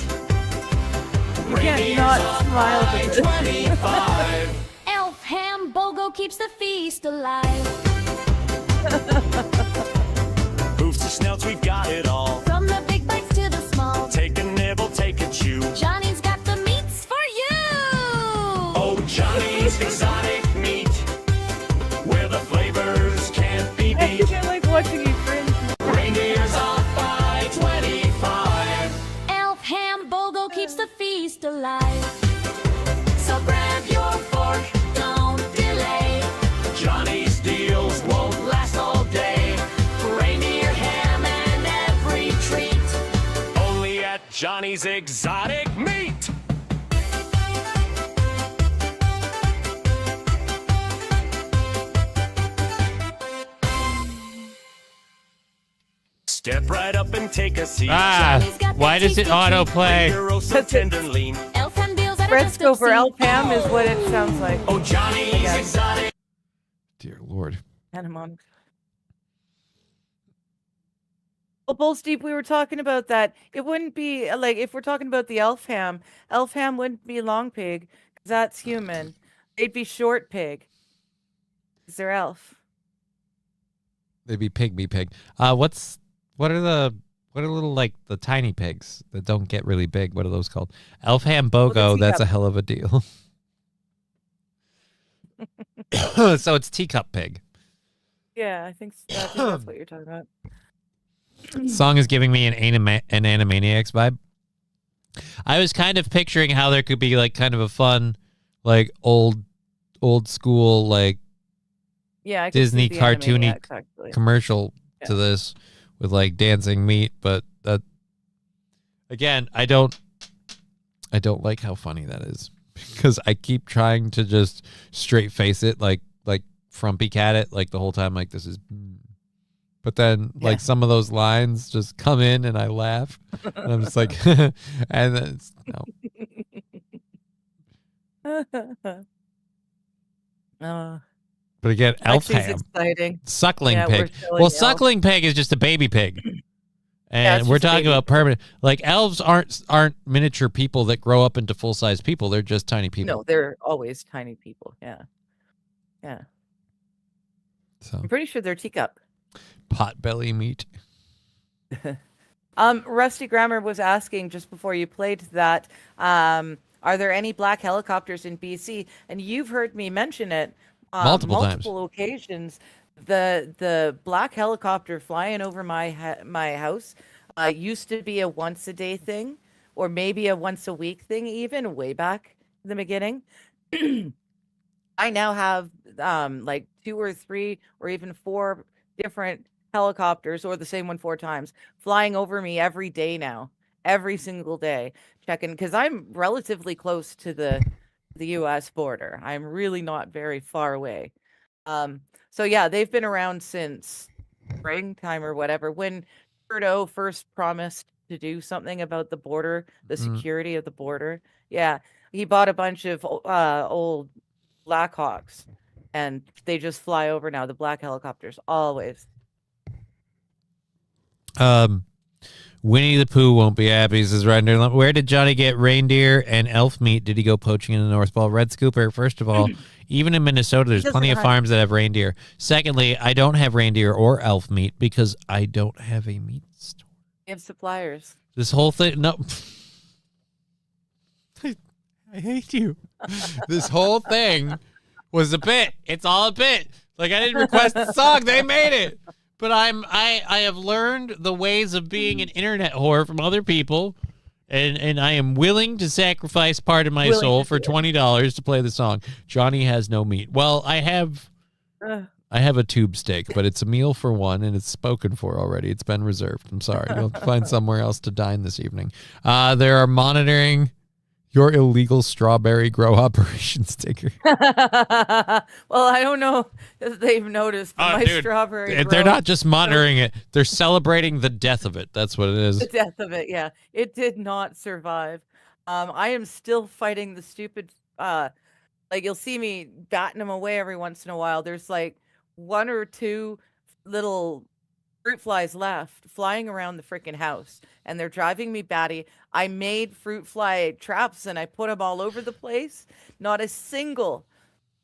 You can't not smile at this. 25. Elf ham BOGO keeps the feast alive. Hooves to snouts, we've got it all. From the big bites to the small. Take a nibble, take a chew. Johnny's got the meats for you. Oh, Johnny's exotic meat. Where the flavors can't be beat. I like watching you cringe. Reindeer's off by 25. Elf ham BOGO keeps the feast alive. So grab your fork, Don't delay. Johnny's deals won't last all day. Reindeer ham and every treat. Only at Johnny's Exotic Meat. Step right up and take a seat. Why does it autoplay? Reindeer oh so tender and lean. Elf handbills that are just Fresco for obscene. elf ham is what it sounds like. Oh, Johnny's Exotic. Dear Lord. Panamon. Well, Bull Steve, we were talking about that. It wouldn't be like if we're talking about the elf ham wouldn't be long pig because that's human. They'd be short pig because they're elf. They'd be pygmy pig. What are little like the tiny pigs that don't get really big? What are those called? Elf ham BOGO. That's a hell of a deal. So it's teacup pig. Yeah, I think that's what you're talking about. Song is giving me an Animaniacs vibe. I was kind of picturing how there could be like kind of a fun, like old school like I could see Disney the cartoony Animaniacs, actually. commercial to this with like dancing meat, but that again, I don't like how funny that is because I keep trying to just straight face it like frumpy cat it like the whole time like this is. But then, like, some of those lines just come in and I laugh. And I'm just like, and then it's, no. But again, elf ham. Exciting. Suckling pig. Well, suckling pig is just a baby pig. And we're talking about permanent. Like, elves aren't miniature people that grow up into full-size people. They're just tiny people. No, they're always tiny people. Yeah. Yeah. So I'm pretty sure they're teacup. Potbelly meat. Rusty Grammar was asking just before you played that, are there any black helicopters in BC? And you've heard me mention it multiple occasions. The black helicopter flying over my house used to be a once a day thing, or maybe a once a week thing, even way back in the beginning. I now have like 2 or 3 or even 4 different helicopters, or the same one 4 times, flying over me every day now, every single day, checking, because I'm relatively close to the U.S. border. I'm really not very far away. So yeah, they've been around since springtime or whatever, when Trudeau first promised to do something about the border, the security of the border. Yeah, he bought a bunch of old Blackhawks and they just fly over now. The black helicopters, always. Winnie the Pooh won't be happy, says Render. Where did Johnny get reindeer and elf meat? Did he go poaching in the North Pole? Red Scooper, first of all, even in Minnesota, there's plenty of farms that have reindeer. Secondly, I don't have reindeer or elf meat because I don't have a meat store. We have suppliers. This whole thing, no. I hate you. This whole thing was a bit. It's all a bit. Like, I didn't request the song. They made it. But I have learned the ways of being an internet whore from other people, and I am willing to sacrifice part of my soul for $20 to play the song. Johnny has no meat. Well, I have a tube steak, but it's a meal for one, and it's spoken for already. It's been reserved. I'm sorry. You'll find somewhere else to dine this evening. They are monitoring your illegal strawberry grow operation, sticker. Well, I don't know if they've noticed my strawberry. They're not just monitoring it; they're celebrating the death of it. That's what it is. The death of it, yeah. It did not survive. I am still fighting the stupid. Like, you'll see me batting them away every once in a while. There's like one or two little fruit flies left flying around the freaking house, and they're driving me batty. I made fruit fly traps and I put them all over the place. Not a single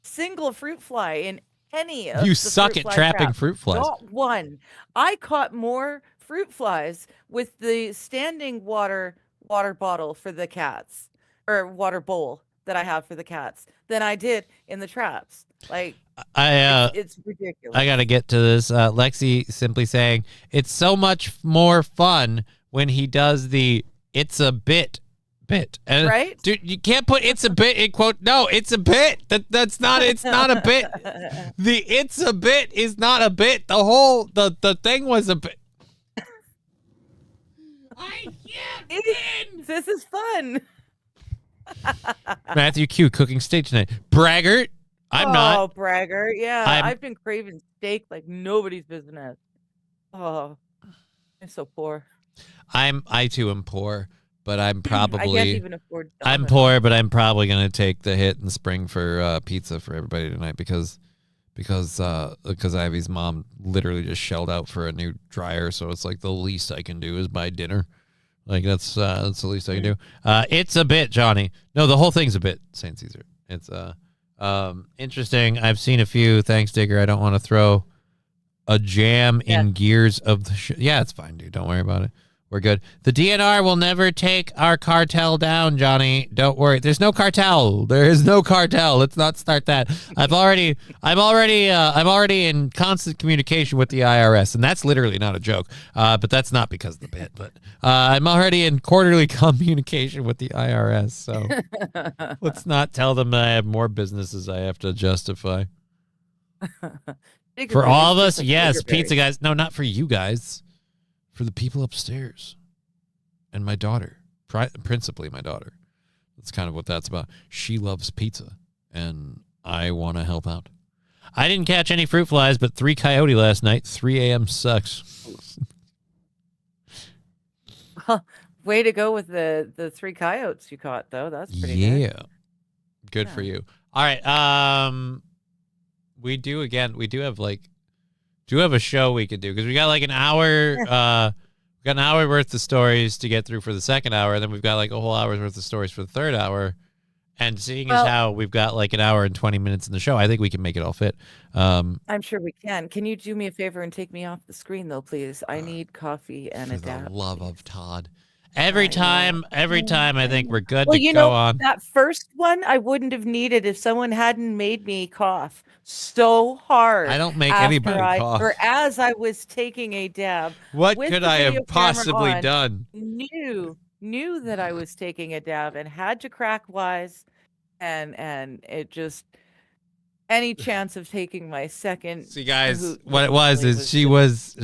fruit fly in any of You the suck fruit at fly trapping traps. fruit flies. Not one. I caught more fruit flies with the standing water bottle for the cats, or water bowl that I have for the cats, than I did in the traps. Like, it's ridiculous. I gotta get to this. Lexi simply saying it's so much more fun when he does the "it's a bit." And, right, dude, you can't put "it's a bit" in quote. No, it's a bit. That's not. It's not a bit. The "it's a bit" is not a bit. The whole the thing was a bit. I can't win. This is fun. Matthew Q cooking steak tonight. Braggart. I'm not. Oh, braggart. Yeah, I'm- I've been craving steak like nobody's business. Oh, I'm so poor. I too am poor, but I'm probably I can't even afford. I'm poor, but I'm probably gonna take the hit and spring for pizza for everybody tonight because Ivy's mom literally just shelled out for a new dryer, so it's like the least I can do is buy dinner. Like that's the least I can do. It's a bit, Johnny. No, the whole thing's a bit, Saint Caesar. It's interesting. I've seen a few. Thanks, Digger. I don't want to throw a jam in gears of the yeah, it's fine, dude. Don't worry about it. We're good. The DNR will never take our cartel down, Johnny. Don't worry. There's no cartel. There is no cartel. Let's not start that. I'm already in constant communication with the IRS, and that's literally not a joke. But that's not because of the bit. But I'm already in quarterly communication with the IRS. So let's not tell them that I have more businesses I have to justify. For all of us, yes, pizza guys. No, not for you guys. For the people upstairs and my daughter, principally my daughter. That's kind of what that's about. She loves pizza, and I want to help out. I didn't catch any fruit flies, but 3 coyote last night. 3 a.m. sucks. Way to go with the 3 coyotes you caught, though. That's pretty good. Yeah. Good for you. All right. We do have a show we could do because we got like an hour. We got an hour worth of stories to get through for the second hour, and then we've got like a whole hour's worth of stories for the third hour. And seeing as how we've got like an hour and 20 minutes in the show, I think we can make it all fit. I'm sure we can. Can you do me a favor and take me off the screen, though, please? I need coffee and a dab. For the love of Todd. Every time, I think we're good Well, to you go know, on. that first one I wouldn't have needed if someone hadn't made me cough so hard. I don't make after anybody cough. Or as I was taking a dab. What with could the I have video camera possibly on, done? Knew that I was taking a dab and had to crack wise, and it just any chance of taking my second. See, guys, hoot what it was is she was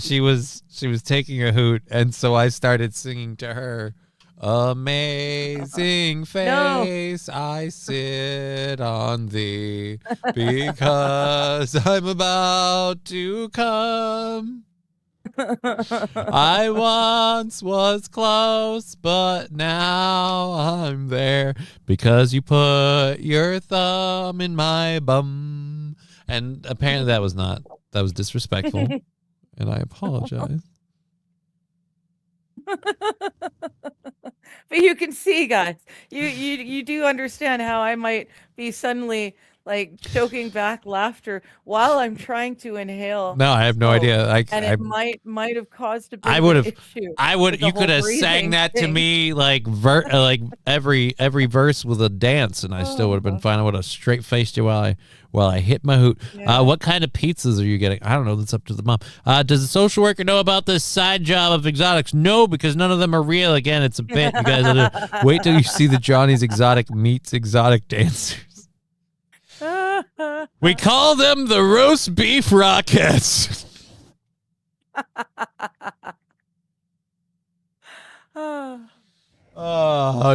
taking a hoot, and so I started singing to her. Amazing face, I sit on thee because I'm about to come. I once was close, but now I'm there because you put your thumb in my bum And apparently that was disrespectful, and I apologize. But you can see, guys, you do understand how I might be suddenly like choking back laughter while I'm trying to inhale. No, I have no idea. And it might have caused a bit I of would an have. issue. I would. with the You could whole have sang breathing that to thing. me like every verse with a dance, and I still would have been fine. I would have straight faced you while I hit my hoot. Yeah. What kind of pizzas are you getting? I don't know. That's up to the mom. Does the social worker know about this side job of exotics? No, because none of them are real. Again, it's a bit. You guys have to wait till you see the Johnny's Exotic Meets Exotic Dancers. We call them the roast beef Rockets. Oh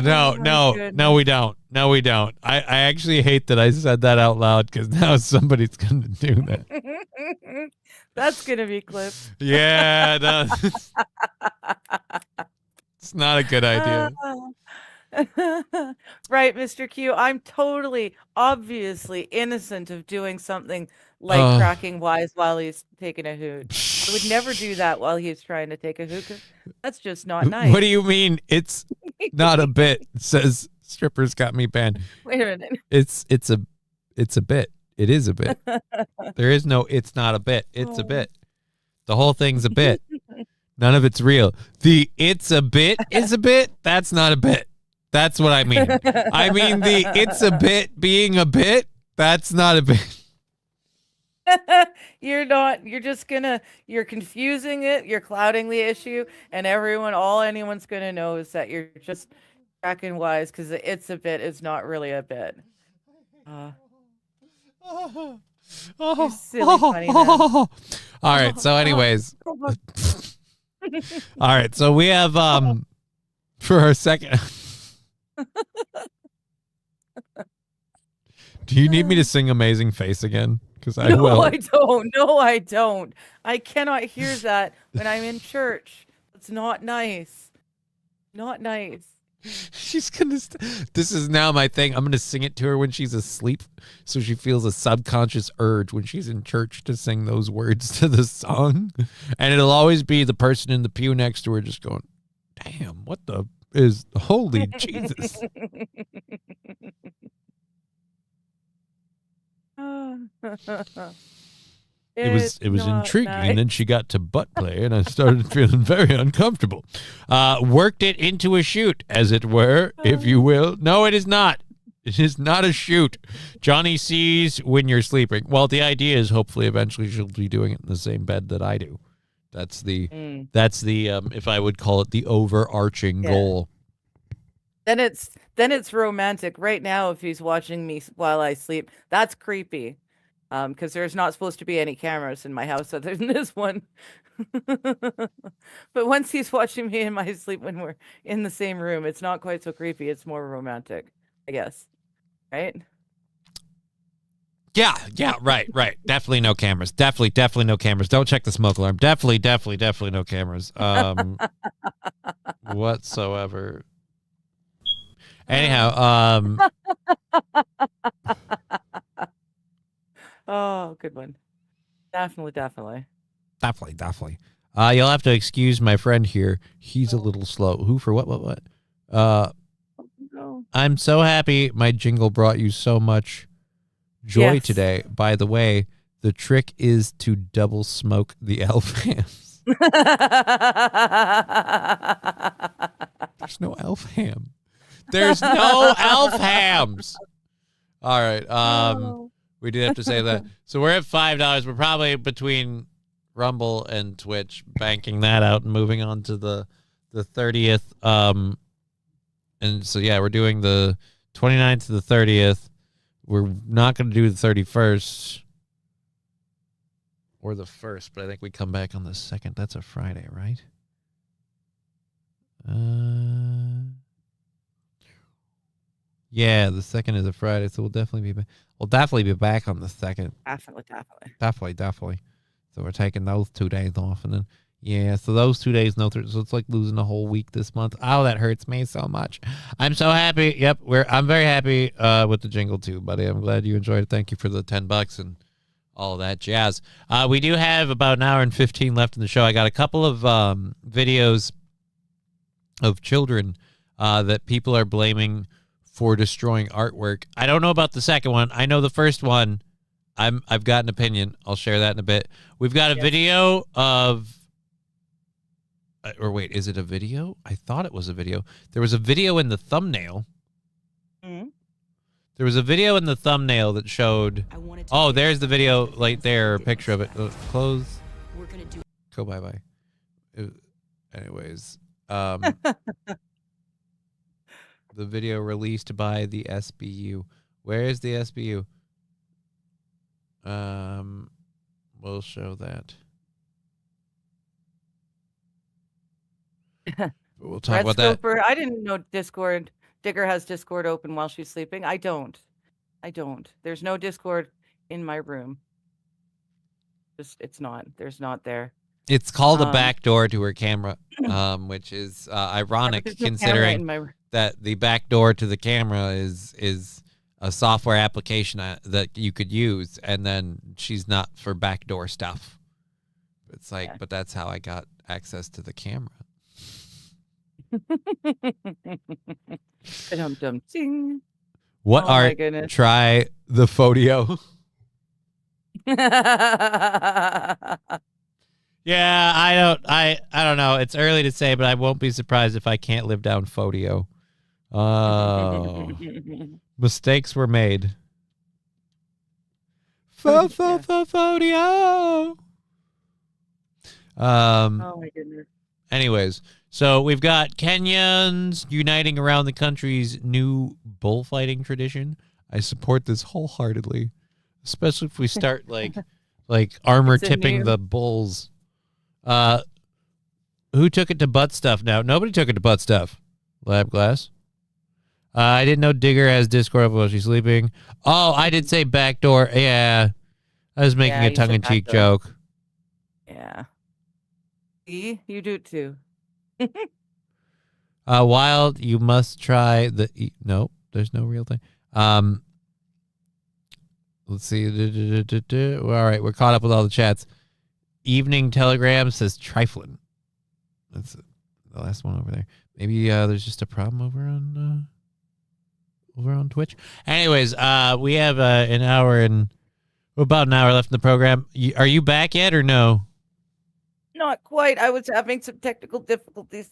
no, we don't. No, we don't. I actually hate that I said that out loud because now somebody's going to do that. That's gonna be clipped. Yeah, no, it's not a good idea. Right, Mr. Q. I'm totally, obviously innocent of doing something like Oh. cracking wise while he's taking a hoot. I would never do that while he's trying to take a hoot. 'Cause that's just not nice. What do you mean? It's not a bit. It says strippers got me banned. Wait a minute. It's a bit. It is a bit. There is no. It's not a bit. It's a bit. The whole thing's a bit. None of it's real. The it's a bit is a bit. That's not a bit. That's what I mean. I mean the it's a bit being a bit. That's not a bit. You're not. You're confusing it. You're clouding the issue, and all anyone's gonna know is that you're just cracking wise because it's a bit is not really a bit. You're silly funny man. All right. So, anyways. All right. So we have for our second. Do you need me to sing Amazing Face again? Because I will. No, I don't. No, I don't. I cannot hear that when I'm in church. It's not nice. Not nice. She's gonna. This is now my thing. I'm gonna sing it to her when she's asleep, so she feels a subconscious urge when she's in church to sing those words to the song, and it'll always be the person in the pew next to her just going, "Damn, what the is holy Jesus." It was intriguing, and then she got to butt play, and I started feeling very uncomfortable. Worked it into a shoot, as it were, if you will. No, it is not. It is not a shoot. Johnny sees when you're sleeping. Well, the idea is hopefully eventually she'll be doing it in the same bed that I do. That's the if I would call it the overarching goal. Then it's romantic. Right now, if he's watching me while I sleep, that's creepy. Because there's not supposed to be any cameras in my house other than this one. But once he's watching me in my sleep when we're in the same room, it's not quite so creepy. It's more romantic, I guess. Right? Yeah, right. Definitely no cameras. Definitely no cameras. Don't check the smoke alarm. Definitely no cameras. Whatsoever. Anyhow, Oh, good one. Definitely. Definitely. You'll have to excuse my friend here. He's a little slow. Who for what? I'm so happy my jingle brought you so much joy today. By the way, the trick is to double smoke the elf hams. There's no elf ham. There's no elf hams. All right. We did have to say that. So we're at $5. We're probably between Rumble and Twitch, banking that out and moving on to the 30th. And so, yeah, we're doing the 29th to the 30th. We're not going to do the 31st or the 1st, but I think we come back on the 2nd. That's a Friday, right? Yeah, the 2nd is a Friday, so we'll definitely be back. We'll definitely be back on the 2nd. Definitely. So we're taking those 2 days off, and then so those 2 days, so it's like losing a whole week this month. Oh, that hurts me so much. I'm so happy. Yep, I'm very happy with the jingle too, buddy. I'm glad you enjoyed it. Thank you for the $10, and all that jazz. We do have about an hour and 15 left in the show. I got a couple of videos of children that people are blaming for destroying artwork. I don't know about the second one. I know the first one. I've got an opinion. I'll share that in a bit. We've got a video of, or wait, is it a video? I thought it was a video. There was a video in the thumbnail. Mm-hmm. There was a video in the thumbnail that showed. Oh, there's the video right there. A picture of it. Close. We're gonna do. Go bye. Anyways, the video released by the SBU. Where is the SBU? We'll show that. We'll talk about that. I didn't know Digger has Discord open while she's sleeping. I don't. There's no Discord in my room. It's not. There's not there. It's called a backdoor to her camera, which is ironic considering that the backdoor to the camera is a software application that you could use, and then she's not for backdoor stuff. It's like, yeah. But that's how I got access to the camera. What art? Try the photo. Yeah, I don't know. It's early to say, but I won't be surprised if I can't live down Fodio. Oh. Mistakes were made. Fodio. Oh my goodness. Anyways, so we've got Kenyans uniting around the country's new bullfighting tradition. I support this wholeheartedly, especially if we start like armor tipping the bulls. Who took it to butt stuff now? Nobody took it to butt stuff. Lab glass. I didn't know Digger has Discord while she's sleeping. Oh, I did say backdoor. Yeah. I was making a tongue-in-cheek joke. Yeah. See? You do it too. Wild, you must try the... No, there's no real thing. Let's see. All right, we're caught up with all the chats. Evening Telegram says trifling. That's the last one over there. Maybe there's just a problem over on Twitch. Anyways, we have about an hour left in the program. Are you back yet or no? Not quite. I was having some technical difficulties.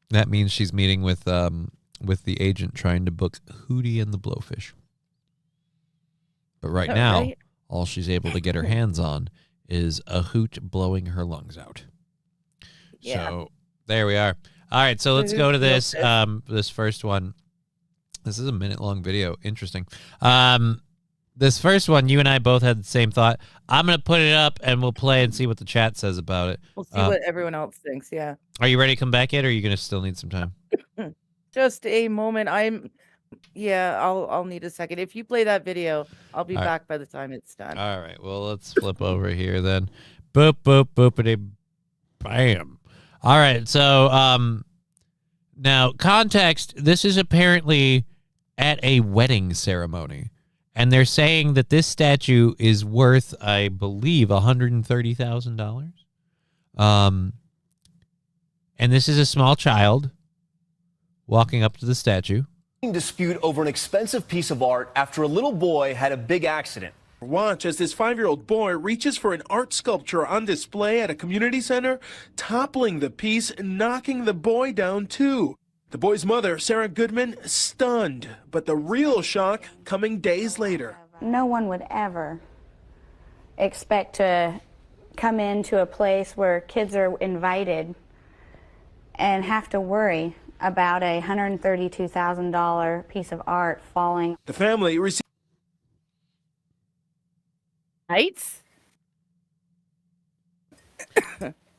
That means she's meeting with the agent trying to book Hootie and the Blowfish. But right now, all she's able to get her hands on is a hoot blowing her lungs out. Yeah. So there we are. All right, so let's go to this this first one. This is a minute-long video. Interesting. This first one, you and I both had the same thought. I'm going to put it up, and we'll play and see what the chat says about it. We'll see what everyone else thinks, yeah. Are you ready to come back yet, or are you going to still need some time? Just a moment. I'll need a second. If you play that video, I'll be back by the time it's done. All right, well, let's flip over here then. Boop, boop, boopity, bam. All right, so now, context, this is apparently at a wedding ceremony. And they're saying that this statue is worth, I believe, $130,000. And this is a small child walking up to the statue. Dispute over an expensive piece of art after a little boy had a big accident. Watch as this 5-year-old boy reaches for an art sculpture on display at a community center, toppling the piece and knocking the boy down too. The boy's mother, Sarah Goodman, stunned, but the real shock coming days later. No one would ever expect to come into a place where kids are invited and have to worry about a $132,000 piece of art falling. The family received heights.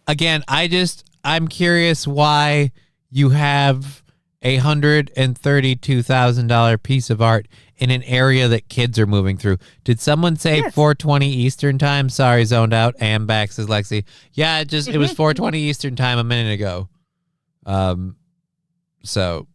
Again, I'm curious why you have a $132,000 piece of art in an area that kids are moving through. Did someone say 4:20 Eastern time? Sorry, zoned out. Ambax says Lexi. Yeah, it was 4:20 Eastern time a minute ago. So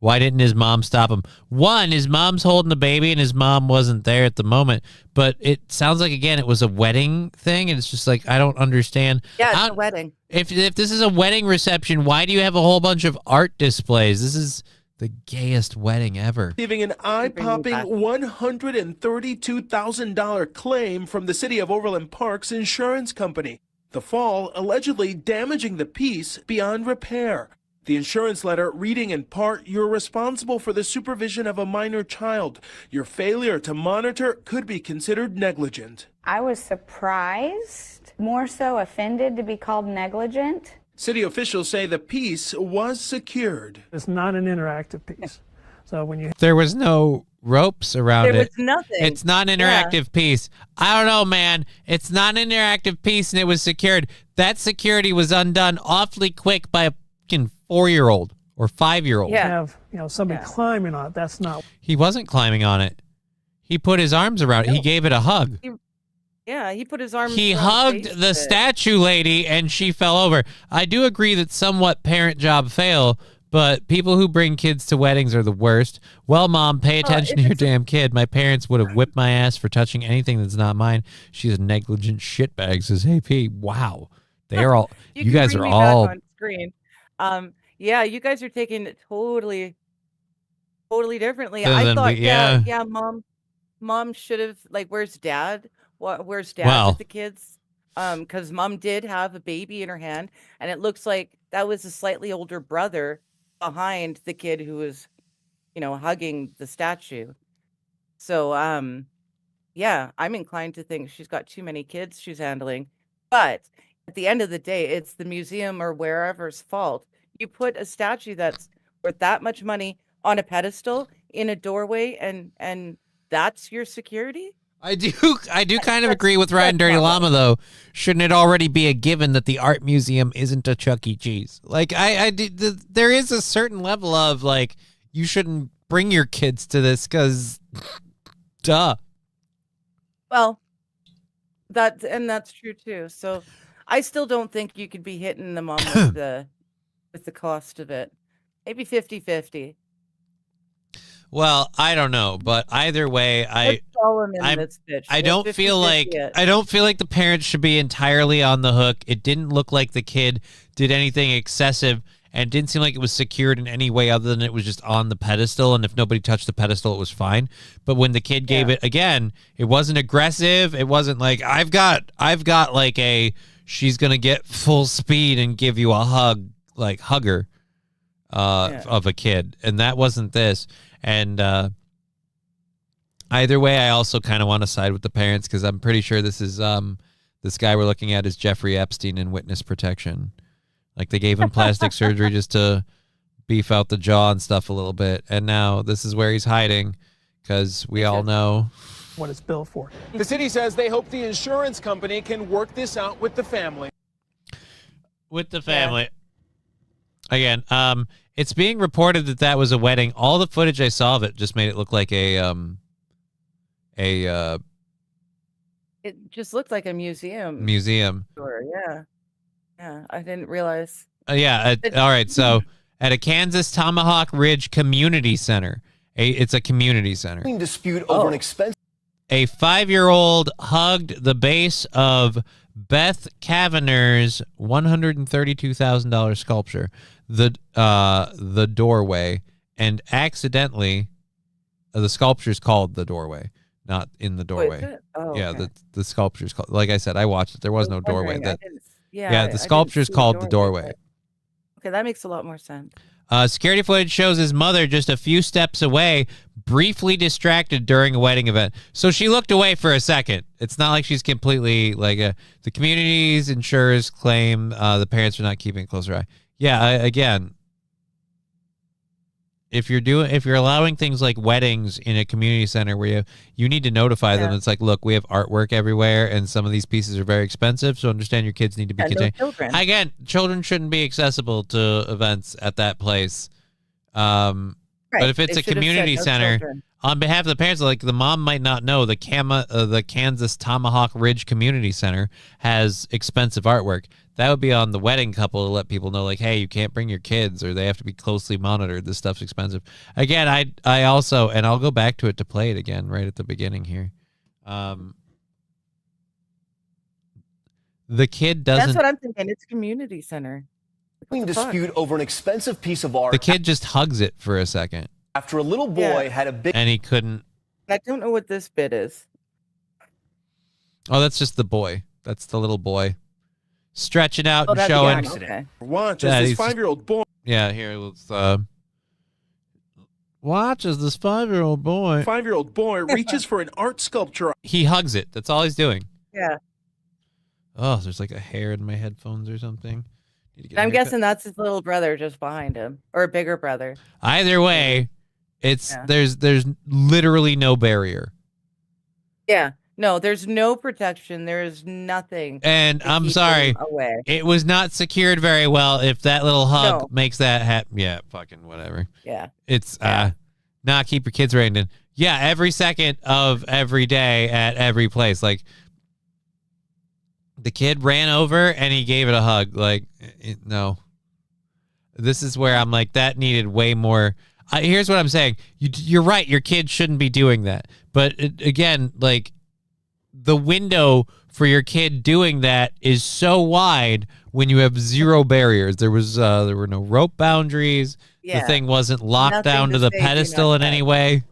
Why didn't his mom stop him? One, his mom's holding the baby and his mom wasn't there at the moment. But it sounds like, again, it was a wedding thing. And it's just like, I don't understand. Yeah, it's a wedding. If this is a wedding reception, why do you have a whole bunch of art displays? This is the gayest wedding ever. Receiving an eye-popping $132,000 claim from the City of Overland Park's insurance company. The fall allegedly damaging the piece beyond repair. The insurance letter reading in part, "You're responsible for the supervision of a minor child. Your failure to monitor could be considered negligent." I was surprised, more so offended to be called negligent. City officials say the piece was secured. It's not an interactive piece. So when you There was no ropes around it. There was nothing. It's not an interactive piece. I don't know, man. It's not an interactive piece, and it was secured. That security was undone awfully quick by a fucking 4-year-old or 5-year-old. have somebody climbing on it, that's not. He wasn't climbing on it. He put his arms around it. He gave it a hug. He put his arms. He around hugged face the of it. statue lady, and she fell over. I do agree that somewhat parent job fail, but people who bring kids to weddings are the worst. Well, Mom, pay attention to your damn kid. My parents would have whipped my ass for touching anything that's not mine. She's a negligent shitbag, says AP. Wow. They are all, you guys are all. On screen. Yeah, you guys are taking it totally differently. I thought, mom should have, like, where's dad? Where's dad with the kids? Because mom did have a baby in her hand, and it looks like that was a slightly older brother behind the kid who was, hugging the statue. So, yeah, I'm inclined to think she's got too many kids she's handling. But at the end of the day, it's the museum or wherever's fault. You put a statue that's worth that much money on a pedestal in a doorway, and that's your security? I do kind of agree with Ryan Dirty Llama, though. Shouldn't it already be a given that the art museum isn't a Chuck E. Cheese? Like, there is a certain level of, like, you shouldn't bring your kids to this because, duh. Well, that's true too. So I still don't think you could be hitting the mom with the cost of it. Maybe 50-50. Well, I don't know, but either way, I don't feel like the parents should be entirely on the hook. It didn't look like the kid did anything excessive, and it didn't seem like it was secured in any way other than it was just on the pedestal, and if nobody touched the pedestal, it was fine. But when the kid gave it, again, it wasn't aggressive. It wasn't like, I've got like she's going to get full speed and give you a hug, like hugger of a kid. And that wasn't this. And either way, I also kind of want to side with the parents because I'm pretty sure this is this guy we're looking at is Jeffrey Epstein in witness protection. Like, they gave him plastic surgery just to beef out the jaw and stuff a little bit. And now this is where he's hiding because we all know what it's billed for. The city says they hope the insurance company can work this out with the family. Again, it's being reported that was a wedding. All the footage I saw of it just made it look like it just looked like a museum. Sure, yeah. Yeah, I didn't realize. All right. So at a Kansas Tomahawk Ridge Community Center, it's a community center. Dispute over an expensive. A 5-year-old hugged the base of Beth Kavaner's $132,000 sculpture, the doorway, and accidentally, the sculpture's called The Doorway, not in the doorway. The sculpture's called. Like I said, I watched it. There was no doorway. The sculpture's called The Doorway. Okay, that makes a lot more sense. Security footage shows his mother just a few steps away, briefly distracted during a wedding event. So she looked away for a second. It's not like she's completely the community's insurers claim the parents are not keeping a closer eye. Yeah, again, if you're allowing things like weddings in a community center where you need to notify them. It's like, look, we have artwork everywhere, and some of these pieces are very expensive, so understand your kids need to be contained. No children. Again, children shouldn't be accessible to events at that place. But if it's a community center, on behalf of the parents, like the mom might not know the Kansas Tomahawk Ridge Community Center has expensive artwork. That would be on the wedding couple to let people know, like, hey, you can't bring your kids or they have to be closely monitored. This stuff's expensive. Again, I also, and I'll go back to it to play it again right at the beginning here. The kid doesn't. That's what I'm thinking. It's a community center. Dispute over an expensive piece of art. The kid just hugs it for a second. After a little boy had a big. And he couldn't. I don't know what this bit is. Oh, that's just the boy. That's the little boy. Stretching out and that's showing. Okay. Watch as this 5-year-old boy. Yeah, here, let's. Watch as this 5-year-old boy. 5-year-old boy reaches for an art sculpture. He hugs it. That's all he's doing. Yeah. Oh, there's like a hair in my headphones or something. I'm guessing that's his little brother just behind him, or a bigger brother. Either way, it's there's literally no barrier. Yeah. No, there's no protection. There is nothing. And I'm sorry, it was not secured very well. If that little hug makes that happen, yeah, fucking whatever. Yeah. It's not keep your kids reined in. Yeah, every second of every day at every place. Like, the kid ran over and he gave it a hug. Like, no. This is where I'm like, that needed way more. Here's what I'm saying. You're right. Your kid shouldn't be doing that. But again, like, the window for your kid doing that is so wide when you have zero barriers. There were no rope boundaries. Yeah. The thing wasn't locked down to the pedestal in any way.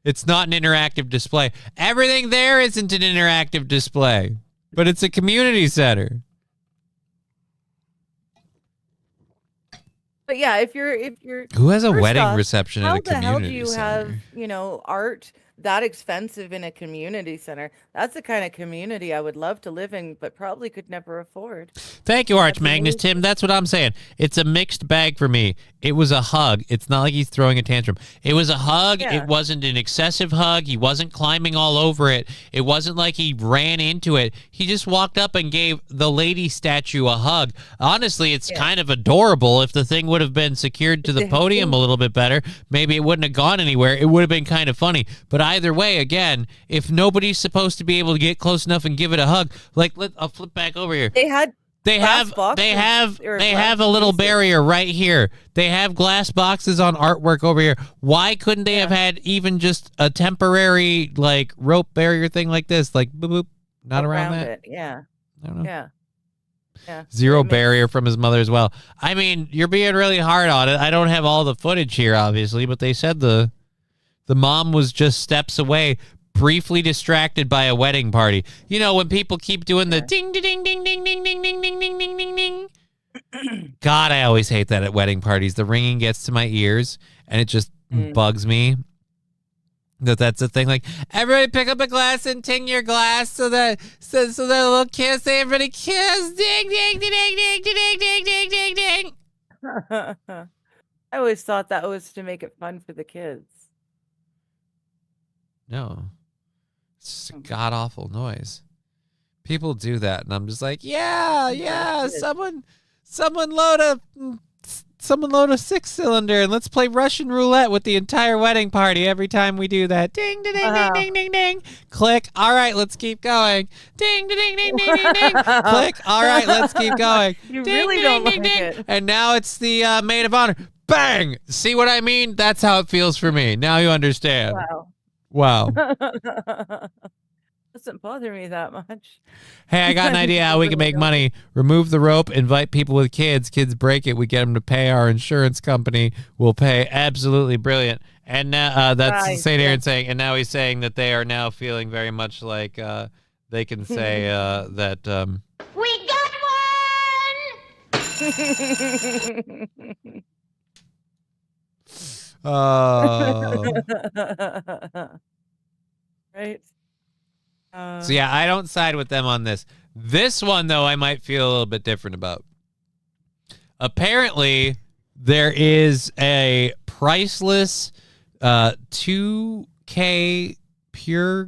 It's not an interactive display. Everything there isn't an interactive display, but it's a community center. But yeah, if you're who has a first wedding off, reception at a community how do you center? have, art that expensive in a community center? That's the kind of community I would love to live in, but probably could never afford. Thank you, Arch Magnus Tim. That's what I'm saying. It's a mixed bag for me. It was a hug. It's not like he's throwing a tantrum. It was a hug. Yeah. It wasn't an excessive hug. He wasn't climbing all over it. It wasn't like he ran into it. He just walked up and gave the lady statue a hug. Honestly, it's kind of adorable. If the thing would have been secured to the podium a little bit better, maybe it wouldn't have gone anywhere. It would have been kind of funny. But either way, again, if nobody's supposed to be able to get close enough and give it a hug, like, I'll flip back over here. They have a little barrier right here. They have glass boxes on artwork over here. Why couldn't they have had even just a temporary, like, rope barrier thing like this? Like, boop, boop, not around that? It. Yeah. I don't know. Yeah. Yeah. Zero barrier from his mother as well. I mean, you're being really hard on it. I don't have all the footage here, obviously, but they said the mom was just steps away, briefly distracted by a wedding party. You know, when people keep doing the ding, ding, ding, ding, ding, ding, ding, ding, ding, ding, ding, ding, ding. God, I always hate that at wedding parties. The ringing gets to my ears, and it just bugs me. That's the thing. Like, everybody pick up a glass and ting your glass so that little kiss. Everybody kiss. Ding, ding, ding, ding, ding, ding, ding, ding, ding, ding. I always thought that was to make it fun for the kids. No, it's just a god awful noise. People do that, and I'm just like, yeah. Someone load a 6-cylinder, and let's play Russian roulette with the entire wedding party every time we do that. Ding, ding, ding, ding, ding, ding, ding. Click. All right, let's keep going. Ding, ding, ding, ding, ding, ding, ding. Click. All right, let's keep going. You ding, really ding, don't ding, like ding, it. ding. And now it's the maid of honor. Bang! See what I mean? That's how it feels for me. Now you understand. Wow. Doesn't bother me that much. Hey, I got an idea how we can make money. Remove the rope, invite people with kids. Kids break it. We get them to pay our insurance company. We'll pay. Absolutely brilliant. And now that's St. Aaron saying, and now he's saying that they are now feeling very much like they can say that. We got one! Oh. Right. So yeah, I don't side with them on this. This one, though, I might feel a little bit different about. Apparently, there is a priceless 2K pure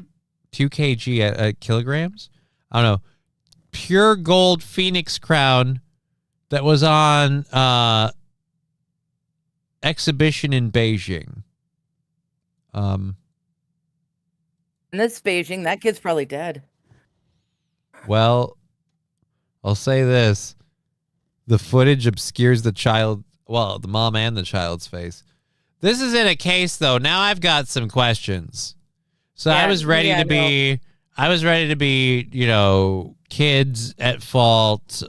2kg at kilograms. I don't know. Pure gold Phoenix crown that was on exhibition in Beijing. In this Beijing, that kid's probably dead. Well, I'll say this. The footage obscures the mom and the child's face. This isn't a case, though. Now I've got some questions. So I was ready to be, kids at fault.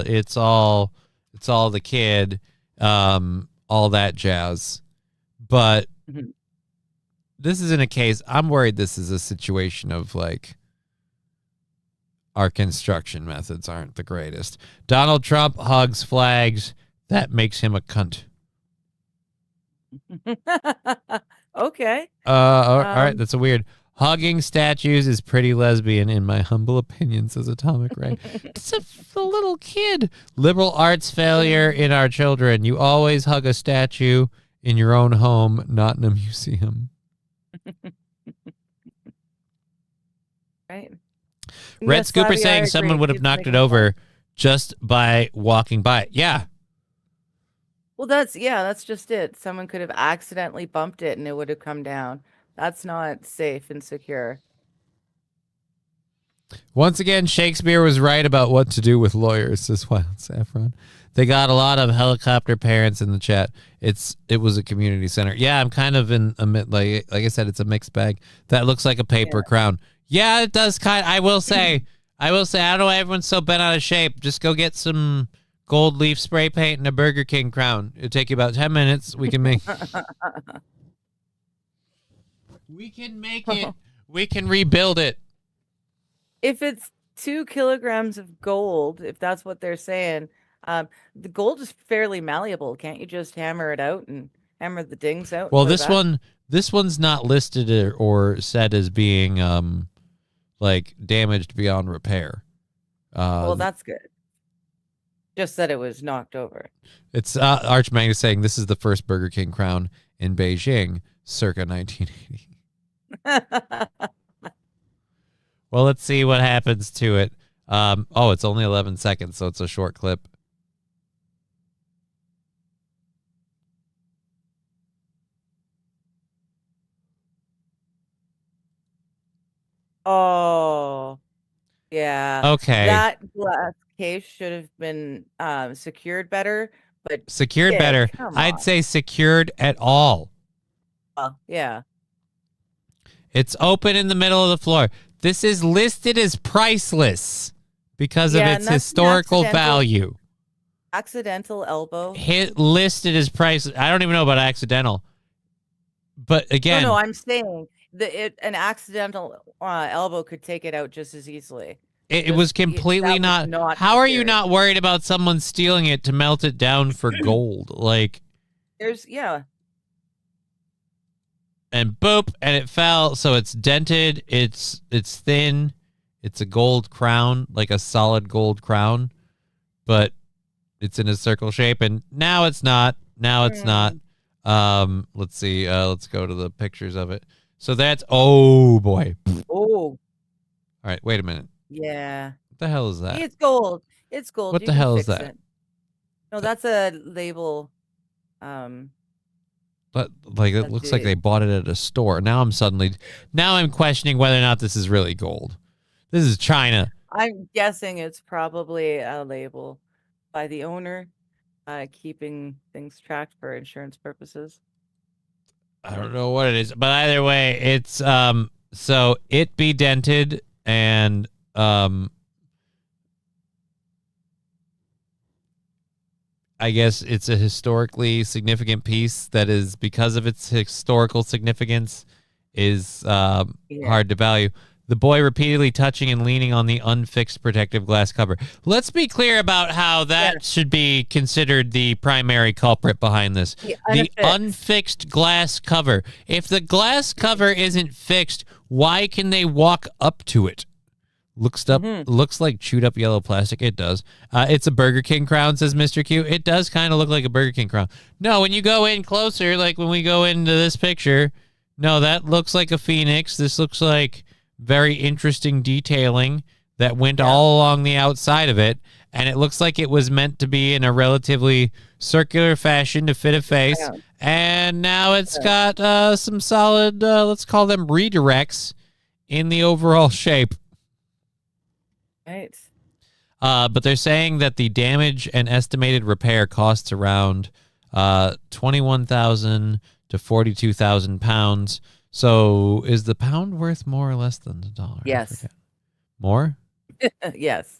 It's all the kid, all that jazz. But this isn't a case. I'm worried this is a situation of like, our construction methods aren't the greatest. Donald Trump hugs flags. That makes him a cunt. Okay. All right. That's a weird. Hugging statues is pretty lesbian, in my humble opinion, says Atomic Ray. It's a little kid. Liberal arts failure in our children. You always hug a statue in your own home, not in a museum. Right. Red Scooper saying someone would have knocked it over just by walking by it. Yeah. Well, that's just it. Someone could have accidentally bumped it and it would have come down. That's not safe and secure. Once again, Shakespeare was right about what to do with lawyers, says Wild Saffron. They got a lot of helicopter parents in the chat. It was a community center. Yeah, I'm kind of in a like I said, it's a mixed bag. That looks like a paper crown. Yeah, it does I will say, I don't know why everyone's so bent out of shape. Just go get some gold leaf spray paint and a Burger King crown. It'll take you about 10 minutes. We can make it. We can rebuild it. If it's 2 kilograms of gold, if that's what they're saying, the gold is fairly malleable. Can't you just hammer it out and hammer the dings out? Well, this one's not listed or said as being like damaged beyond repair. Well, that's good. Just that it was knocked over. It's Arch Magnus saying this is the first Burger King crown in Beijing, circa 1980. Well, let's see what happens to it. It's only 11 seconds, so it's a short clip. Oh, yeah. Okay. That glass case should have been secured better, but Secured better. I'd say secured at all. Yeah. It's open in the middle of the floor. This is listed as priceless because of its historical value. Accidental elbow. Listed as priceless. I don't even know about accidental. But again, No, I'm saying an accidental elbow could take it out just as easily. It was completely not. How are you not worried about someone stealing it to melt it down for gold? Like, and boop, and it fell. So it's dented. It's thin. It's a gold crown, like a solid gold crown, but it's in a circle shape. And now it's not. Let's see. Let's go to the pictures of it. So that's, oh boy. Oh. All right. Wait a minute. Yeah. What the hell is that? It's gold. It's gold. What the hell is that? No, that's a label. But like it looks like they bought it at a store. Now I'm questioning whether or not this is really gold. This is China. I'm guessing it's probably a label by the owner, keeping things tracked for insurance purposes. I don't know what it is, but either way, it's so it be dented and I guess it's a historically significant piece that is, because of its historical significance, is hard to value. The boy repeatedly touching and leaning on the unfixed protective glass cover. Let's be clear about how that should be considered the primary culprit behind this. The unfixed glass cover. If the glass cover isn't fixed, why can they walk up to it? Looks like chewed up yellow plastic. It does. It's a Burger King crown, says Mr. Q. It does kind of look like a Burger King crown. No, when you go in closer, like when we go into this picture, no, that looks like a phoenix. This looks like very interesting detailing. that went all along the outside of it, and it looks like it was meant to be in a relatively circular fashion to fit a face. Yeah. And now it's got some solid, let's call them redirects in the overall shape. Right. But they're saying that the damage and estimated repair costs around 21,000 to 42,000 pounds. So is the pound worth more or less than the dollar? Yes. More? Yes.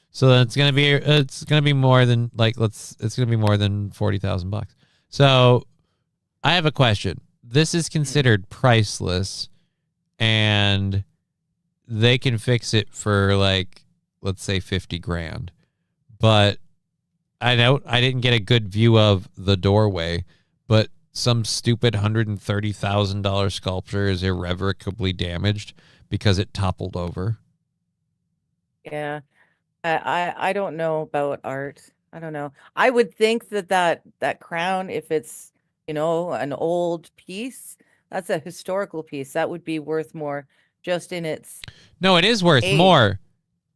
So then it's gonna be more than it's gonna be more than 40,000 bucks. So I have a question. This is considered priceless, and they can fix it for let's say 50 grand. But I didn't get a good view of the doorway, but some stupid $130,000 sculpture is irrevocably damaged because it toppled over. Yeah. I don't know about art. I don't know. I would think that crown, if it's, an old piece, that's a historical piece. That would be worth more just in its No, it is worth age. more.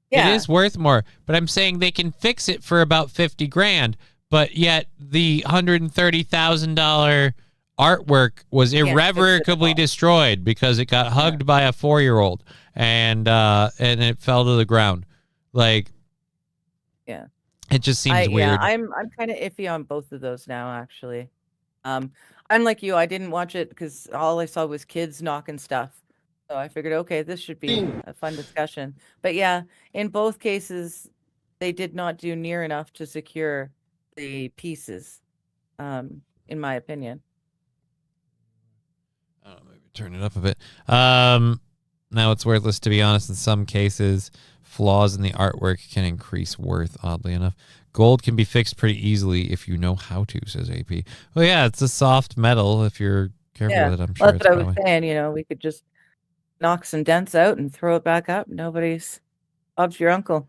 Yeah. It is worth more, but I'm saying they can fix it for about 50 grand, but yet the $130,000 artwork was irrevocably destroyed because it got hugged by a 4-year-old and it fell to the ground. Yeah. It just seems weird. I'm kind of iffy on both of those now, actually. I'm like you. I didn't watch it because all I saw was kids knocking stuff. So I figured, okay, this should be a fun discussion. But yeah, in both cases, they did not do near enough to secure the pieces, in my opinion. Maybe turn it up a bit. Now it's worthless, to be honest. In some cases, flaws in the artwork can increase worth, oddly enough. Gold can be fixed pretty easily if you know how to, says AP. Well, yeah, it's a soft metal. If you're careful with it, I'm sure That's it's what I was probably... saying. We could just knock some dents out and throw it back up. Bob's your uncle.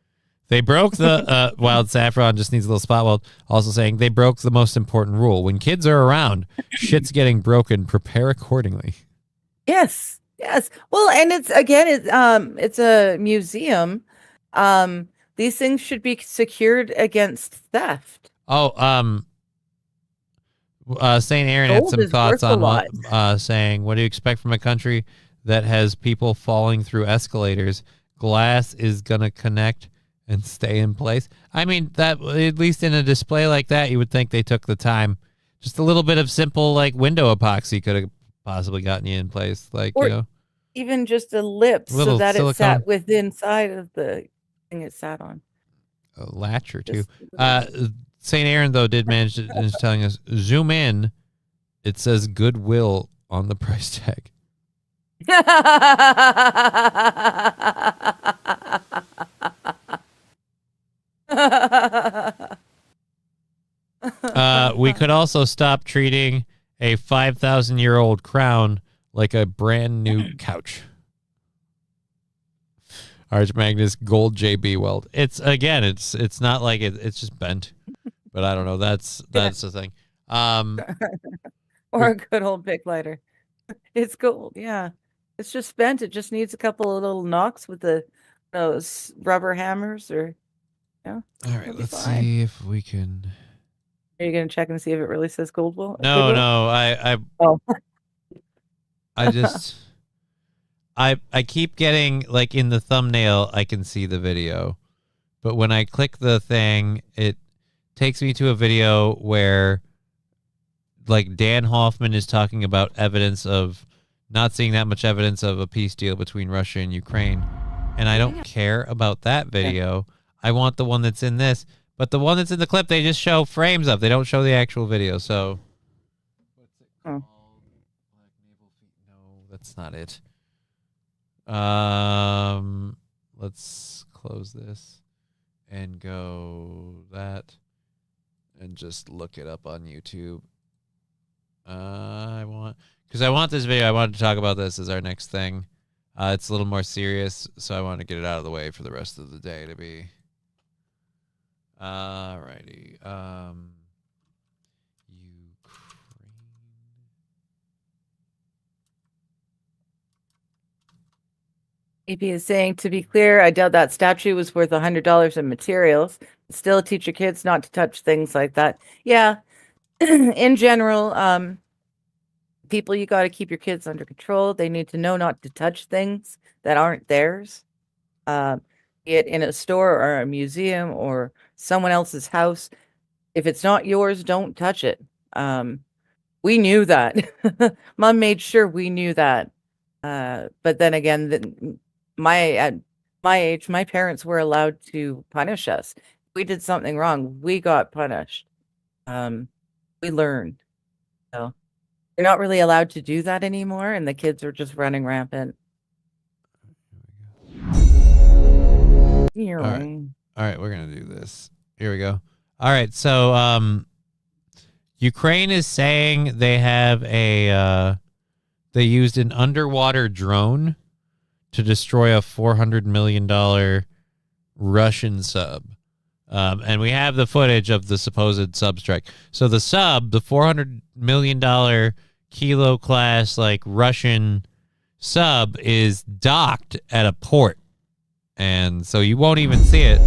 They broke the Wild Saffron just needs a little spot weld. Also saying they broke the most important rule. When kids are around, shit's getting broken. Prepare accordingly. Yes. Well, and it's a museum. These things should be secured against theft. Oh, St. Aaron had some thoughts on what, saying, what do you expect from a country that has people falling through escalators? Glass is going to connect and stay in place. I mean, that at least in a display like that, you would think they took the time. Just a little bit of simple window epoxy could have possibly gotten you in place. Even just a lip so that silicone. it sat within inside of the thing it sat on. A latch or two. St. Aaron, though, did manage to, is telling us, zoom in. It says Goodwill on the price tag. We could also stop treating a 5,000-year-old crown like a brand new couch. Arch Magnus Gold JB Weld. It's not like it's just bent, but I don't know. That's the thing. Or a good old pick lighter. It's gold. Yeah, it's just bent. It just needs a couple of little knocks with those rubber hammers, or All right, let's see if we can. Are you gonna check and see if it really says Goldwill? No. I just. I keep getting in the thumbnail I can see the video, but when I click the thing it takes me to a video where Dan Hoffman is talking about evidence of not seeing that much evidence of a peace deal between Russia and Ukraine, and I don't care about that video. I want the one that's in this, but the one that's in the clip they just show frames of. They don't show the actual video. So what's it called? No, that's not it. Let's close this and go that and just look it up on YouTube. I want this video. I wanted to talk about this as our next thing. It's a little more serious, so I want to get it out of the way for the rest of the day to be. Alrighty. EP is saying, to be clear, I doubt that statue was worth $100 in materials. Still teach your kids not to touch things like that. Yeah. In general, people, you got to keep your kids under control. They need to know not to touch things that aren't theirs. Be it in a store or a museum or someone else's house. If it's not yours, don't touch it. We knew that. Mom made sure we knew that. But then again, at my age, my parents were allowed to punish us. If we did something wrong, we got punished. We learned. So you're not really allowed to do that anymore, and the kids are just running rampant. All right, we're gonna do this. Here we go. All right, so Ukraine is saying they have they used an underwater drone to destroy a $400 million Russian sub. And we have the footage of the supposed sub strike. So the sub, the $400 million Kilo class, like Russian sub, is docked at a port. And so you won't even see it.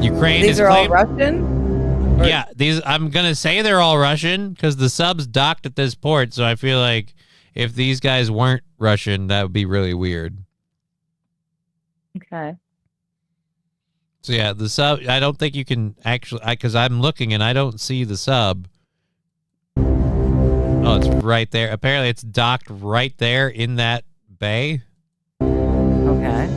Ukraine These is are all Russian? Yeah, I'm going to say they're all Russian because the sub's docked at this port. So I feel like if these guys weren't Russian, that would be really weird. Okay. So yeah, the sub, I don't think you can actually, because I'm looking and I don't see the sub. Oh, it's right there. Apparently it's docked right there in that bay. Okay.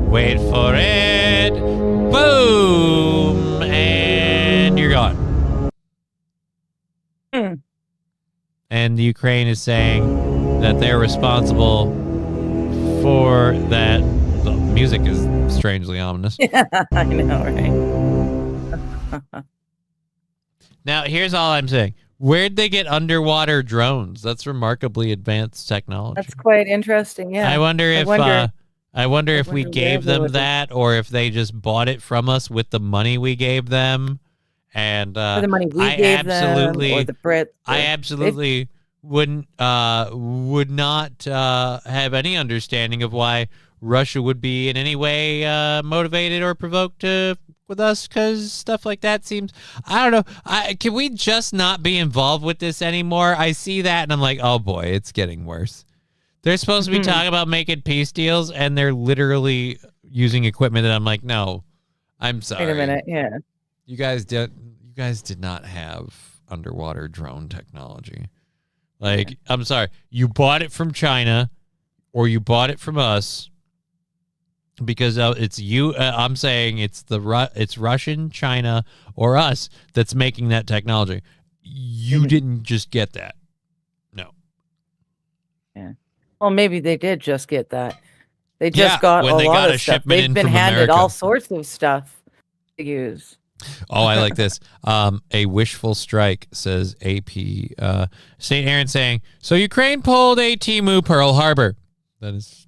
Wait for it. Boom. And you're gone. And Ukraine is saying that they're responsible for that. The music is strangely ominous. Yeah, I know, right? Now, here's all I'm saying. Where'd they get underwater drones? That's remarkably advanced technology. That's quite interesting. Yeah. I wonder if we where gave they them would- that, or if they just bought it from us with the money we gave them. And For the money we I gave absolutely, them, or the Brits. I absolutely would not have any understanding of why Russia would be in any way motivated or provoked with us, because stuff like that seems, I don't know. Can we just not be involved with this anymore? I see that and I'm like, oh boy, it's getting worse. They're supposed to be talking about making peace deals, and they're literally using equipment that I'm like, no, I'm sorry. Wait a minute. Yeah. You guys did not have underwater drone technology. Like, I'm sorry. You bought it from China, or you bought it from us, because it's you. I'm saying it's it's Russian, China, or us that's making that technology. You didn't just get that. No. Yeah. Well, maybe they did just get that. They just got when a they lot got of a stuff. shipment They've in been from handed America. all sorts of stuff to use. Oh, I like this. A wishful strike, says AP. St. Aaron saying, so Ukraine pulled a Timu Pearl Harbor. That is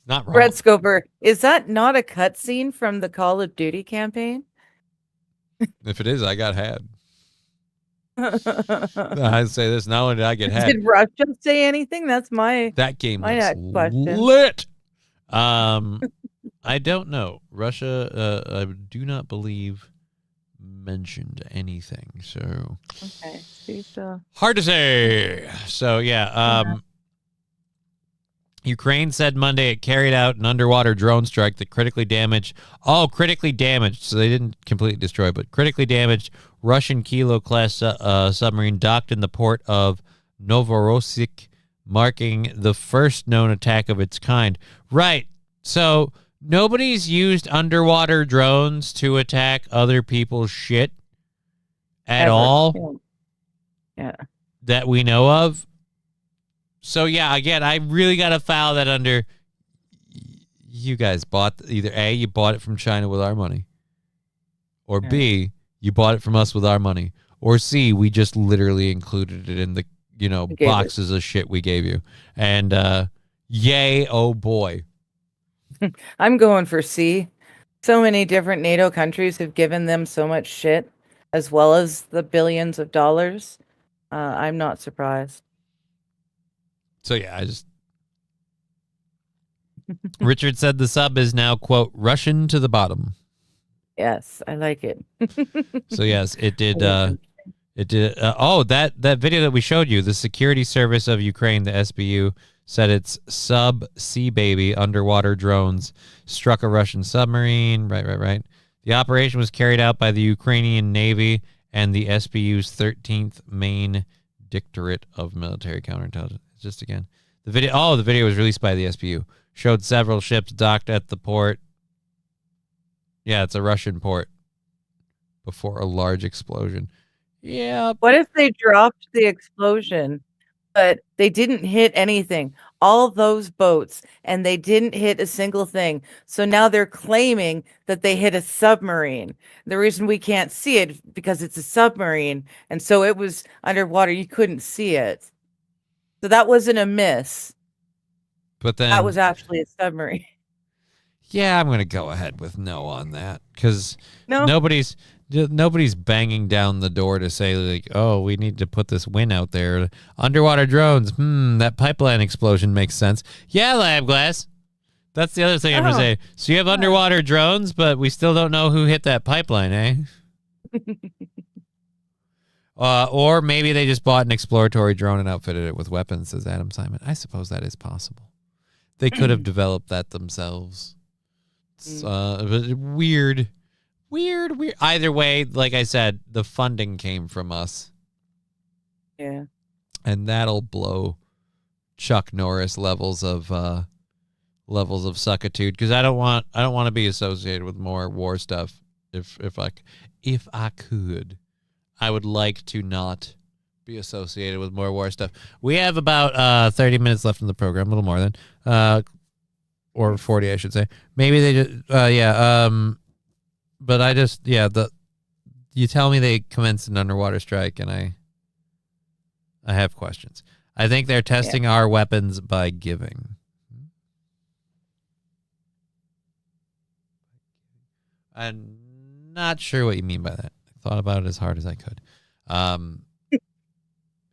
not wrong. Red Scoper, is that not a cutscene from the Call of Duty campaign? If it is, I got had. I'd say this. Not only did I get had. Did Russia say anything? That's that game my was next question. lit. I don't know. Russia, I do not believe, mentioned anything. So Okay. See, so hard to say. So yeah. Ukraine said Monday it carried out an underwater drone strike that critically damaged. So they didn't completely destroy, but critically damaged Russian Kilo class submarine docked in the port of Novorossiysk, marking the first known attack of its kind. Right. So nobody's used underwater drones to attack other people's shit at Ever. all. Yeah. That we know of. So yeah, again, I really got to file that under. You guys bought either A, you bought it from China with our money, or B, you bought it from us with our money, or C, we just literally included it in the boxes of shit we gave you. And yay, oh boy. I'm going for C. So many different NATO countries have given them so much shit as well as the billions of dollars, I'm not surprised. So yeah, Richard said the sub is now, quote, Russian to the bottom. Yes, I like it. So yes, it did. That video that we showed you, the Security Service of Ukraine, the SBU, said its sub-sea baby underwater drones struck a Russian submarine. Right. The operation was carried out by the Ukrainian Navy and the SBU's 13th Main Directorate of Military Counterintelligence. Just again, the video was released by the SBU. Showed several ships docked at the port. Yeah, it's a Russian port. Before a large explosion. Yeah. What if they dropped the explosion, but they didn't hit anything? All those boats, and they didn't hit a single thing. So now they're claiming that they hit a submarine. The reason we can't see it because it's a submarine, and so it was underwater. You couldn't see it. So that wasn't a miss. But then That was actually a submarine. Yeah, I'm gonna go ahead with no on that because No. nobody's banging down the door to say like, oh, we need to put this win out there. Underwater drones. That pipeline explosion makes sense. Yeah, Lab Glass. That's the other thing I'm gonna say. So you have underwater drones, but we still don't know who hit that pipeline, eh? Or maybe they just bought an exploratory drone and outfitted it with weapons, says Adam Simon. I suppose that is possible. They could have developed that themselves. But weird. Either way, like I said, the funding came from us. Yeah. And that'll blow Chuck Norris levels of suckitude because I don't want to be associated with more war stuff. If I could, I would like to not be associated with more war stuff. We have about 30 minutes left in the program, a little more than or 40, I should say. Maybe they just but I just you tell me they commenced an underwater strike and I have questions. I think they're testing our weapons by giving. I'm not sure what you mean by that. I thought about it as hard as I could.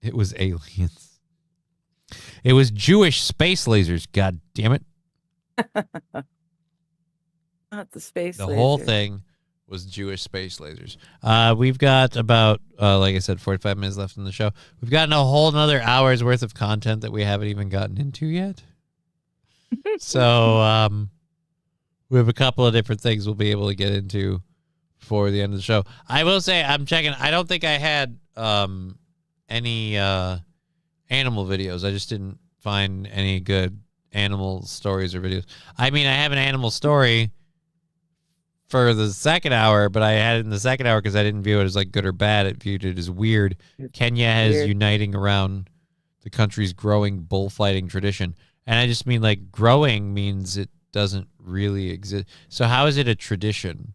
It was aliens. It was Jewish space lasers, god damn it. Not the space The laser. whole thing was Jewish space lasers. We've got about, like I said, 45 minutes left in the show. We've gotten a whole another hour's worth of content that we haven't even gotten into yet. So we have a couple of different things we'll be able to get into before the end of the show. I will say I'm checking. I don't think I had any animal videos. I just didn't find any good animal stories or videos. I mean, I have an animal story for the second hour, but I had it in the second hour because I didn't view it as like good or bad. It viewed it as weird. Kenya is uniting around the country's growing bullfighting tradition. And I just mean like growing means it doesn't really exist. So how is it a tradition?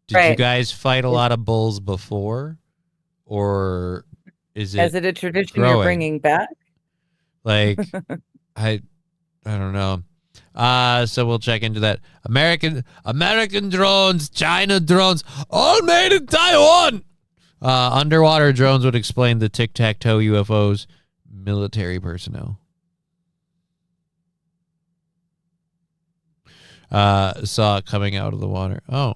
Did you guys fight a lot of bulls before? Or is it a tradition growing? You're bringing back? Like, I don't know. So we'll check into that. American drones, China drones, all made in Taiwan. Underwater drones would explain the tic-tac-toe UFOs, military personnel. Saw it coming out of the water. Oh.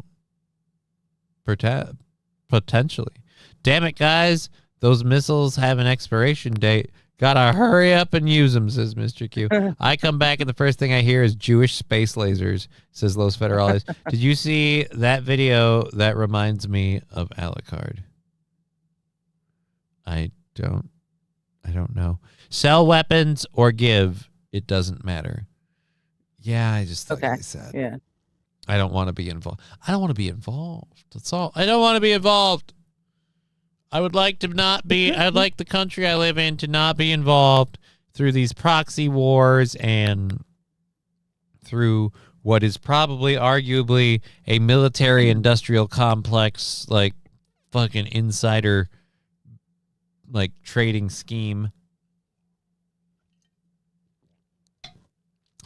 Potentially. Damn it, guys. Those missiles have an expiration date. Gotta hurry up and use them, says Mr. Q. I come back and the first thing I hear is Jewish space lasers, says Los Federales. Did you see that video? That reminds me of Alucard. I don't know. Sell weapons or give, it doesn't matter. Yeah, I just like I said. Yeah. I don't want to be involved. I don't want to be involved. That's all. I don't want to be involved. I would like to not be, I'd like the country I live in to not be involved through these proxy wars and through what is probably arguably a military industrial complex, like fucking insider, like trading scheme.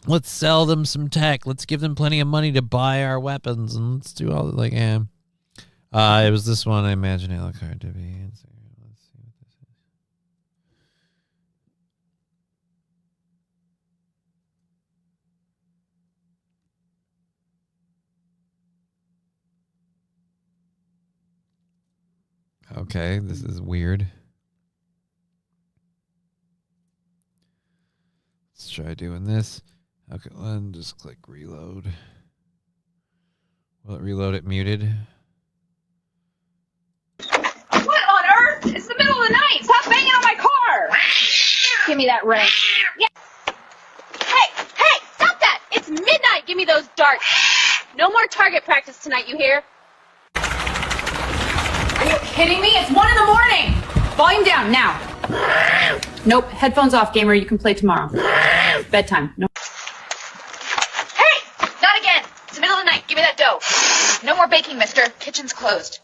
Let's sell them some tech. Let's give them plenty of money to buy our weapons and let's do all like, It was this one. I imagine Alucard to be. Let's see what this is. Okay, this is weird. Let's try doing this. Okay, then just click reload. Will it reload it muted? What on earth? It's the middle of the night. Stop banging on my car. Give me that ring. Yeah. Hey, stop that. It's midnight. Give me those darts. No more target practice tonight, you hear? Are you kidding me? It's 1 a.m. Volume down now. Nope, headphones off, gamer. You can play tomorrow. Bedtime. No. Hey, not again. It's the middle of the night. Give me that dough. No more baking, mister. Kitchen's closed.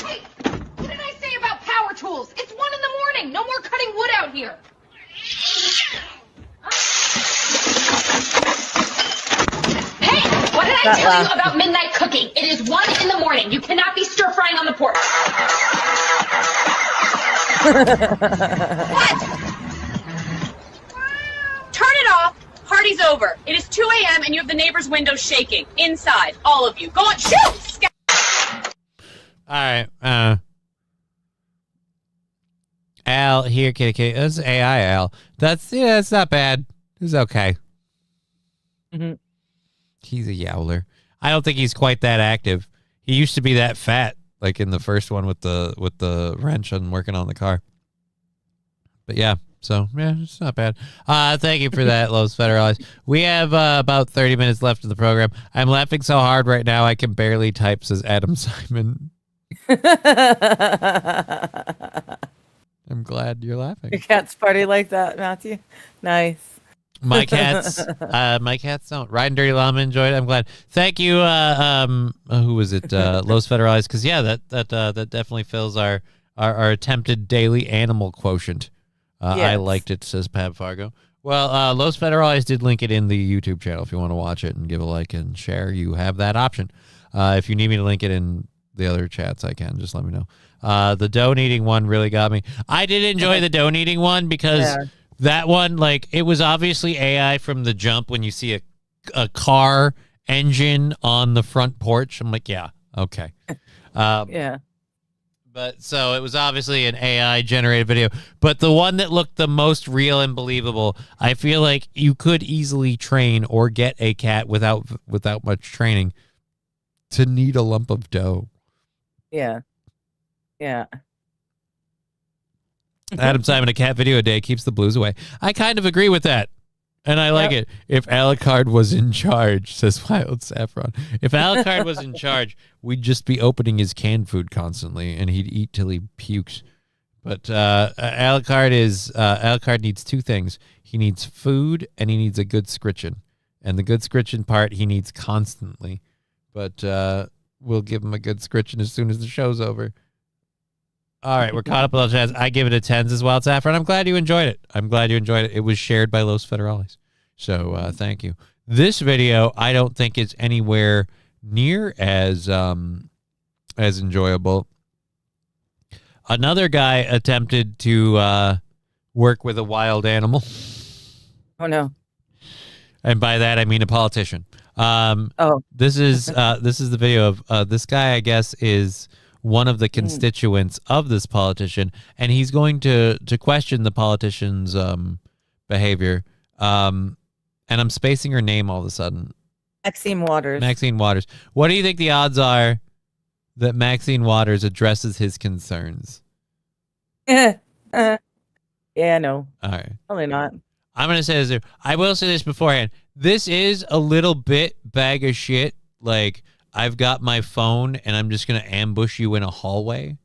Hey, what did I say about power tools? It's 1 a.m. No more cutting wood out here. Hey, what did I tell you about midnight cooking? It is 1 a.m. You cannot be stir frying on the porch. What? Turn it off. Party's over. It is 2 a.m. and you have the neighbor's windows shaking. Inside, all of you. Go on, shoot! All right. Al, here, kitty. That's AI Al. That's not bad. It's okay. Mm-hmm. He's a yowler. I don't think he's quite that active. He used to be that fat, like in the first one with the wrench and working on the car. But yeah, so yeah, it's not bad. Thank you for that, Los Federales. We have about 30 minutes left of the program. I'm laughing so hard right now I can barely type, says Adam Simon. I'm glad you're laughing. Your cats party like that, Matthew? Nice. My cats don't. Riding Dirty Llama enjoyed it. I'm glad. Thank you. Who was it? Los Federales. Because yeah, that definitely fills our attempted daily animal quotient. Yes. I liked it, says Pab Fargo. Well, Los Federales did link it in the YouTube channel. If you want to watch it and give a like and share, you have that option. If you need me to link it in the other chats, I can. Just let me know. The dough kneading one really got me. I did enjoy the dough kneading one because that one, like, it was obviously AI from the jump when you see a car engine on the front porch. I'm like, yeah, okay. Yeah. But so it was obviously an AI generated video. But the one that looked the most real and believable, I feel like you could easily train or get a cat without much training to knead a lump of dough. Yeah. Yeah. Adam Simon, a cat video a day keeps the blues away. I kind of agree with that. And I like it. If Alucard was in charge, says Wild Saffron. If Alucard was in charge, we'd just be opening his canned food constantly, and he'd eat till he pukes. But Alucard needs two things. He needs food, and he needs a good scritchin'. And the good scritchin' part he needs constantly. But we'll give him a good scritchin' as soon as the show's over. All right, we're caught up with those chats. I give it a 10 as well, Saffron. I'm glad you enjoyed it. It was shared by Los Federales. So thank you. This video, I don't think is anywhere near as enjoyable. Another guy attempted to work with a wild animal. Oh, no. And by that, I mean a politician. This is the video of this guy, I guess, is one of the constituents of this politician, and he's going to question the politician's behavior. And I'm spacing her name all of a sudden. Maxine Waters. Maxine Waters. What do you think the odds are that Maxine Waters addresses his concerns? Yeah, no. All right. Probably not. I'm going to say this. I will say this beforehand. This is a little bit bag of shit. Like, I've got my phone and I'm just going to ambush you in a hallway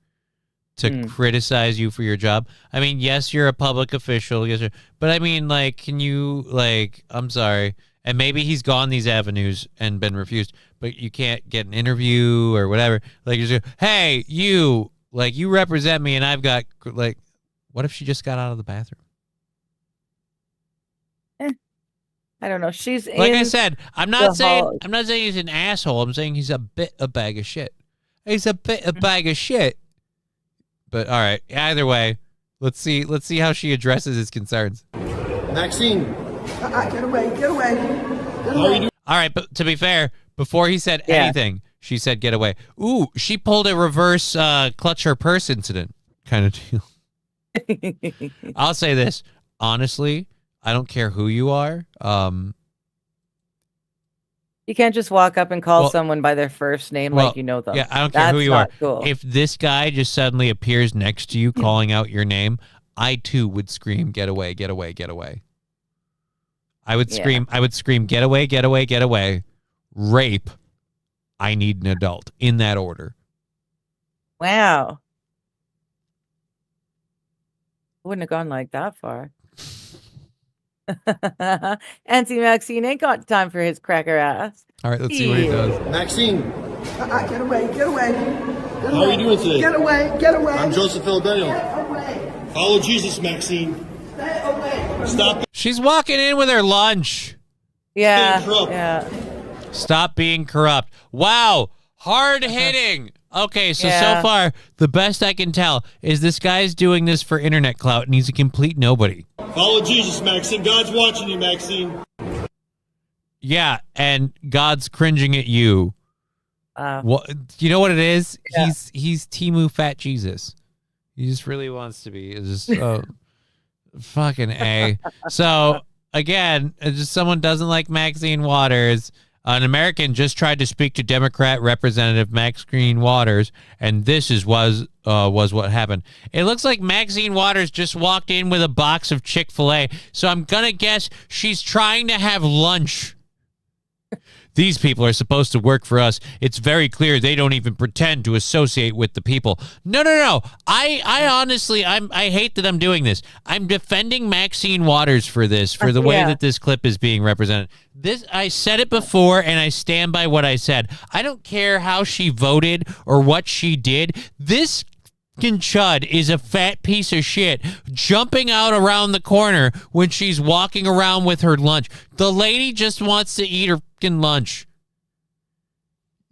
to criticize you for your job. I mean, yes, you're a public official. Yes, but I mean, like, can you, like, I'm sorry. And maybe he's gone these avenues and been refused, but you can't get an interview or whatever. Like, you just go, hey, you, like, you represent me and I've got, like, what if she just got out of the bathroom? I don't know. She's Like I in said, I'm not saying he's an asshole. I'm saying he's a bag of shit. He's a bag of shit. But all right, either way, let's see how she addresses his concerns. Maxine. Get away. Get away. Get away. All right, but to be fair, before he said anything, she said get away. Ooh, she pulled a reverse clutch her purse incident kind of deal. I'll say this. Honestly, I don't care who you are. You can't just walk up and call someone by their first name like you know them. Yeah, I don't care who you are. Cool. If this guy just suddenly appears next to you calling out your name, I too would scream, get away, get away, get away. I would scream, get away, get away, get away. Rape, I need an adult. In that order. Wow. Wouldn't have gone like that far. Auntie Maxine ain't got time for his cracker ass. All right, let's see what he does. Maxine. Get away. Get away. How are you doing today? Get away. Get away. I'm Joseph Filibello. Get away. Follow Jesus, Maxine. Stay away. Stop. She's walking in with her lunch. Yeah. Yeah. Stop being corrupt. Wow. Hard hitting. Okay, so far, the best I can tell is this guy's doing this for internet clout, and he's a complete nobody. Follow Jesus, Maxine. God's watching you, Maxine. Yeah, and God's cringing at you. What? You know what it is? Yeah. He's Temu Fat Jesus. He just really wants to be. It's just fucking A. So, again, just someone doesn't like Maxine Waters. An American just tried to speak to Democrat Representative Maxine Waters, and this was what happened. It looks like Maxine Waters just walked in with a box of Chick-fil-A, so I'm gonna guess she's trying to have lunch. These people are supposed to work for us. It's very clear they don't even pretend to associate with the people. No. I honestly, I hate that I'm doing this. I'm defending Maxine Waters for this, for the way that this clip is being represented. I said it before, and I stand by what I said. I don't care how she voted or what she did. This chud is a fat piece of shit jumping out around the corner when she's walking around with her lunch. The lady just wants to eat her fucking lunch.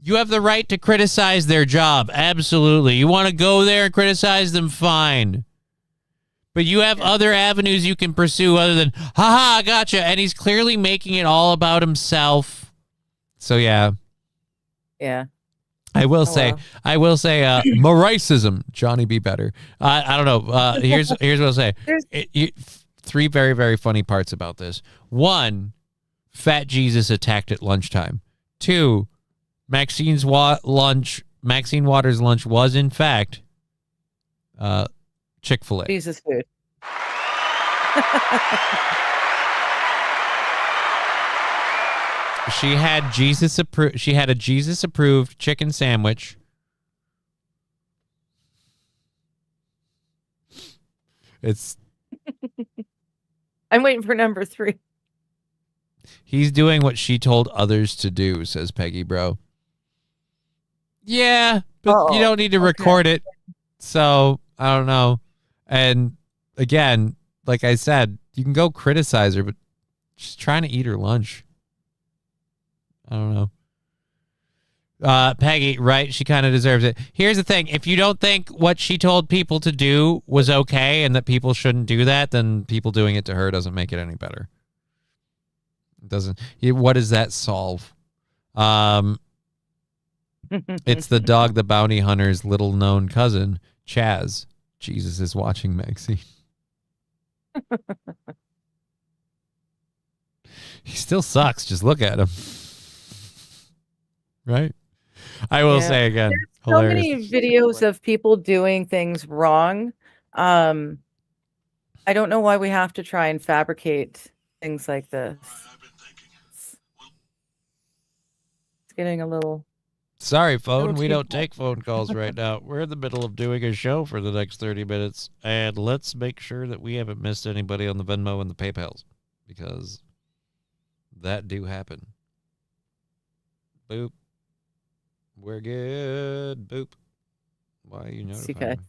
You have the right to criticize their job. Absolutely. You want to go there and criticize them? Fine. But you have other avenues you can pursue other than, haha, gotcha. And he's clearly making it all about himself. So, yeah. Yeah. I will say, Maricism, Johnny be better. I don't know. Here's what I'll say. Three very, very funny parts about this. One, Fat Jesus attacked at lunchtime. Two, Maxine Waters' lunch was, in fact, Chick-fil-A. Jesus food. She had a Jesus approved chicken sandwich. I'm waiting for number 3. He's doing what she told others to do, says Peggy Bro. Yeah, but you don't need to record it. So, I don't know. And again, like I said, you can go criticize her, but she's trying to eat her lunch. I don't know. Peggy, right? She kind of deserves it. Here's the thing. If you don't think what she told people to do was okay and that people shouldn't do that, then people doing it to her doesn't make it any better. It doesn't. What does that solve? It's the dog, the bounty hunter's little known cousin, Chaz. Jesus is watching Maxine. He still sucks. Just look at him. Right? I will say again. There's so many videos of people doing things wrong. I don't know why we have to try and fabricate things like this. It's getting a little... Sorry, phone. We don't take phone calls right now. We're in the middle of doing a show for the next 30 minutes. And let's make sure that we haven't missed anybody on the Venmo and the PayPals. Because that do happen. Boop. We're good. Boop. Why are you notifying me?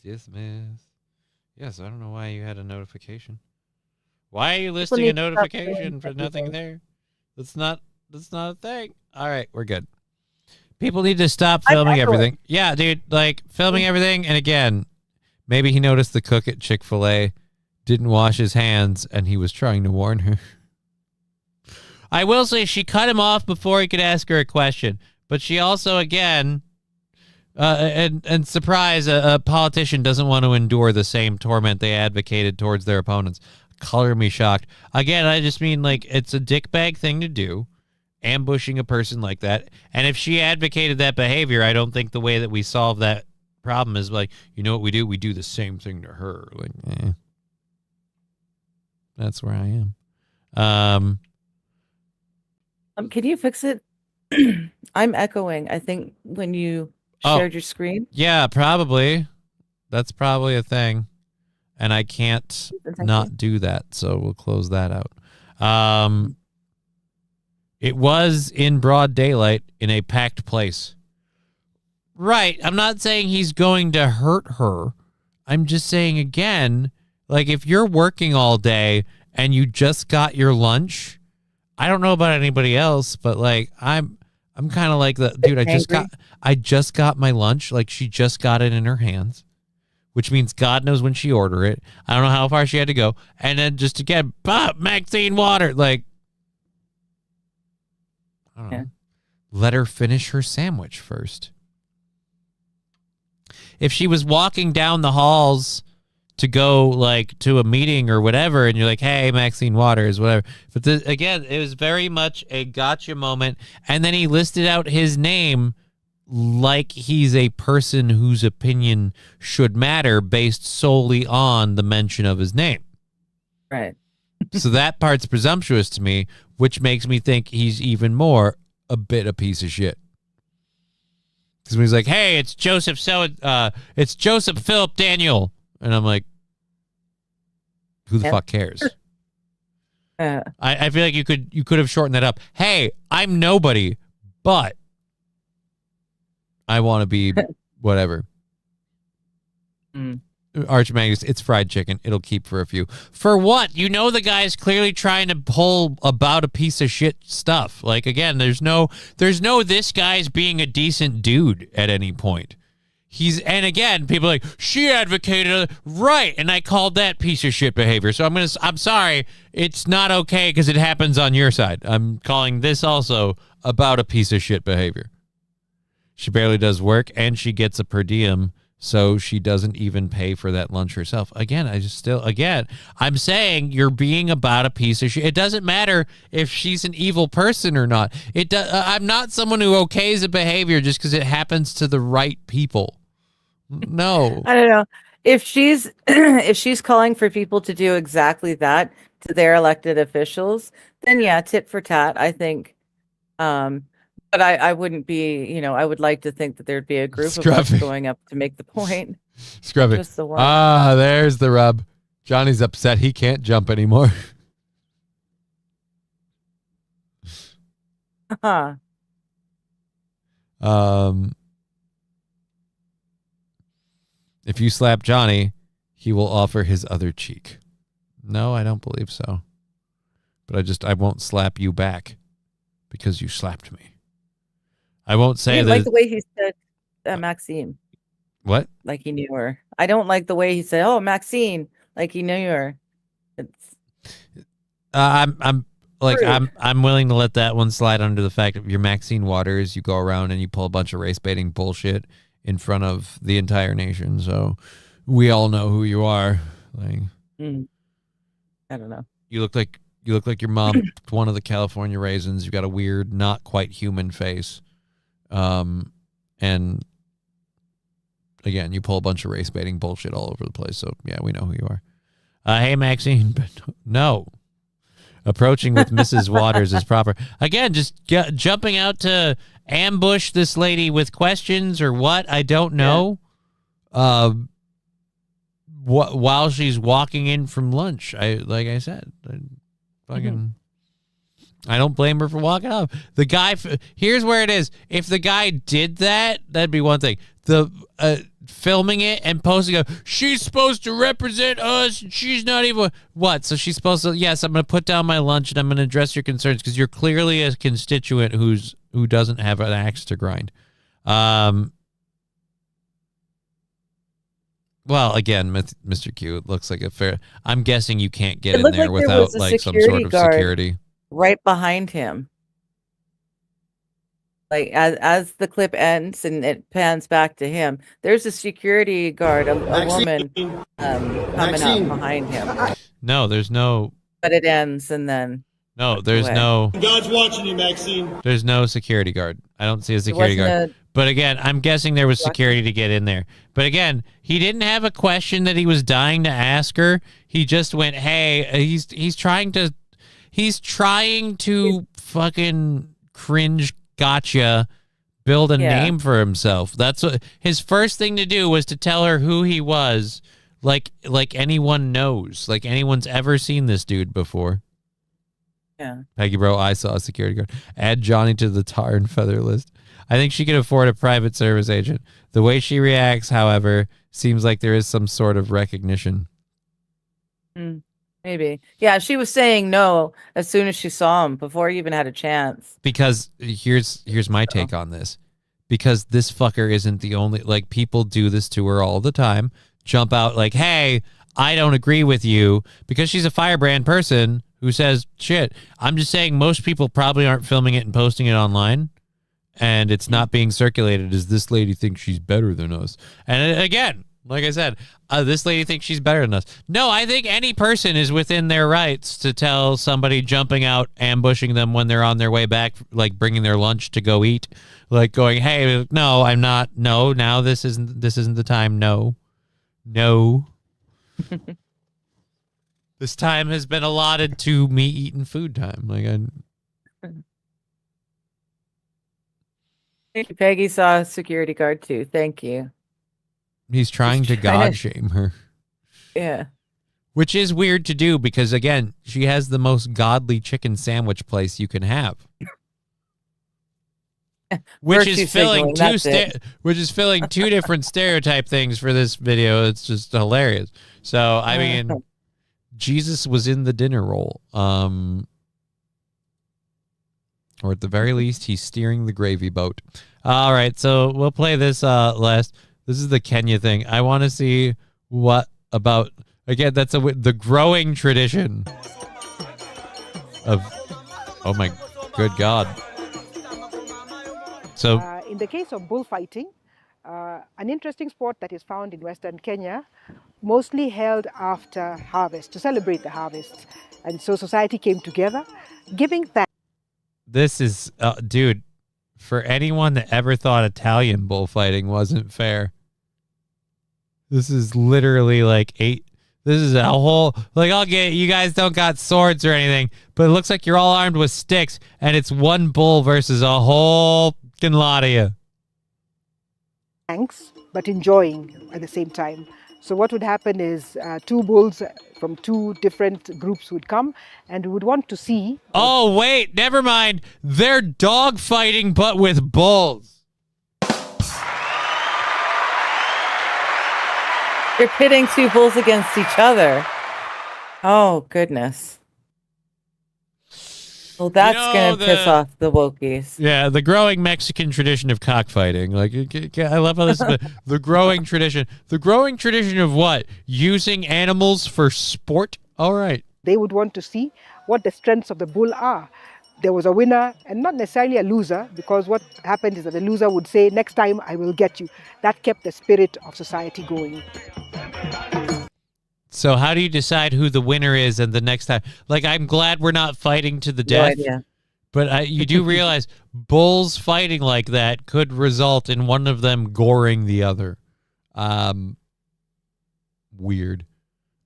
Dismiss. Yes, I don't know why you had a notification. Why are you listing a notification for nothing there? That's not a thing. All right, we're good. People need to stop filming everything. Yeah, dude, like filming everything. And again, maybe he noticed the cook at Chick-fil-A didn't wash his hands and he was trying to warn her. I will say she cut him off before he could ask her a question, but she also, again, and surprise, a politician doesn't want to endure the same torment they advocated towards their opponents. Color me shocked. Again, I just mean, like, it's a dickbag thing to do, ambushing a person like that. And if she advocated that behavior, I don't think the way that we solve that problem is like, you know what we do? We do the same thing to her. Like, that's where I am. Can you fix it? I'm echoing, I think, when you shared your screen. Yeah, probably. That's probably a thing. And I can't not do that, so we'll close that out. It was in broad daylight in a packed place. Right. I'm not saying he's going to hurt her. I'm just saying, again, like, if you're working all day and you just got your lunch, I don't know about anybody else, but, like, I'm kind of like the dude. I just got my lunch. Like, she just got it in her hands, which means God knows when she ordered it. I don't know how far she had to go. And then just to get Maxine water, like, I don't know. Let her finish her sandwich first. If she was walking down the halls to go, like, to a meeting or whatever, and you're like, hey, Maxine Waters, whatever. But again, it was very much a gotcha moment. And then he listed out his name like he's a person whose opinion should matter based solely on the mention of his name. Right. So that part's presumptuous to me, which makes me think he's even more a bit a piece of shit. Because when he's like, hey, it's Joseph Philip Daniel. And I'm like, who the fuck cares? I feel like you could have shortened that up. Hey, I'm nobody, but I want to be whatever. Arch Magnus, it's fried chicken. It'll keep for a few. For what? You know the guy's clearly trying to pull about a piece of shit stuff. Like, again, there's no this guy's being a decent dude at any point. And again, people are like, she advocated right, and I called that piece of shit behavior. So I'm sorry, it's not okay because it happens on your side. I'm calling this also about a piece of shit behavior. She barely does work, and she gets a per diem, so she doesn't even pay for that lunch herself. Again, I'm saying you're being about a piece of shit. It doesn't matter if she's an evil person or not. I'm not someone who okays a behavior just because it happens to the right people. No. I don't know. If she's calling for people to do exactly that to their elected officials, then yeah, tit for tat, I think. But I wouldn't be, I would like to think that there'd be a group of us going up to make the point. Scruffy. Just the one. There's the rub. Johnny's upset he can't jump anymore. If you slap Johnny, he will offer his other cheek. No, I don't believe so. But I won't slap you back because you slapped me. I won't say that. I like the way he said Maxine. What? Like he knew her. I don't like the way he said, "Oh, Maxine," like he knew her. It's. I'm willing to let that one slide under the fact that you're Maxine Waters. You go around and you pull a bunch of race baiting bullshit in front of the entire nation. So we all know who you are. Like, I don't know. You look like your mom, one of the California raisins. You got a weird, not quite human face. And again, you pull a bunch of race baiting bullshit all over the place. So yeah, we know who you are. Hey, Maxine, but no. Approaching with Mrs. Waters is proper. Again, just jumping out to ambush this lady with questions or what? I don't know. Yeah. While she's walking in from lunch, I don't blame her for walking off. The guy, here's where it is. If the guy did that, that'd be one thing. filming it and posting it. She's supposed to represent us. And she's not even what? So she's supposed to. Yes, I'm going to put down my lunch and I'm going to address your concerns because you're clearly a constituent who doesn't have an axe to grind. Well, again, Mr. Q, it looks like a fair. I'm guessing you can't get in there without like some sort of security right behind him. Like as the clip ends and it pans back to him, there's a security guard, a woman coming up behind him. No, there's no. But it ends and then. No, there's no. God's watching you, Maxine. There's no security guard. I don't see a security guard. But again, I'm guessing there was security to get in there. But again, he didn't have a question that he was dying to ask her. He just went, "Hey, he's trying to fucking cringe gotcha, build a name for himself." That's what his first thing to do was to tell her who he was, like anyone knows, like anyone's ever seen this dude before. Yeah. Peggy bro, I saw a security guard. Add Johnny to the tar and feather list. I think she can afford a private service agent. The way she reacts, however, seems like there is some sort of recognition. Maybe. Yeah, she was saying no as soon as she saw him before he even had a chance. Because here's my take on this. Because this fucker isn't the only, like, people do this to her all the time. Jump out like, "Hey, I don't agree with you," because she's a firebrand person who says shit. I'm just saying most people probably aren't filming it and posting it online, and it's not being circulated as this lady thinks she's better than us. And again, like I said, this lady thinks she's better than us. No, I think any person is within their rights to tell somebody jumping out, ambushing them when they're on their way back, like bringing their lunch to go eat, like going, "Hey, no, I'm not. No, now this isn't the time. No. This time has been allotted to me eating food time." Like, Thank you. Peggy saw a security guard too. Thank you. he's trying to God shame her. Yeah. Which is weird to do because, again, she has the most godly chicken sandwich place you can have. Which is filling two different stereotype things for this video. It's just hilarious. So, I mean, Jesus was in the dinner roll. Or at the very least, he's steering the gravy boat. All right, so we'll play this last. This is the Kenya thing. I want to see what about, again, that's the growing tradition of, oh my good God. So in the case of bullfighting, an interesting sport that is found in Western Kenya, mostly held after harvest, to celebrate the harvest. And so society came together, giving thanks. This is, dude, for anyone that ever thought Italian bullfighting wasn't fair, this is literally like this is a whole, like, I'll get, you guys don't got swords or anything, but it looks like you're all armed with sticks, and it's one bull versus a whole fucking lot of you. Thanks, but enjoying at the same time. So what would happen is two bulls from two different groups would come and would want to see. Oh, wait, never mind. They're dog fighting, but with bulls. They're pitting two bulls against each other. Oh, goodness. Well, that's going to piss off the wokies. Yeah, the growing Mexican tradition of cockfighting. Like, I love how this is the growing tradition. The growing tradition of what? Using animals for sport? All right. They would want to see what the strengths of the bull are. There was a winner and not necessarily a loser, because what happened is that the loser would say, "Next time I will get you." That kept the spirit of society going. So how do you decide who the winner is and the next time? Like, I'm glad we're not fighting to the death. No idea. But you do realize bulls fighting like that could result in one of them goring the other. Weird.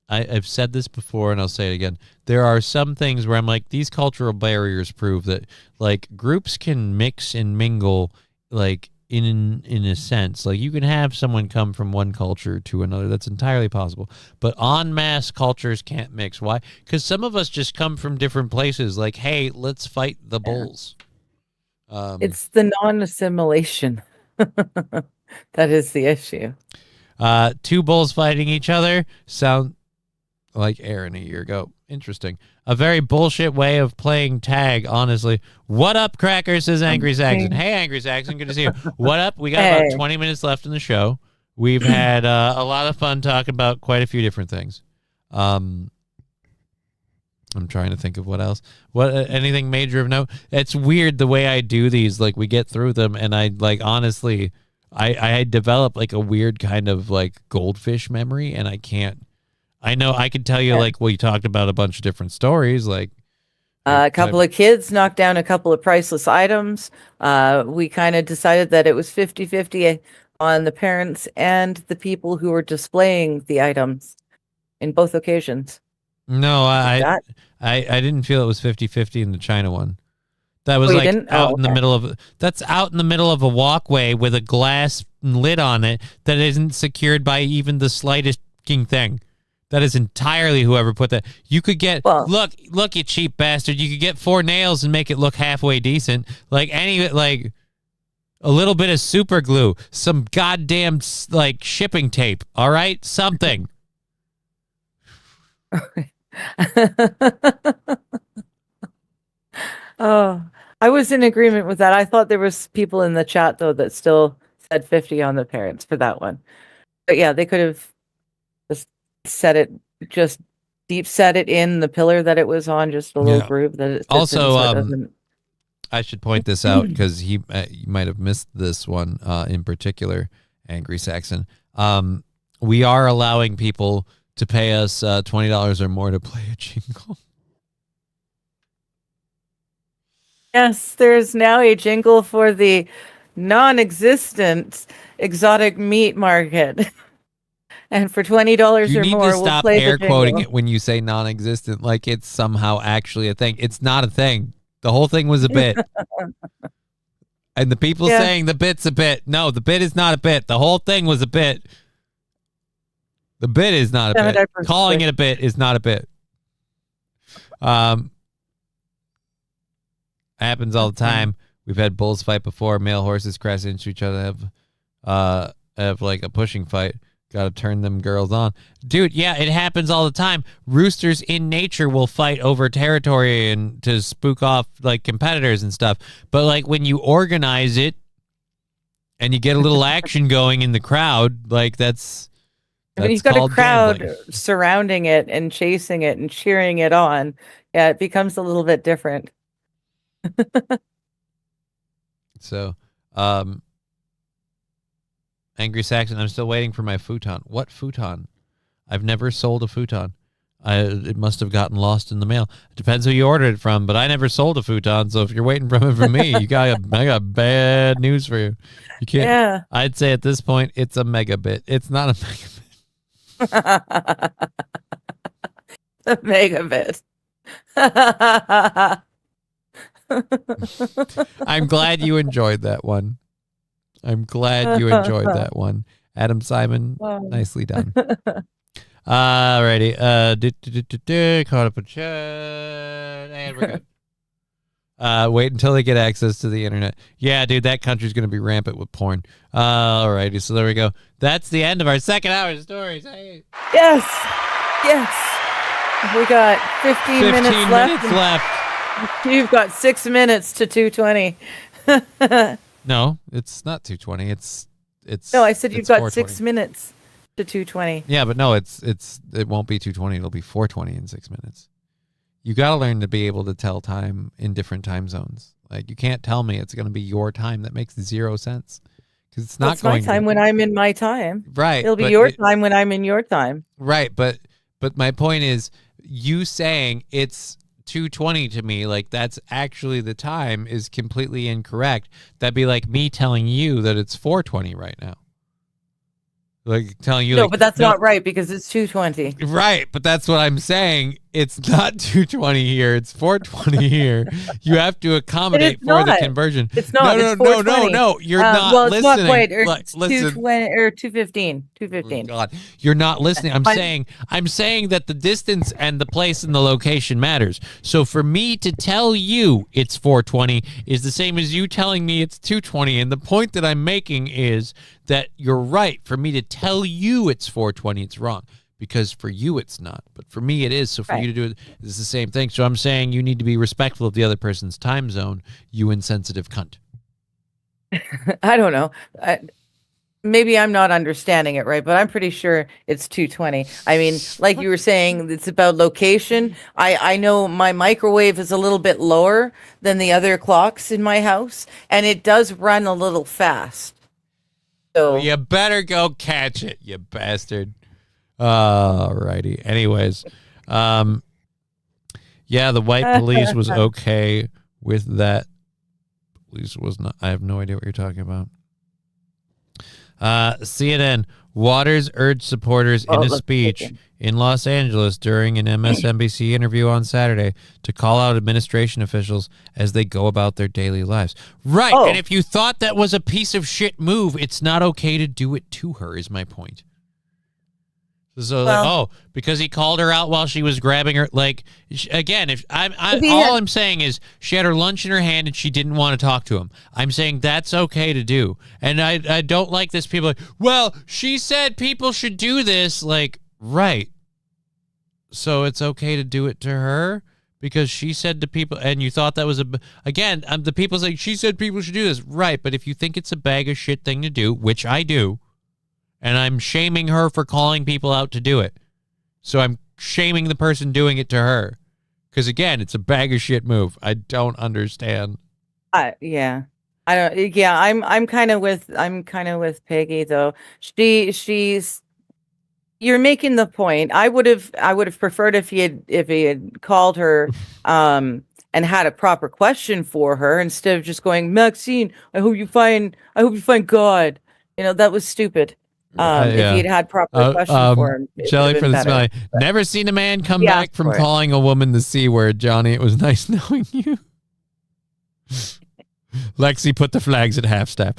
I've said this before and I'll say it again. There are some things where I'm like, these cultural barriers prove that, like, groups can mix and mingle, like, in a sense. Like, you can have someone come from one culture to another. That's entirely possible. But en masse, cultures can't mix. Why? Because some of us just come from different places. Like, hey, let's fight the bulls. It's the non-assimilation. That is the issue. Two bulls fighting each other sound like Aaron a year ago. Interesting. A very bullshit way of playing tag, honestly. What up, Cracker, says Angry Saxon. Hey, Angry Saxon, good to see you. What up? We got about 20 minutes left in the show. We've had a lot of fun talking about quite a few different things. I'm trying to think of what else. Anything major of note? It's weird the way I do these. Like, we get through them, and I, like, honestly, I develop, like, a weird kind of, like, goldfish memory, and I can't. I know I could tell you, like, we talked about a bunch of different stories, like a couple of kids knocked down a couple of priceless items. We kind of decided that it was 50-50 on the parents and the people who were displaying the items in both occasions. No, I didn't feel it was 50-50 in the China one. That was out in the middle of that's out in the middle of a walkway with a glass lid on it that isn't secured by even the slightest thing. That is entirely whoever put that. You could get look, you cheap bastard. You could get 4 nails and make it look halfway decent. Like a little bit of super glue, some goddamn like shipping tape. All right, something. Oh, I was in agreement with that. I thought there was people in the chat though that still said 50 on the parents for that one. But yeah, they could have just deep set it in the pillar that it was on, just a little groove that it also doesn't. I should point this out because you might have missed this one in particular, Angry Saxon. We are allowing people to pay us $20 or more to play a jingle. Yes, there's now a jingle for the non-existent exotic meat market. And for $20 or more, you need to stop we'll play air the quoting jingle. it when you say non-existent, like it's somehow actually a thing. It's not a thing. The whole thing was a bit. And the people saying the bit's a bit. No, the bit is not a bit. The whole thing was a bit. The bit is not a bit. Calling it a bit is not a bit. Happens all the time. We've had bulls fight before. Male horses crash into each other. Have like a pushing fight. Got to turn them girls on. Dude, yeah, it happens all the time. Roosters in nature will fight over territory and to spook off like competitors and stuff. But like when you organize it and you get a little action going in the crowd, like that's when you've got a crowd gambling. surrounding it and chasing it and cheering it on, yeah, it becomes a little bit different. So, Angry Saxon, I'm still waiting for my futon. What futon? I've never sold a futon. It must have gotten lost in the mail. It depends who you ordered it from, but I never sold a futon. So if you're waiting for it from me, I got bad news for you. You can't. Yeah. I'd say at this point, it's a megabit. It's not a megabit. A megabit. I'm glad you enjoyed that one. I'm glad you enjoyed that one. Adam Simon, nicely done. Alrighty. Caught up a chat. And we're good. Wait until they get access to the internet. Yeah, dude, that country's going to be rampant with porn. Alrighty, so there we go. That's the end of our second hour of stories. Hey. Yes. We got 15 minutes left. You've got 6 minutes to 2:20. No, it's not 2:20. It's No, I said you've got 6 4:20. minutes to 2:20. Yeah, but no, it won't be 2:20. It'll be 4:20 in 6 minutes. You got to learn to be able to tell time in different time zones. Like you can't tell me it's going to be your time. That makes zero sense because it's not going. It's my time when I'm in my time. Right. It'll be your time when I'm in your time. Right, but my point is, you saying it's 2:20 to me, like that's actually the time, is completely incorrect. That'd be like me telling you that it's 4:20 right now. Like telling you, no, but that's not right because it's 2:20. Right, but that's what I'm saying. it's not 220 here. It's 420 here. You have to accommodate for the not. conversion. It's not. No, It's no, no, 420. no. You're not well, it's listening. not quite. It's It's 220 or 215. Oh, 215. God, you're not listening. I'm Fine. saying that the distance and the place and the location matters. So for me to tell you it's 420 is the same as you telling me it's 220. And the point that I'm making is that you're right. For me to tell you it's 420, it's wrong. Because for you it's not, but for me it is. So for you to do it, it's the same thing. So I'm saying you need to be respectful of the other person's time zone, you insensitive cunt. I don't know. Maybe I'm not understanding it right, but I'm pretty sure it's 220. I mean, like you were saying, it's about location. I know my microwave is a little bit lower than the other clocks in my house, and it does run a little fast. So Well, you better go catch it, you bastard. Alrighty. Anyways, yeah, the white police was okay with that. Police was not. I have no idea what you're talking about. CNN. Waters urged supporters in a speech in Los Angeles during an MSNBC interview on Saturday to call out administration officials as they go about their daily lives. Right. And if you thought that was a piece of shit move, it's not okay to do it to her, is my point. So because he called her out while she was grabbing her, like, again, if I'm saying is she had her lunch in her hand and she didn't want to talk to him. I'm saying that's okay to do, and I don't like this. People like, well, she said people should do this, like, right. So it's okay to do it to her because she said to people, and you thought that was the people saying she said people should do this, right? But if you think it's a bag of shit thing to do, which I do. And I'm shaming her for calling people out to do it. So I'm shaming the person doing it to her. Because, again, it's a bag of shit move. I don't understand. Yeah. I don't. Yeah, I'm kind of with Peggy though. She's. You're making the point. I would have preferred if he had called her, and had a proper question for her instead of just going, Maxine, I hope you find God. That was stupid. If he'd had proper question for him, Jelly for the smelly. Never seen a man come back from calling a woman the C word, Johnny. It was nice knowing you. Lexi put the flags at half staff.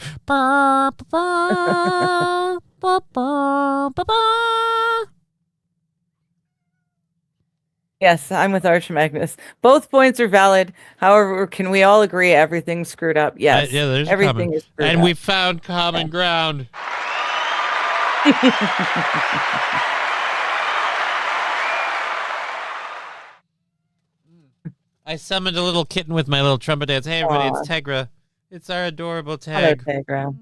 Yes, I'm with Arch Magnus. Both points are valid. However, can we all agree everything's screwed up? Yes. Yeah, there's everything is screwed up. And we found common ground. I summoned a little kitten with my little trumpet dance. Hey, everybody, it's Tegra. It's our adorable Tag. Hello, Tegra.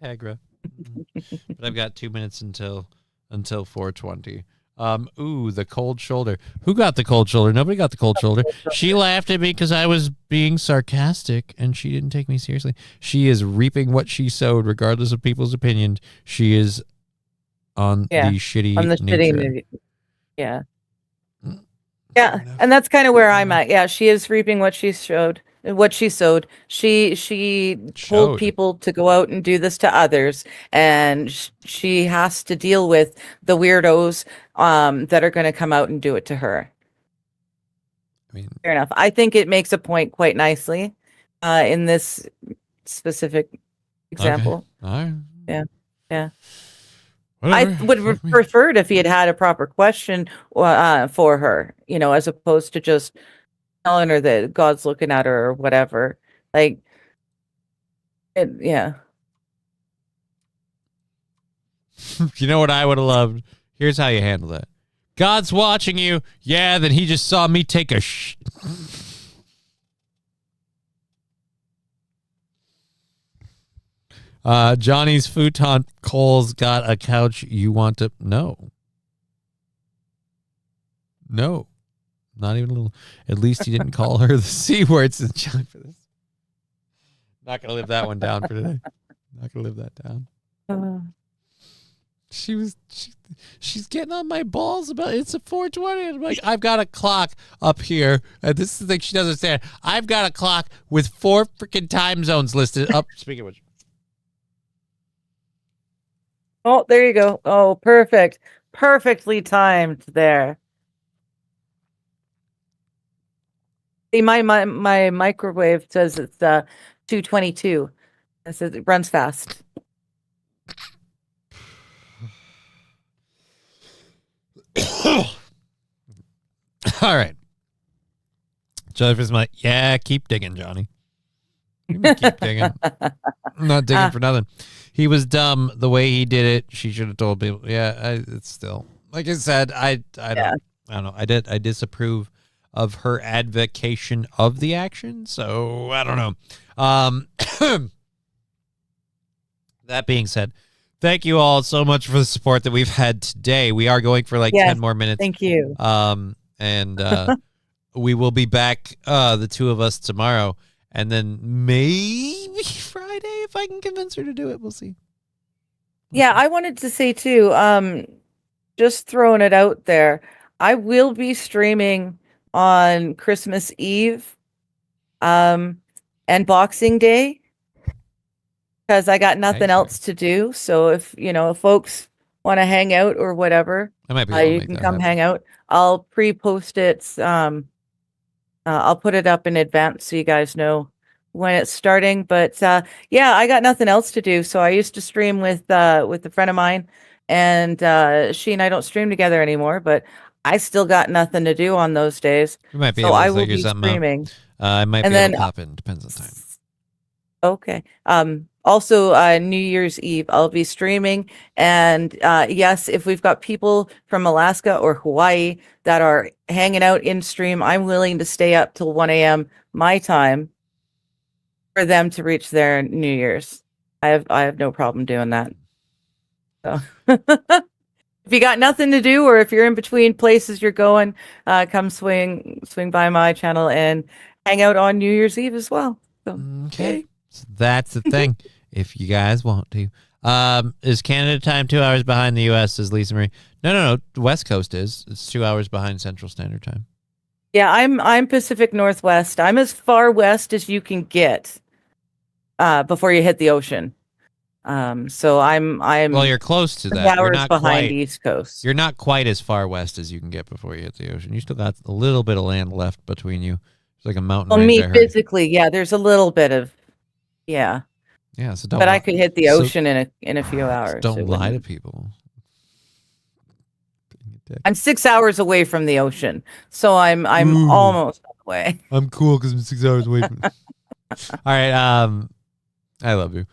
Tegra. But I've got 2 minutes until 4:20. Ooh, the cold shoulder. Who got the cold shoulder? Nobody got the cold shoulder. She laughed at me because I was being sarcastic, and she didn't take me seriously. She is reaping what she sowed, regardless of people's opinion. She is on the shitty nature. Yeah. Yeah, and that's kind of where I'm at. Yeah, she is reaping what she sowed. She told people to go out and do this to others, and she has to deal with the weirdos that are going to come out and do it to her. I mean, fair enough. I think it makes a point quite nicely in this specific example. Okay. All right. Yeah. Whatever. I would have preferred if he had a proper question for her, as opposed to just telling her that God's looking at her or whatever. Like, yeah. You know what I would have loved? Here's how you handle that. God's watching you. Yeah, then he just saw me take a Johnny's futon Cole's got a couch you want to... No, not even a little. At least he didn't call her the C word since Johnny for this. Not going to live that one down for today. Not going to live that down. She's getting on my balls about it's a 4:20. I'm like, I've got a clock up here. And this is the thing she doesn't understand. I've got a clock with 4 freaking time zones listed up. Speaking of which. Oh, there you go. Oh, perfect. Perfectly timed there. See, my microwave says it's 222. It says it runs fast. All right. Jennifer's like, yeah, keep digging, Johnny. You can keep digging. I'm not digging for nothing. He was dumb the way he did it. She should have told people. Yeah, it's still, like I said, I don't know. I disapprove of her advocation of the action. So I don't know. That being said, thank you all so much for the support that we've had today. We are going for like 10 more minutes. Thank you. And we will be back, the two of us tomorrow, and then maybe Friday if I can convince her to do it. We'll see. Yeah, I wanted to say too, just throwing it out there, I will be streaming on Christmas Eve, and Boxing Day, because I got nothing else to do. So if folks want to hang out or whatever, I might be able to you make can that come happen. hang out. I'll pre-post it. I'll put it up in advance so you guys know when it's starting. But yeah, I got nothing else to do. So I used to stream with a friend of mine, and she and I don't stream together anymore, but I still got nothing to do on those days. We might be So able to I will figure be something out. streaming. I might And be able then to pop in. Depends on time. Okay. Also, New Year's Eve, I'll be streaming. And yes, if we've got people from Alaska or Hawaii that are hanging out in stream, I'm willing to stay up till 1 a.m. my time for them to reach their New Year's. I have no problem doing that. So if you got nothing to do, or if you're in between places you're going, come swing by my channel and hang out on New Year's Eve as well. So, okay. So that's the thing. If you guys want to. Is Canada time 2 hours behind the US, says Lisa Marie? No. The West Coast is. It's 2 hours behind Central Standard Time. Yeah, I'm Pacific Northwest. I'm as far west as you can get before you hit the ocean. So I'm well, you're close to 2 that. You're hours not behind quite, East Coast. You're not quite as far west as you can get before you hit the ocean. You still got a little bit of land left between you. It's like a mountain Well, range. me I heard. physically, yeah, there's a little bit of, yeah. Yeah, so don't. But I could hit the so- ocean in a few hours. Don't It lie to wouldn't- people. I'm 6 hours away from the ocean, so I'm Ooh. almost on the way. I'm cool because I'm 6 hours away from. All right. I love you.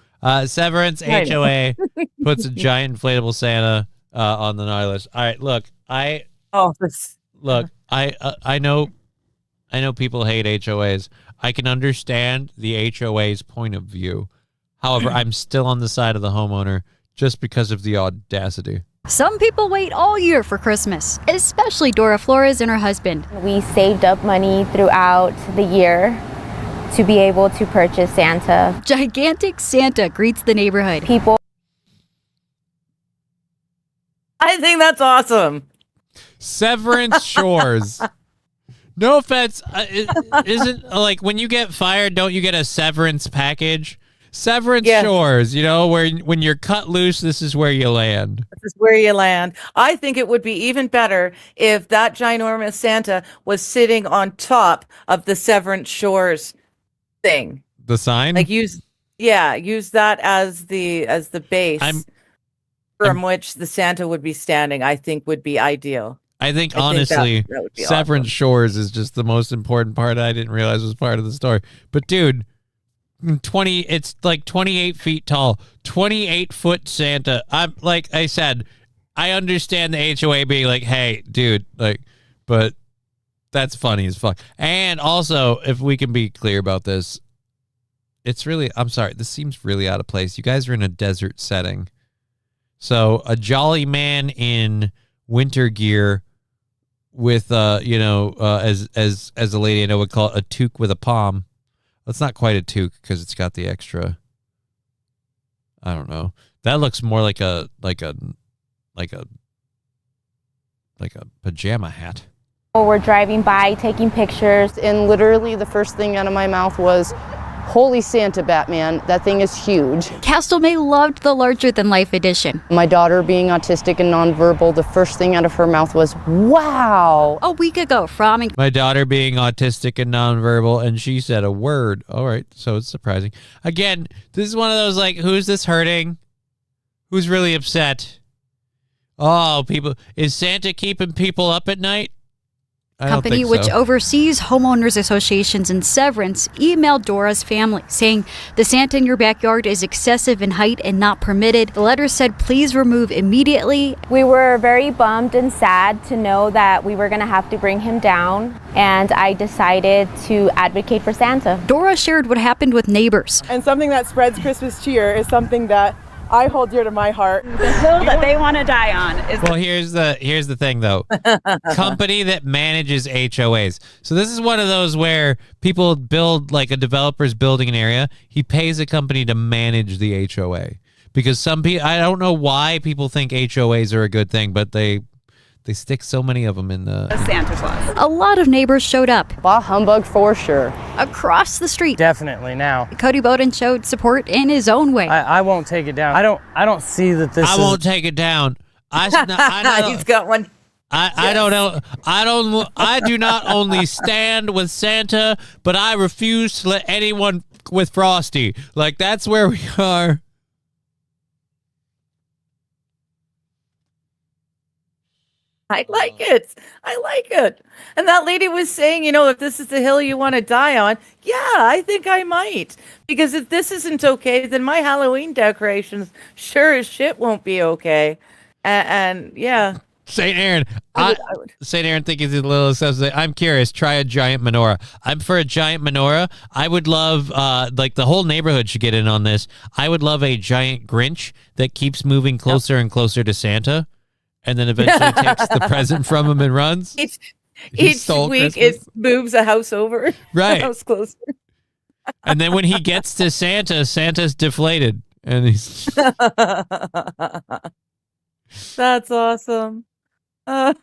Severance I know. HOA puts a giant inflatable Santa on the naughty list. All right. Look, I know people hate HOAs. I can understand the HOA's point of view. However, I'm still on the side of the homeowner just because of the audacity. Some people wait all year for Christmas, especially Dora Flores and her husband. We saved up money throughout the year to be able to purchase Santa. Gigantic Santa greets the neighborhood. People. I think that's awesome. Severance Shores. No offense. Isn't like when you get fired, don't you get a severance package? Severance Shores, where when you're cut loose, this is where you land. This is where you land. I think it would be even better if that ginormous Santa was sitting on top of the Severance Shores thing. The sign? Like use that as the base from which the Santa would be standing, I think would be ideal. I think honestly, that would be Severance awesome. Shores is just the most important part I didn't realize was part of the story. But dude, it's like 28 feet tall, 28-foot Santa. I'm like I said, I understand the HOA being like, hey, dude, but that's funny as fuck. And also, if we can be clear about this, I'm sorry, this seems really out of place. You guys are in a desert setting. So a jolly man in winter gear with as a lady I know would call it a toque with a palm. It's not quite a toque because it's got the extra. I don't know. That looks more like a pajama hat. We're driving by, taking pictures. And literally the first thing out of my mouth was, Holy Santa, Batman, that thing is huge. Castlemaine loved the larger-than-life edition. My daughter, being autistic and nonverbal, the first thing out of her mouth was, wow. A week ago, from My daughter being autistic and nonverbal, and she said a word. All right, so it's surprising. Again, this is one of those, like, who's this hurting? Who's really upset? Oh, people. Is Santa keeping people up at night? I don't company think which so. oversees homeowners associations in Severance emailed Dora's family saying the Santa in your backyard is excessive in height and not permitted. The letter said please remove immediately. We were very bummed and sad to know that we were going to have to bring him down, and I decided to advocate for Santa. Dora shared what happened with neighbors. And something that spreads Christmas cheer is something that I hold dear to my heart. The hill that they want to die on is. Well, here's the thing though. Company that manages HOAs. So this is one of those where people build, like a developer's building an area. He pays a company to manage the HOA because some people, I don't know why people think HOAs are a good thing, but they stick so many of them in the Santa Claus. A lot of neighbors showed up. Bah humbug for sure. Across the street. Definitely now. Cody Bowden showed support in his own way. I won't take it down. I don't see that this I won't take it down. I know. He's got one. I don't know. I do not only stand with Santa, but I refuse to let anyone with Frosty. Like, that's where we are. I like it. I like it. And that lady was saying, you know, if this is the hill you want to die on, yeah, I think I might. Because if this isn't okay, then my Halloween decorations sure as shit won't be okay. And yeah. St. Aaron, St. Aaron thinking he's a little excessive. I'm curious. Try a giant menorah. I'm for a giant menorah. I would love, like the whole neighborhood should get in on this. I would love a giant Grinch that keeps moving closer and closer to Santa, and then eventually takes the present from him and runs. Each week Christmas. It moves a house over. Right. A house closer. And then when he gets to Santa, Santa's deflated. And he's That's awesome. Well,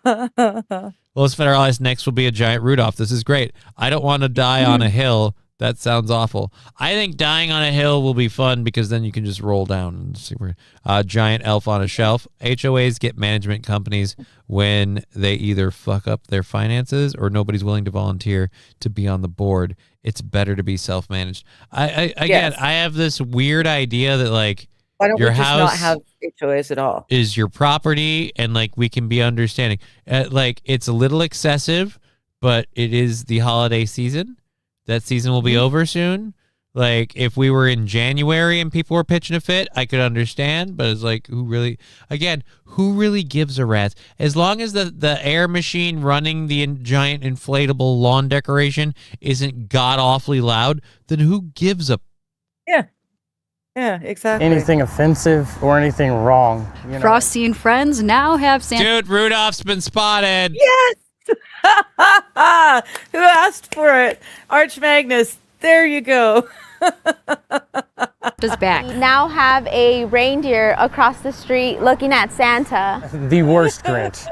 let's federalize. Next will be a giant Rudolph. This is great. I don't want to die on a hill. That sounds awful. I think dying on a hill will be fun because then you can just roll down and see where. Giant elf on a shelf. HOAs get management companies when they either fuck up their finances or nobody's willing to volunteer to be on the board. It's better to be self-managed. Again, I have this weird idea that, like, why don't your we just house not have HOAs at all? Is your property, and like we can be understanding. Like, it's a little excessive, but it is the holiday season. That season will be over soon. Like, if we were in January and people were pitching a fit, I could understand. But it's like, who really gives a rat's? As long as the air machine running the giant inflatable lawn decoration isn't god-awfully loud, then who gives a... Yeah, exactly. anything offensive or anything wrong. You know? Frosty and friends now have Santa. Dude, Rudolph's been spotted. Yes! Who asked for it? Arch Magnus. There you go. Is back. We now have a reindeer across the street looking at Santa. The worst Grinch.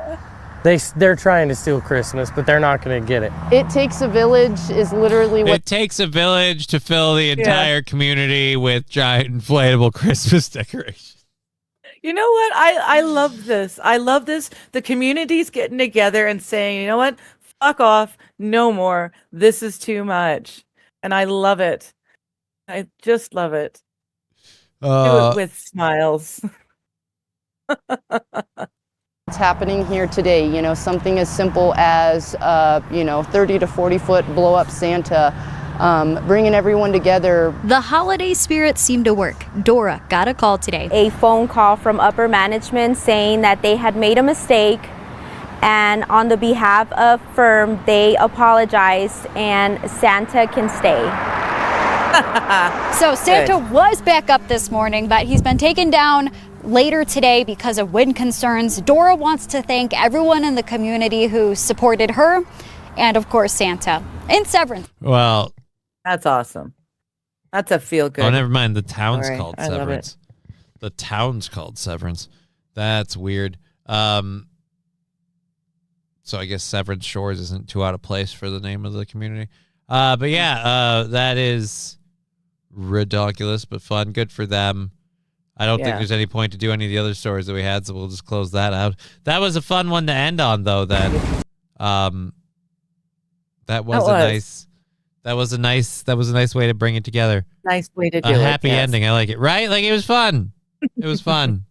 They're trying to steal Christmas, but they're not going to get it. It takes a village is literally what... It takes a village to fill the entire community with giant inflatable Christmas decorations. You know what? I love this. I love this. The community's getting together and saying, you know what? Fuck off. No more. This is too much. And I love it. I just love it. Do it with smiles. What's happening here today, you know, something as simple as, 30 to 40 foot blow up Santa, bringing everyone together. The holiday spirit seemed to work. Dora got a call today. A phone call from upper management saying that they had made a mistake, and on the behalf of firm, they apologized and Santa can stay. So Santa was back up this morning, but he's been taken down later today because of wind concerns. Dora wants to thank everyone in the community who supported her and, of course, Santa in Severance. Well, that's awesome. That's a feel good. Oh, never mind. The town's All right, called I love Severance. The town's called Severance. That's weird. So I guess Severance Shores isn't too out of place for the name of the community. But yeah, that is ridiculous but fun. Good for them. I don't think Yeah. there's any point to do any of the other stories that we had, so we'll just close that out. That was a fun one to end on, though. That was a nice way to bring it together. Nice way to do A it. happy yes. ending. I like it. Right? Like, it was fun. It was fun.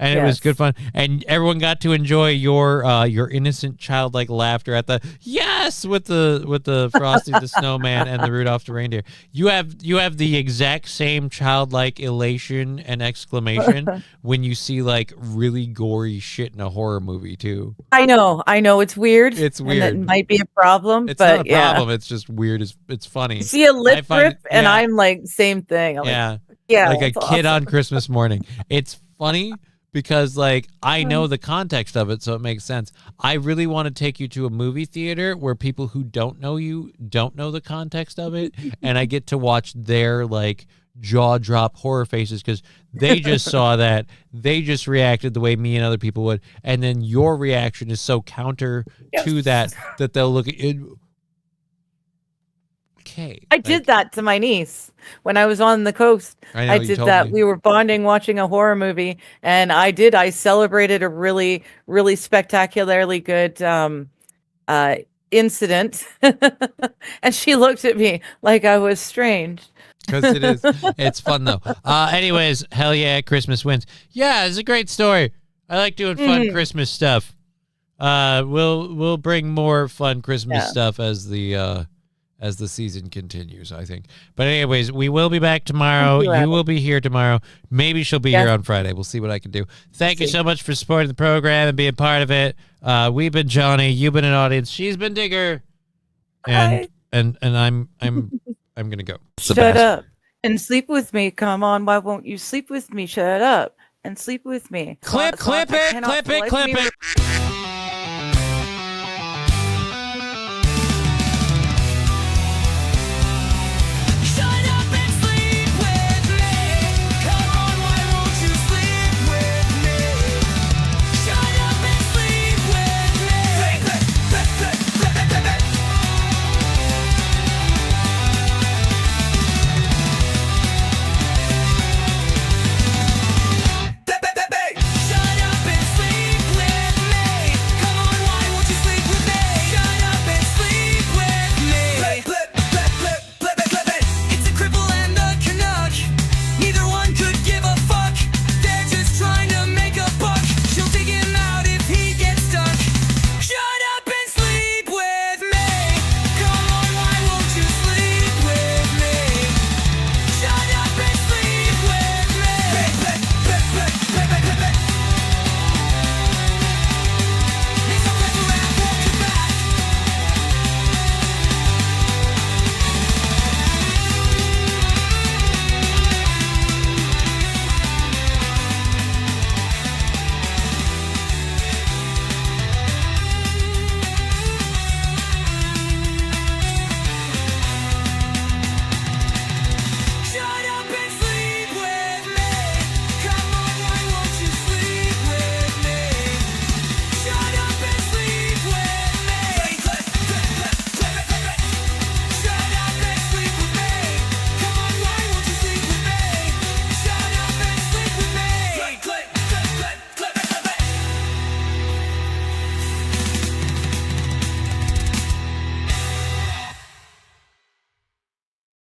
And it was Yes. good fun. And everyone got to enjoy your innocent childlike laughter at the yes with the Frosty the Snowman and the Rudolph the reindeer. You have the exact same childlike elation and exclamation when you see like really gory shit in a horror movie too. I know. It's weird. It's And weird. that might be a problem. It's but not a yeah. problem. It's just weird. It's funny. You see a lip I find rip, it- and yeah. I'm like, same thing. I'm Yeah. like, yeah, like a it's kid on awesome. Christmas morning. It's funny because like I know the context of it, so it makes sense. I really want to take you to a movie theater where people who don't know you don't know the context of it, and I get to watch their like jaw drop horror faces because they just saw that, they just reacted the way me and other people would, and then your reaction is so counter to that they'll look at it. Okay. I did that to my niece when I was on the coast. I know, I you did told that. me. We were bonding watching a horror movie, and I celebrated a really, really spectacularly good incident. And she looked at me like I was strange. Because it is. It's fun, though. Anyways, hell yeah, Christmas wins. Yeah, it's a great story. I like doing fun Christmas stuff. We'll bring more fun Christmas stuff as the season continues, I think. But anyways, we will be back tomorrow. You will be here tomorrow. Maybe she'll be here on Friday. We'll see what I can do. Thank you so much for supporting the program and being part of it. We've been Johnny. You've been an audience. She's been Digger. And I'm gonna go. Shut up and sleep with me. Come on, why won't you sleep with me? Shut up and sleep with me. Clip it.